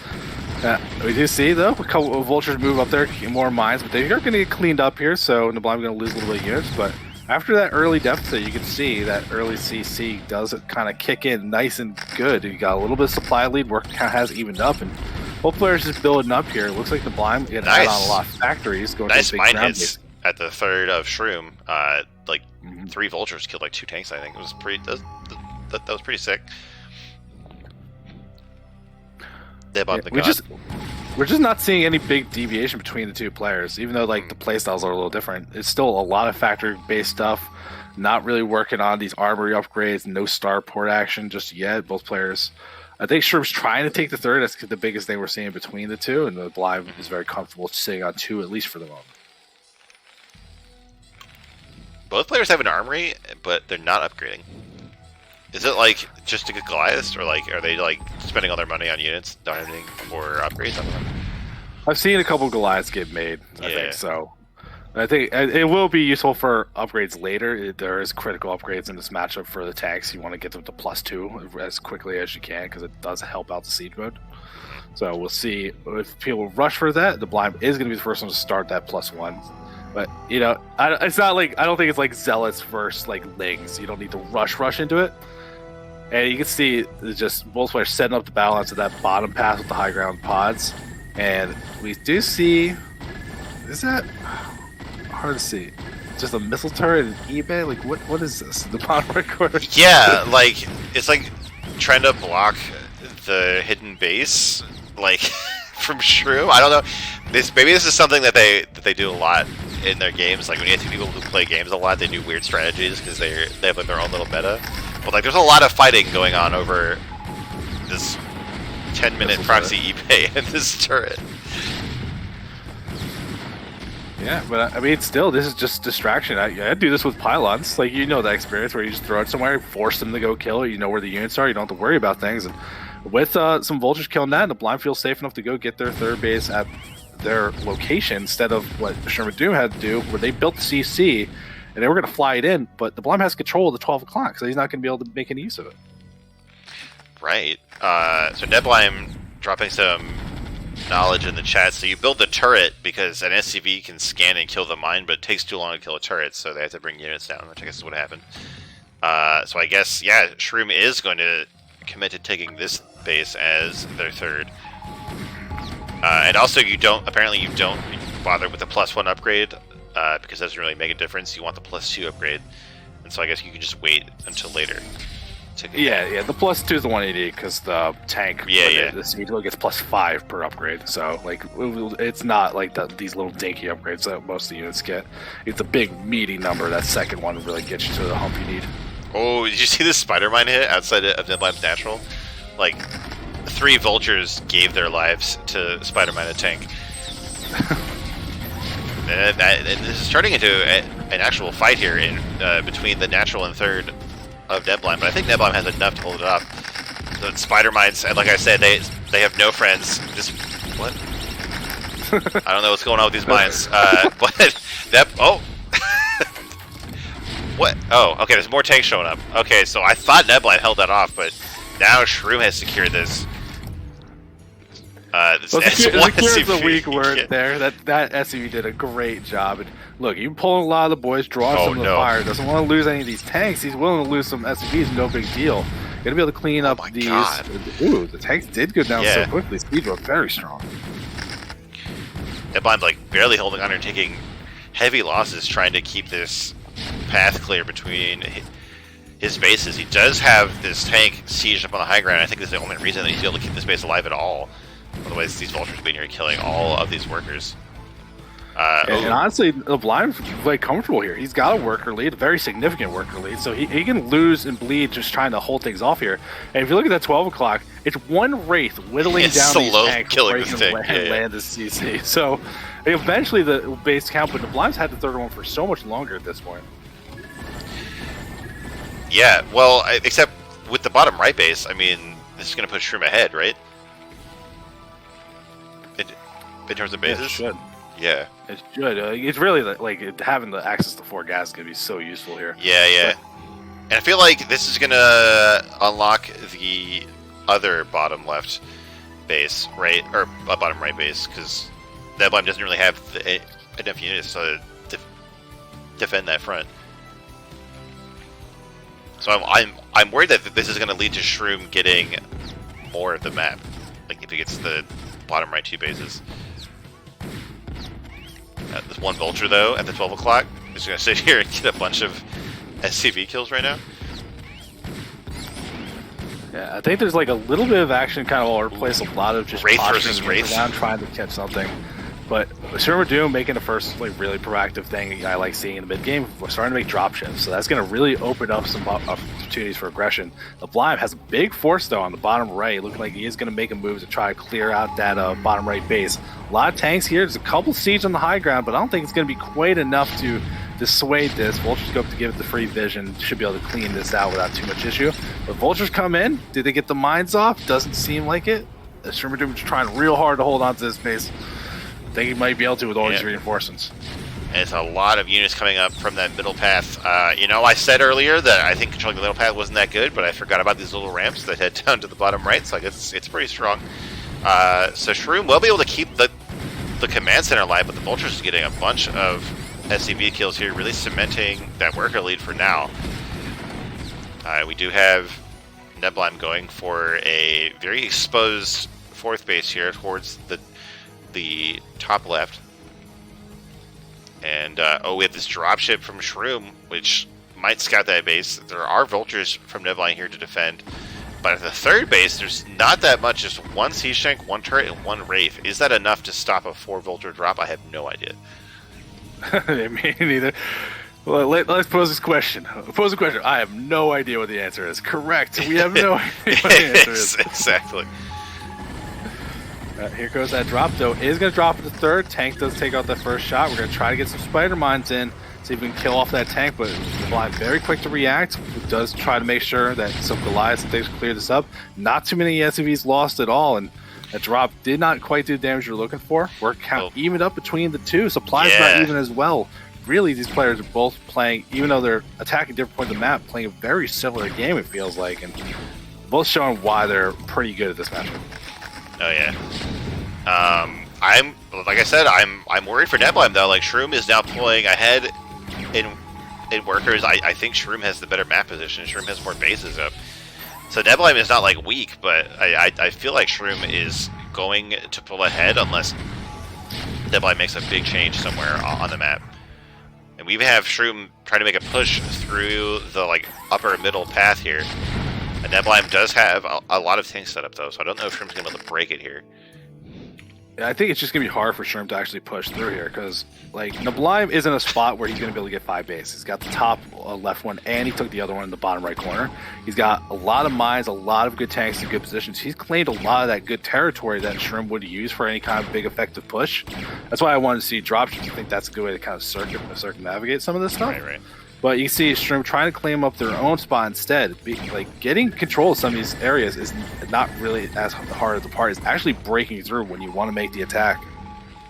We do see, though, a couple of vultures move up there, more mines, but they are going to get cleaned up here, so Neblime going to lose a little bit of units, but after that early deficit, you can see that early CC does kind of kick in nice and good. You got a little bit of supply lead, work kind of has evened up, and both players just building up here. It looks like Neblime can add on a lot of factories. Going nice to a big mine ground hits base. At the third of Shroom. Like 3 vultures killed like 2 tanks. I think it was pretty. That was pretty sick. We're just not seeing any big deviation between the two players, even though like the playstyles are a little different. It's still a lot of factory-based stuff. Not really working on these armory upgrades. No starport action just yet. Both players. I think Shroom's trying to take the third. That's the biggest thing we're seeing between the two, and the Neblime is very comfortable sitting on 2 at least for the moment. Both players have an armory, but they're not upgrading. Is it like just to get Goliath, or like are they like spending all their money on units, dining or upgrades? I don't know. I've seen a couple Goliaths get made. I think so. I think it will be useful for upgrades later. There is critical upgrades in this matchup for the tanks. You want to get them to +2 as quickly as you can because it does help out the siege mode. So we'll see if people rush for that. The Neblime is going to be the first one to start that +1. But, you know, it's not like, I don't think it's like Zealots versus like Lings. You don't need to rush into it. And you can see it's just both players setting up the balance of that bottom path with the high ground pods. And we do see, is that hard to see? Just a missile turret and eBay? Like, what is this? The bottom right corner? Yeah, like, it's like trying to block the hidden base, like, from Shroom. I don't know. Maybe this is something that they do a lot in their games. Like when you have 2 people who play games a lot, they do weird strategies because they have like their own little meta. But like, there's a lot of fighting going on over this 10-minute proxy eBay and this turret. Yeah, but I mean, still, this is just distraction. I do this with pylons. Like, you know that experience where you just throw it somewhere, force them to go kill it. You know where the units are. You don't have to worry about things. And with some vultures killing that, the Neblime feels safe enough to go get their third base at their location instead of what ShroomOfDoom had to do, where they built the CC and they were going to fly it in, but the Neblime has control of the 12 o'clock, so he's not going to be able to make any use of it. Right. So Neblime dropping some knowledge in the chat. So you build the turret because an SCV can scan and kill the mine, but it takes too long to kill a turret, so they have to bring units down, which I guess is what happened. So I guess, yeah, Shroom is going to commit to taking this base as their third. And also, apparently you don't bother with the +1 upgrade, because it doesn't really make a difference. You want the +2 upgrade. And so I guess you can just wait until later. Yeah, the +2 is the 180 because the tank, the siege gets +5 per upgrade. So, like, it's not like these little dinky upgrades that most of the units get. It's a big, meaty number. That second one really gets you to the hump you need. Oh, did you see this spider mine hit outside of Neblime's natural? Like, 3 vultures gave their lives to spider mine a tank. and this is turning into an actual fight here in between the natural and third of Neblime, but I think Neblime has enough to hold it up. The spider mines, and like I said, they have no friends. Just what? I don't know what's going on with these mines. But what? Oh, okay. There's more tanks showing up. Okay, so I thought Neblime held that off, but now Shroom has secured this. The weak word there. That SCV did a great job. And look, you pulling a lot of the boys, drawing some of the fire. Doesn't want to lose any of these tanks. He's willing to lose some SCVs. No big deal. Gonna be able to clean up these. God. Ooh, the tanks did go down so quickly. Speed was very strong. Neblime's like barely holding on and taking heavy losses, trying to keep this path clear between his bases. He does have this tank sieged up on the high ground. I think this is the only reason that he's able to keep this base alive at all. Otherwise, these vultures being here killing all of these workers. And honestly, Neblime's like comfortable here. He's got a worker lead, a very significant worker lead, so he can lose and bleed just trying to hold things off here. And if you look at that 12 o'clock, it's one Wraith whittling down these tanks killing before this he thing. can land the CC. So eventually the base count, but Neblime's had the third one for so much longer at this point. Yeah, well, except with the bottom right base, I mean, this is going to put Shroom ahead, right? In terms of bases? Yeah, it should. Yeah. It should. It's really like having the access to 4 gas is going to be so useful here. Yeah. And I feel like this is going to unlock the other bottom left base, right? Or bottom right base, because Neblime doesn't really have enough units to defend that front. So I'm worried that this is going to lead to Shroom getting more of the map, like if he gets the bottom right 2 bases. This one vulture though at the 12 o'clock is going to sit here and get a bunch of SCV kills right now. Yeah, I think there's like a little bit of action kind of all over the place. A lot of just Wraith versus Wraith around trying to catch something. But ShroomOfDoom making the first like really proactive thing I like seeing in the mid game, we're starting to make dropships, so that's going to really open up some opportunities for aggression. Neblime has a big force though on the bottom right, looking like he is going to make a move to try to clear out that bottom right base. A lot of tanks here. There's a couple siege on the high ground, but I don't think it's going to be quite enough to dissuade this. Vultures go up to give it the free vision, should be able to clean this out without too much issue. But Vultures come in. Did they get the mines off? Doesn't seem like it. ShroomOfDoom is trying real hard to hold on to this base. I think he might be able to with all these reinforcements. And it's a lot of units coming up from that middle path. You know, I said earlier that I think controlling the middle path wasn't that good, but I forgot about these little ramps that head down to the bottom right, so I guess it's pretty strong. So Shroom will be able to keep the command center alive, but the Vultures is getting a bunch of SCV kills here, really cementing that worker lead for now. We do have Neblime going for a very exposed 4th base here towards the top left. And we have this dropship from Shroom, which might scout that base. There are vultures from Neblime here to defend, but at the 3rd base there's not that much, just 1 siege tank, 1 turret, and 1 wraith. Is that enough to stop a 4 vulture drop? I have no idea. Me neither. Well, let's pose this question. Pose a question. I have no idea what the answer is. Correct. We have no idea what the answer is. Exactly. Here goes that drop, though. It is going to drop at the 3rd. Tank does take out that first shot. We're going to try to get some spider mines in, see if we can kill off that tank, but Neblime very quick to react. It does try to make sure that some Goliaths and things clear this up. Not too many SCVs lost at all, and that drop did not quite do the damage you're looking for. Work count evened up between the two. Supplies not even as well. Really, these players are both playing, even though they're attacking different points of the map, playing a very similar game, it feels like, and both showing why they're pretty good at this matchup. Oh yeah. I'm like I said, I'm worried for Neblime though. Like Shroom is now pulling ahead in workers. I think Shroom has the better map position. Shroom has more bases up. So Neblime is not like weak, but I feel like Shroom is going to pull ahead unless Neblime makes a big change somewhere on the map. And we even have Shroom trying to make a push through the like upper middle path here. And Neblime does have a lot of tanks set up though, so I don't know if Shroom's gonna be able to break it here. I think it's just going to be hard for Shroom to actually push through here, because like Neblime isn't a spot where he's going to be able to get 5 bases. He's got the top left one, and he took the other one in the bottom right corner. He's got a lot of mines, a lot of good tanks in good positions. He's claimed a lot of that good territory that Shroom would use for any kind of big effective push. That's why I wanted to see dropships. I think that's a good way to kind of circumnavigate some of this stuff. Right. But you see Shroom trying to claim up their own spot instead. Like getting control of some of these areas is not really as hard as the part. It's actually breaking through when you want to make the attack.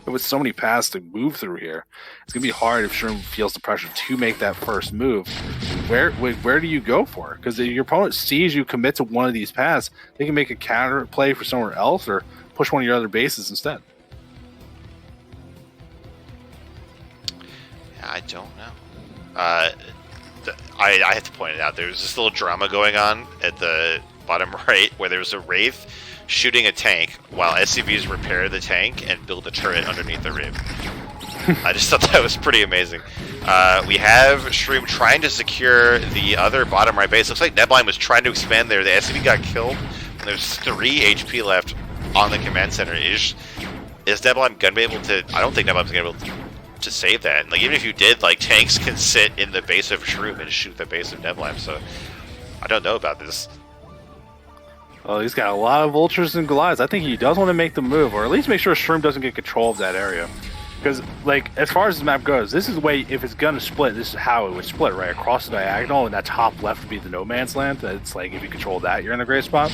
But with so many paths to move through here, it's gonna be hard if Shroom feels the pressure to make that first move. Where do you go for it? Because if your opponent sees you commit to one of these paths, they can make a counter play for somewhere else or push one of your other bases instead. I don't know. I have to point it out. There's this little drama going on at the bottom right where there's a Wraith shooting a tank while SCVs repair the tank and build a turret underneath the Wraith. I just thought that was pretty amazing. We have Shroom trying to secure the other bottom right base. Looks like Neblime was trying to expand there. The SCV got killed, and there's 3 HP left on the command center. Is Neblime gonna be able to? I don't think Neblime's gonna be able to save that. Like even if you did, like tanks can sit in the base of Shroom and shoot the base of Neblime. So I don't know about this. Oh, he's got a lot of vultures and Goliaths. I think he does want to make the move, or at least make sure Shroom doesn't get control of that area. Because, like, as far as the map goes, this is the way, if it's gonna split, this is how it would split, right? Across the diagonal, and that top left would be the no man's land. It's like, if you control that, you're in a great spot.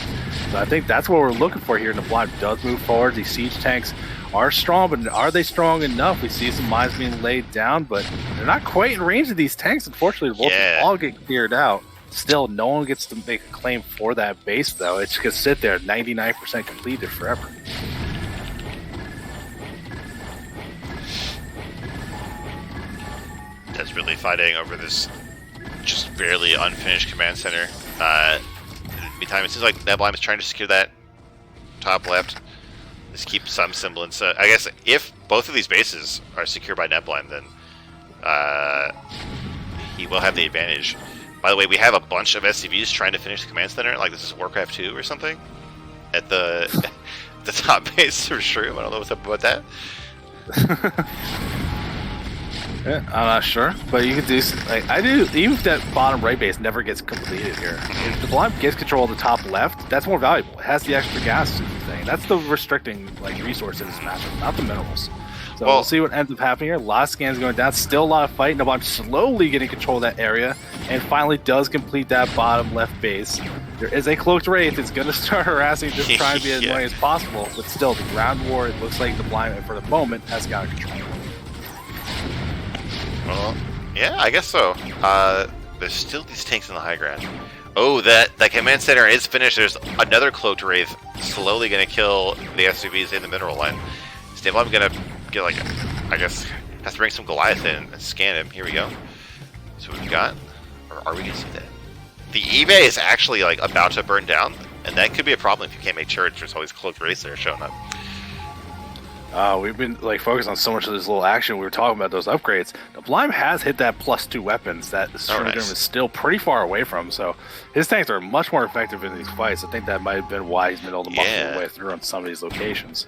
So I think that's what we're looking for here. Neblime does move forward. These siege tanks are strong, but are they strong enough? We see some mines being laid down, but they're not quite in range of these tanks. Unfortunately, the vultures all get cleared out. Still, no one gets to make a claim for that base, though. It's just gonna sit there, 99% completed forever. That's really fighting over this just barely unfinished command center. In the meantime, it seems like Neblime is trying to secure that top left. Just keep some semblance. I guess if both of these bases are secured by Neblime, then he will have the advantage. By the way, we have a bunch of SCVs trying to finish the command center, like this is Warcraft 2 or something, at the the top base of Shroom. I don't know what's up about that. Yeah, I'm not sure, but you could do like I do. Even if that bottom right base never gets completed here, if the Neblime gets control of the top left, that's more valuable. It has the extra gas thing. That's the restricting like resource in this matchup, not the minerals. So we'll see what ends up happening here. A lot of scans going down. Still a lot of fight. Neblime slowly getting control of that area, and finally does complete that bottom left base. There is a cloaked wraith. It's going to start harassing, just trying to be as annoying as possible. But still, the ground war. It looks like Neblime, for the moment, has got control. Well, yeah, I guess so. There's still these tanks in the high ground. Oh, that command center is finished. There's another cloaked wraith slowly going to kill the SUVs in the mineral line. Is Neblime going to get, like, I guess, has to bring some Goliath in and scan him. Here we go. So we've got, or are we going to see that? The eBay is actually, like, about to burn down, and that could be a problem if you can't make sure there's always cloaked wraiths that are showing up. We've been like focused on so much of this little action. We were talking about those upgrades. Neblime has hit that +2 weapons that ShroomOfDoom is still pretty far away from. So his tanks are much more effective in these fights. I think that might have been why he's been able to muscle his way through on some of these locations.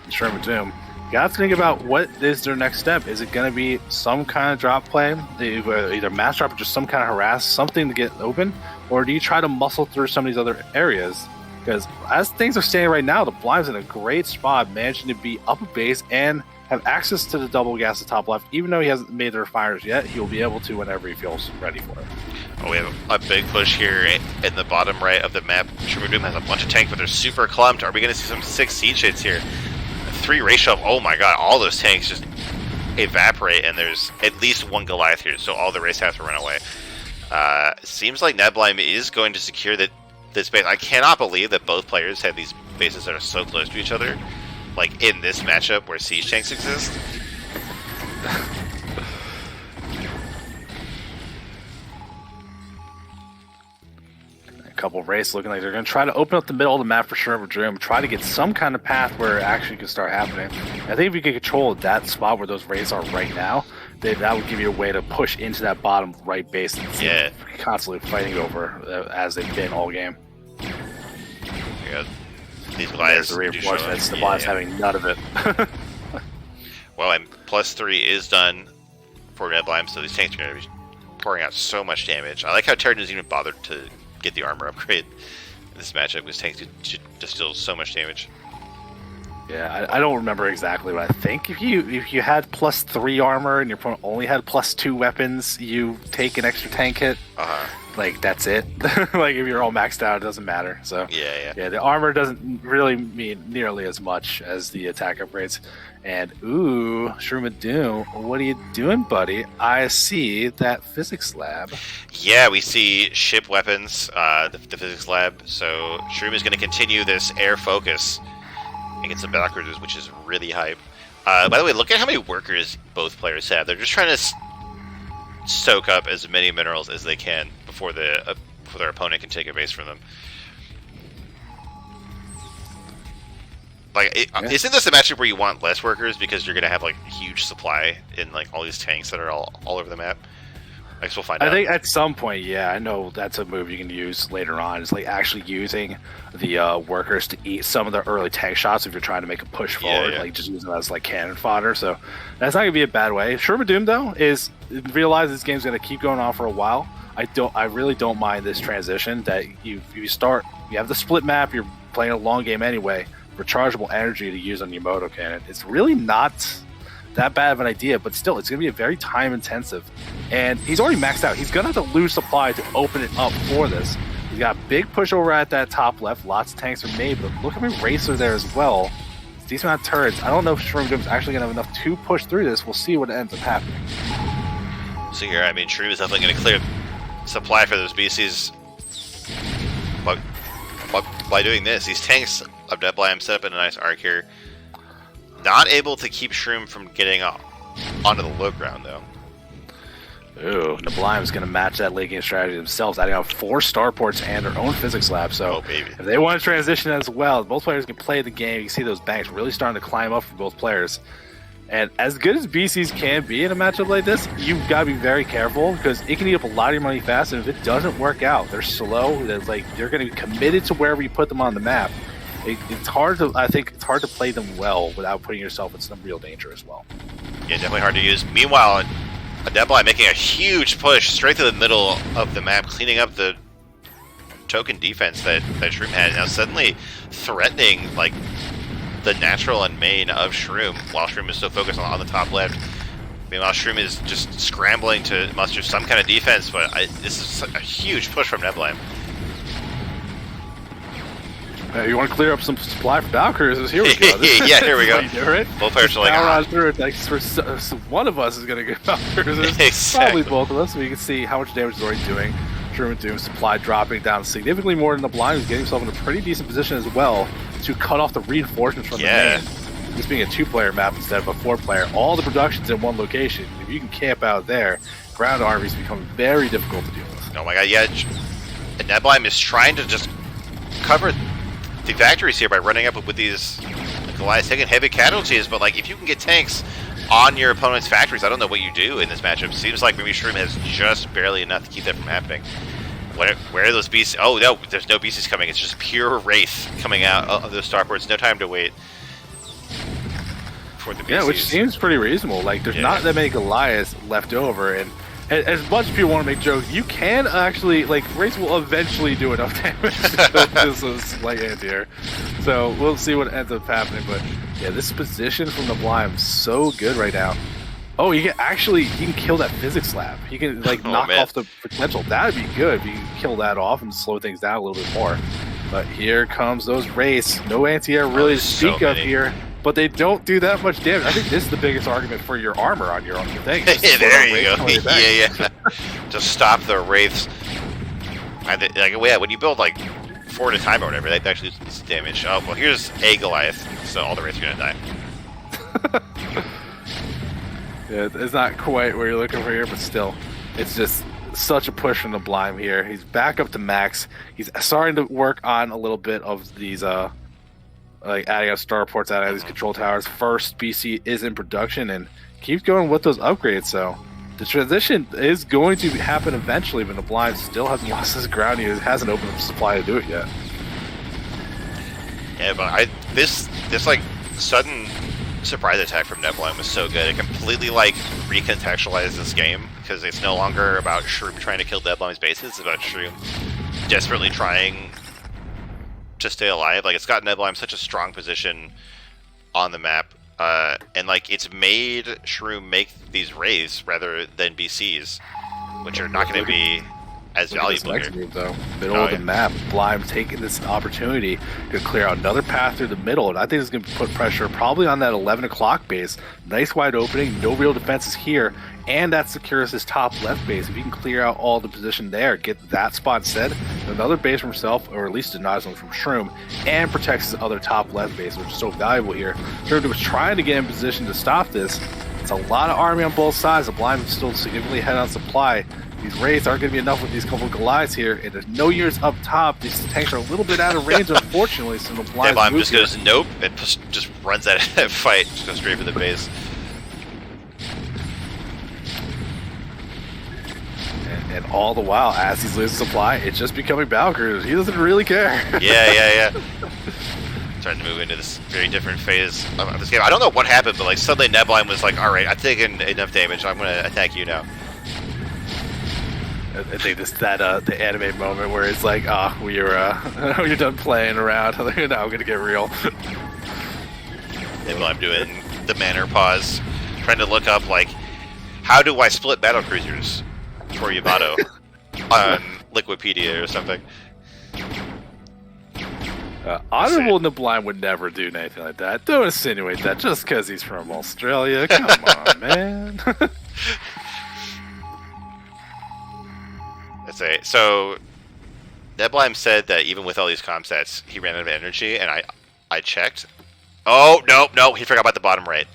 And ShroomOfDoom, you got to think about what is their next step. Is it going to be some kind of drop play, either mass drop or just some kind of harass, something to get open, or do you try to muscle through some of these other areas? Because as things are standing right now, the Neblime's in a great spot, managing to be up a base and have access to the double gas at the top left. Even though he hasn't made the refiners yet, he'll be able to whenever he feels ready for it. Oh, we have a big push here in the bottom right of the map. ShroomOfDoom has a bunch of tanks, but they're super clumped. Are we going to see some 6 siege hits here? 3 ratio. Oh my god, all those tanks just evaporate, and there's at least 1 Goliath here, so all the race have to run away. Seems like Neblime is going to secure this base. I cannot believe that both players have these bases that are so close to each other, like in this matchup where siege tanks exist. A couple of races looking like they're going to try to open up the middle of the map for ShroomOfDoom, try to get some kind of path where action can start happening. I think if you get control of that spot where those races are right now, that would give you a way to push into that bottom right base that constantly fighting over as they've been all game. Yeah, these Goliaths. There's the reinforcements. The Neblime's having none of it. Well, and +3 is done for Neblime, so these tanks are going to be pouring out so much damage. I like how Terran doesn't even bother to get the armor upgrade in this matchup, because tanks just deal so much damage. Yeah, I don't remember exactly, but I think if you had +3 armor and your opponent only had +2 weapons, you take an extra tank hit. Like, that's it. Like, if you're all maxed out, it doesn't matter. So yeah, the armor doesn't really mean nearly as much as the attack upgrades. And ooh, ShroomOfDoom, what are you doing, buddy? I see that physics lab. Yeah, we see ship weapons, the physics lab. So Shroom is going to continue this air focus and get some battle cruisers, which is really hype. By the way, look at how many workers both players have. They're just trying to soak up as many minerals as they can before their opponent can take a base from them. Like, isn't this a matchup where you want less workers because you're going to have like a huge supply in like all these tanks that are all over the map? I guess we'll find out. I think at some point, yeah, I know that's a move you can use later on. Is like actually using the workers to eat some of the early tank shots if you're trying to make a push forward, like just using them as like cannon fodder. So that's not gonna be a bad way. ShroomOfDoom though is realize this game's gonna keep going on for a while. I really don't mind this transition that you have the split map, you're playing a long game anyway, rechargeable energy to use on your moto cannon. It's really not that bad of an idea, but still, it's going to be a very time intensive. And he's already maxed out. He's going to have to lose supply to open it up for this. He's got a big push over at that top left. Lots of tanks are made, but look how many racers there as well. It's a decent amount of turrets. I don't know if ShroomOfDoom is actually going to have enough to push through this. We'll see what ends up happening. So here, I mean, Shroom is definitely going to clear supply for those BCs. But by doing this, these tanks of Neblime set up in a nice arc here. Not able to keep Shroom from getting onto the low ground, though. Ooh, Neblime is going to match that late game strategy themselves, adding out 4 starports and their own physics lab. So if they want to transition as well, both players can play the game. You can see those banks really starting to climb up for both players. And as good as BCs can be in a matchup like this, you've got to be very careful because it can eat up a lot of your money fast. And if it doesn't work out, they're slow. They're going to be committed to wherever you put them on the map. It's hard to, I think, it's hard to play them well without putting yourself in some real danger as well. Yeah, definitely hard to use. Meanwhile, Neblime making a huge push straight to the middle of the map, cleaning up the token defense that Shroom had. Now suddenly threatening like the natural and main of Shroom, while Shroom is still focused on the top left. Meanwhile, Shroom is just scrambling to muster some kind of defense, but this is a huge push from Neblime. You want to clear up some supply for Valkyries? Here we go. Yeah, here we go. Both players are like, power on through it. Like, so one of us is going to get Valkyries. Exactly. Probably both of us. So you can see how much damage it's already doing. ShroomOfDoom supply dropping down significantly more than Neblime. He's getting himself in a pretty decent position as well to cut off the reinforcements from the main. This being a 2-player map instead of a 4-player. All the production's in one location. If you can camp out there, ground armies become very difficult to deal with. Oh my god, yeah. Neblime is trying to just cover the factories here by running up with these Goliaths taking heavy casualties, but like if you can get tanks on your opponent's factories, I don't know what you do in this matchup. Seems like maybe Shroom has just barely enough to keep that from happening. Where are those BCs? Oh no, there's no BCs coming. It's just pure Wraith coming out of those starports. No time to wait for the BCs. Yeah, which seems pretty reasonable. Like there's not that many Goliaths left over, and as much as people want to make jokes, you can actually, like, Wraiths will eventually do enough damage to this is slight anti-air. So we'll see what ends up happening, but yeah, this position from Neblime is so good right now. Oh, he can kill that physics lab. He can like knock off the potential. That'd be good if you can kill that off and slow things down a little bit more. But here comes those Wraiths. No anti-air really to speak of here. But they don't do that much damage. I think this is the biggest argument for your armor on your thing. There you go. Yeah. To stop the Wraiths. Like, yeah, when you build like 4 at a time or whatever, they actually do some damage. Oh, well, here's a Goliath, so all the Wraiths are going to die. Yeah, it's not quite where you're looking for here, but still, it's just such a push from Neblime here. He's back up to max. He's starting to work on a little bit of these like adding out starports, adding out these control towers. First BC is in production and keeps going with those upgrades. So the transition is going to happen eventually, but Neblime still hasn't lost his ground. He hasn't opened up the supply to do it yet. Yeah, but this like sudden surprise attack from Neblime was so good. It completely like recontextualized this game because it's no longer about Shroom trying to kill Neblime's bases. It's about Shroom desperately trying to stay alive. Like, it's got Neblime such a strong position on the map, and like it's made Shroom make these Wraiths rather than BCs, which are not going to be as valuable here. Move, though. Middle of the map, Blime taking this opportunity to clear out another path through the middle, and I think it's going to put pressure probably on that 11 o'clock base. Nice wide opening, no real defenses here, and that secures his top left base. If you can clear out all the position there, get that spot set, another base for himself, or at least denies one from Shroom, and protects his other top left base, which is so valuable here. Shroom was trying to get in position to stop this. It's a lot of army on both sides. The Blime is still significantly ahead on supply. These Wraiths aren't going to be enough with these couple of Goliaths here, and there's no units up top. These tanks are a little bit out of range, unfortunately, so the Blime just goes nope, and just runs out of that fight, just goes straight for the base. And all the while, as he's losing supply, it's just becoming Valkyries. He doesn't really care. Yeah. Starting to move into this very different phase of this game. I don't know what happened, but like suddenly Neblime was like, "All right, I've taken enough damage. I'm going to attack you now." I think this the anime moment where it's like, you're done playing around. Now I'm gonna get real. Neblime doing the manner pause, trying to look up like, how do I split battle cruisers for Yamato on Liquipedia or something. Honorable Neblime would never do anything like that. Don't insinuate that just because he's from Australia. Come on, man. Let's say so. Neblime said that even with all these comp sets, he ran out of energy, and I checked. Oh no, he forgot about the bottom right.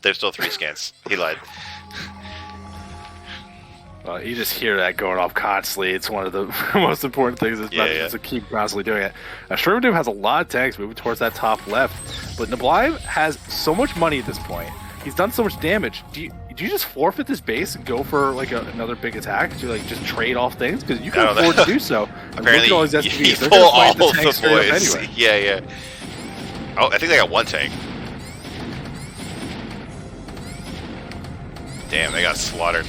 There's still 3 scans. He lied. You just hear that going off constantly. It's one of the most important things is to keep constantly doing it. ShroomOfDoom has a lot of tanks moving towards that top left, but Neblime has so much money at this point. He's done so much damage. Do you just forfeit this base and go for like another big attack to like just trade off things? Because you can afford to do so. Apparently, you pull all of the boys. Anyway. Yeah. Oh, I think they got 1 tank. Damn, they got slaughtered.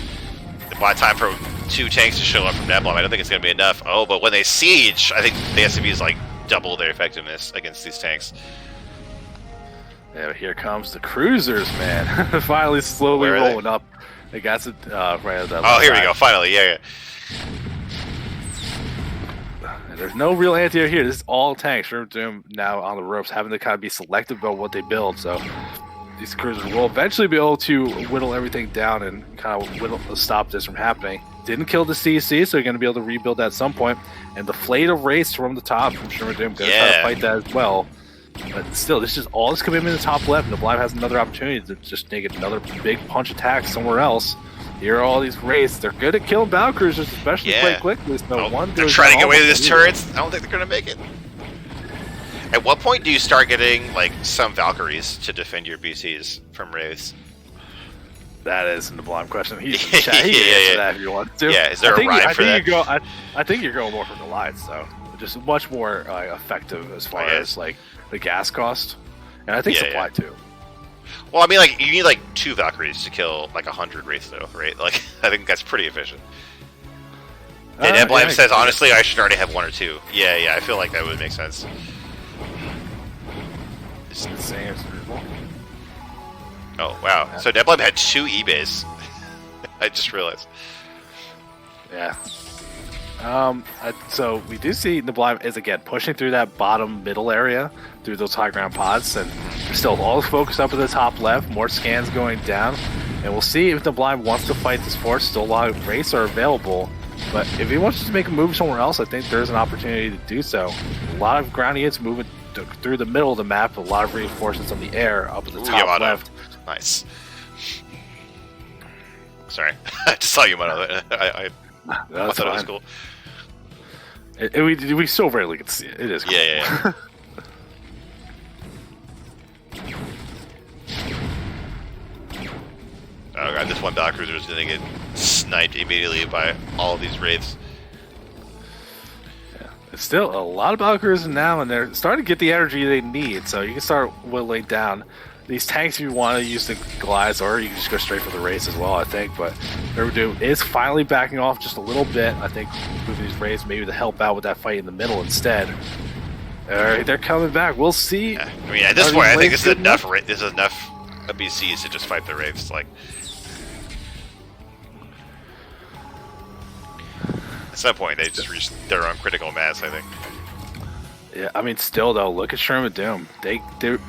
By time for 2 tanks to show up from Neblime, I don't think it's going to be enough. Oh, but when they siege, I think the SCV is like double their effectiveness against these tanks. Yeah, but here comes the cruisers, man. Finally, slowly rolling up. They got it right at that. Oh, here we go. Finally, yeah. There's no real anti-air here. This is all tanks. ShroomOfDoom now on the ropes, having to kind of be selective about what they build. So these cruisers will eventually be able to whittle everything down and kind of stop this from happening. Didn't kill the CC, so you're going to be able to rebuild that at some point. And the Flayed of Race from the top from ShroomOfDoom, going to try to fight that as well. But still, this is all this commitment in the top left. Neblime has another opportunity to just make another big punch attack somewhere else. Here are all these Wraiths. They're good at killing battle cruisers, especially quite quickly. So they're trying to get away with these turrets. I don't think they're going to make it. At what point do you start getting like some Valkyries to defend your BCs from Wraiths? That is a Neblime question. He can answer that if you want to. Yeah, is there a rhyme for that? I think you're going more for the lights, though. Just much more effective as far as like the gas cost, and I think supply too. Well, I mean, like you need like 2 Valkyries to kill like 100 Wraiths, though, right? Like I think that's pretty efficient. And Neblime says, honestly, I should already have 1 or 2. Yeah, I feel like that would make sense. It's insane. Oh wow! Yeah. So Neblime had 2 eBays. I just realized. Yeah. So we do see Neblime is again pushing through that bottom middle area through those high ground pods, and still all focused up at the top left. More scans going down, and we'll see if Neblime wants to fight this force. Still a lot of Wraiths are available, but if he wants to make a move somewhere else, I think there's an opportunity to do so. A lot of ground units moving through the middle of the map, a lot of reinforcements on the air up at the top left. Nice. Sorry, I just saw you, Yamato. I thought it was cool. We so rarely get to see it. It is cool. Yeah. Oh god, this one Valkyrie is gonna get sniped immediately by all of these Wraiths. Yeah. It's still a lot of Valkyries now, and they're starting to get the energy they need, so you can start whittling down these tanks if you want to use the glides, or you can just go straight for the race as well, I think. But ShroomOfDoom is finally backing off just a little bit. I think moving these raids maybe to help out with that fight in the middle instead. Alright, they're coming back. We'll see. Yeah. I mean, at this point, I think this is enough. This is enough BCs to just fight the Wraiths. Like, at some point, they just reach their own critical mass, I think. Yeah, I mean, still though, look at ShroomOfDoom. They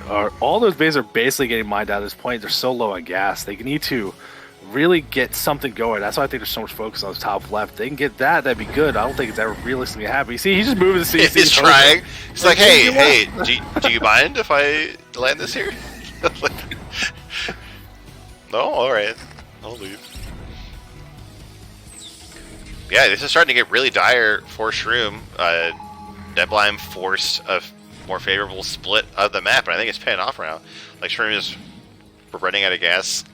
are all those bases are basically getting mined out at this point. They're so low on gas. They need to really get something going. That's why I think there's so much focus on the top left. They can get that, that'd be good. I don't think it's ever realistically happening. See, he's just moving the CC. He's trying. He's like, hey, do you mind if I land this here? No, all right, I'll leave. Yeah, this is starting to get really dire for Shroom. Neblime forced a more favorable split of the map, and I think it's paying off now. Like, Shroom is running out of gas,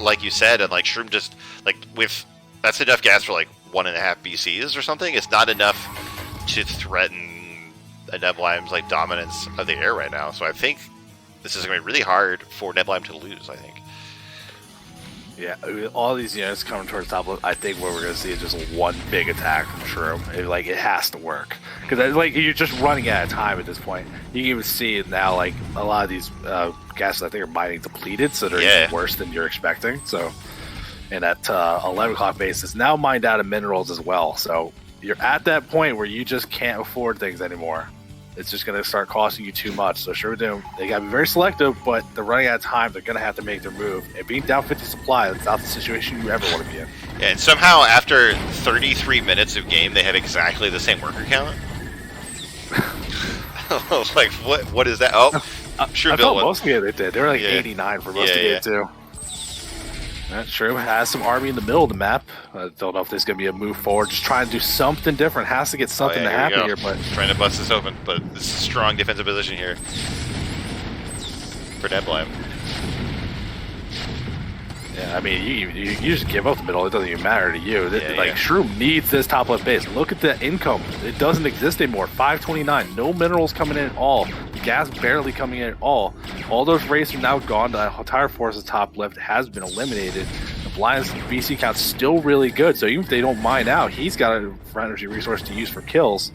like you said, and like Shroom just, like, with that's enough gas for like 1.5 BCs or something. It's not enough to threaten a Neblime's like dominance of the air right now. So I think this is going to be really hard for Neblime to lose, I think. Yeah, all these units coming towards top left, I think what we're going to see is just one big attack from Shroom. It has to work. Because like you're just running out of time at this point. You can even see it now, like a lot of these gases I think are mining depleted, so they're even worse than you're expecting. So, and at 11 o'clock base is now mined out of minerals as well. So you're at that point where you just can't afford things anymore. It's just going to start costing you too much. So ShroomOfDoom, they got to be very selective, but they're running out of time. They're going to have to make their move. And being down 50 supply, that's not the situation you ever want to be in. Yeah, and somehow after 33 minutes of game, they have exactly the same worker count. Like, what is that? Oh, sure. I thought most of the they did. They were like 89 for most of the game, too. Shroom has some army in the middle of the map. I don't know if there's going to be a move forward. Just trying to do something different. Has to get something to happen here. But trying to bust this open, but this is a strong defensive position here for Neblime. Yeah, I mean, you just give up the middle. It doesn't even matter to you. Shroom needs this top left base. Look at the income. It doesn't exist anymore. 529. No minerals coming in at all. The gas barely coming in at all. All those races are now gone. The entire force of top left has been eliminated. The Blind's BC count's still really good. So even if they don't mine out, he's got a energy resource to use for kills.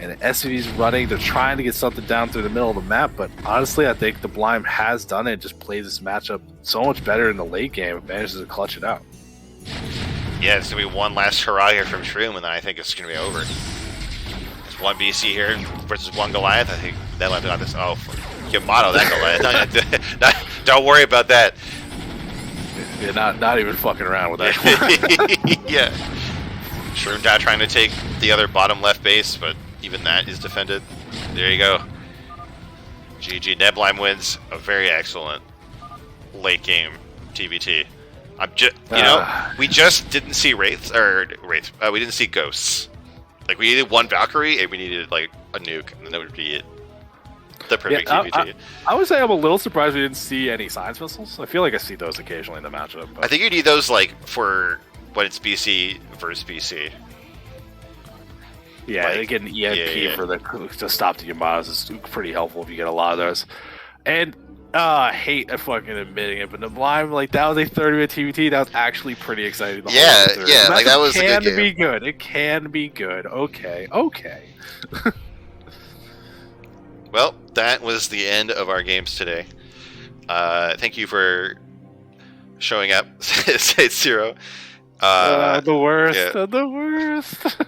And the SCV's running. They're trying to get something down through the middle of the map, but honestly, I think the Blime has done it. Just plays this matchup so much better in the late game. Manages to clutch it out. Yeah, it's going to be one last hurrah here from Shroom, and then I think it's going to be over. There's one BC here versus one Goliath. I think that might be on this. Oh, you model that Goliath. Don't worry about that. Yeah, not even fucking around with that. Yeah. Shroom now trying to take the other bottom left base, but even that is defended. There you go. GG. Neblime wins a very excellent late game TBT. We just didn't see wraiths. We didn't see ghosts. Like, we needed one Valkyrie and we needed like a nuke, and then that would be it. The perfect TBT. I would say I'm a little surprised we didn't see any science missiles. I feel like I see those occasionally in the matchup. But... I think you need those like for when it's BC versus BC. Yeah, they get an EMP for to stop the Yamadas is pretty helpful if you get a lot of those. And I hate fucking admitting it, but Neblime, like, that was a 30-minute TBT. That was actually pretty exciting. Like that was a good game. It can be good. It can be good. Okay. Well, that was the end of our games today. Thank you for showing up, Saetzero. The worst. The worst.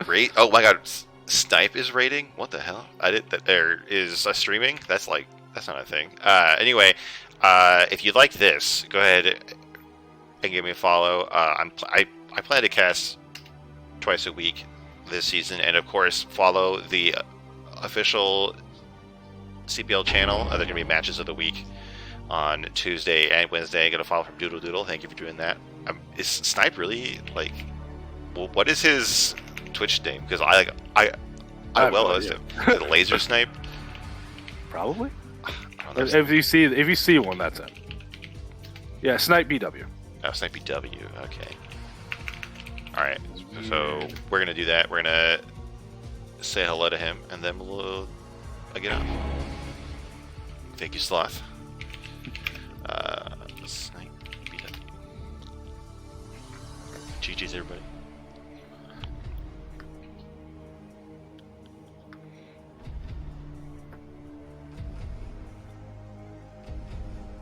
Rate? Oh my god, Snipe is rating? What the hell? I did that. There is streaming. That's not a thing. Anyway, if you like this, go ahead and give me a follow. I plan to cast twice a week this season, and of course, follow the official CPL channel. There are gonna be matches of the week on Tuesday and Wednesday. Get a follow from Doodle Doodle. Thank you for doing that. Is Snipe really like? Well, what is his Twitch name? Because I will host him. The Laser Snipe. Probably. If you see one, that's it. Yeah, Snipe BW. Oh, Snipe BW. Okay. All right. So we're gonna do that. We're gonna say hello to him, and then we'll get off. Thank you, Sloth. Snipe BW. GG's, everybody.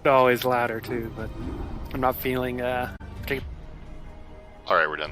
Always louder too, but I'm not feeling All right, we're done.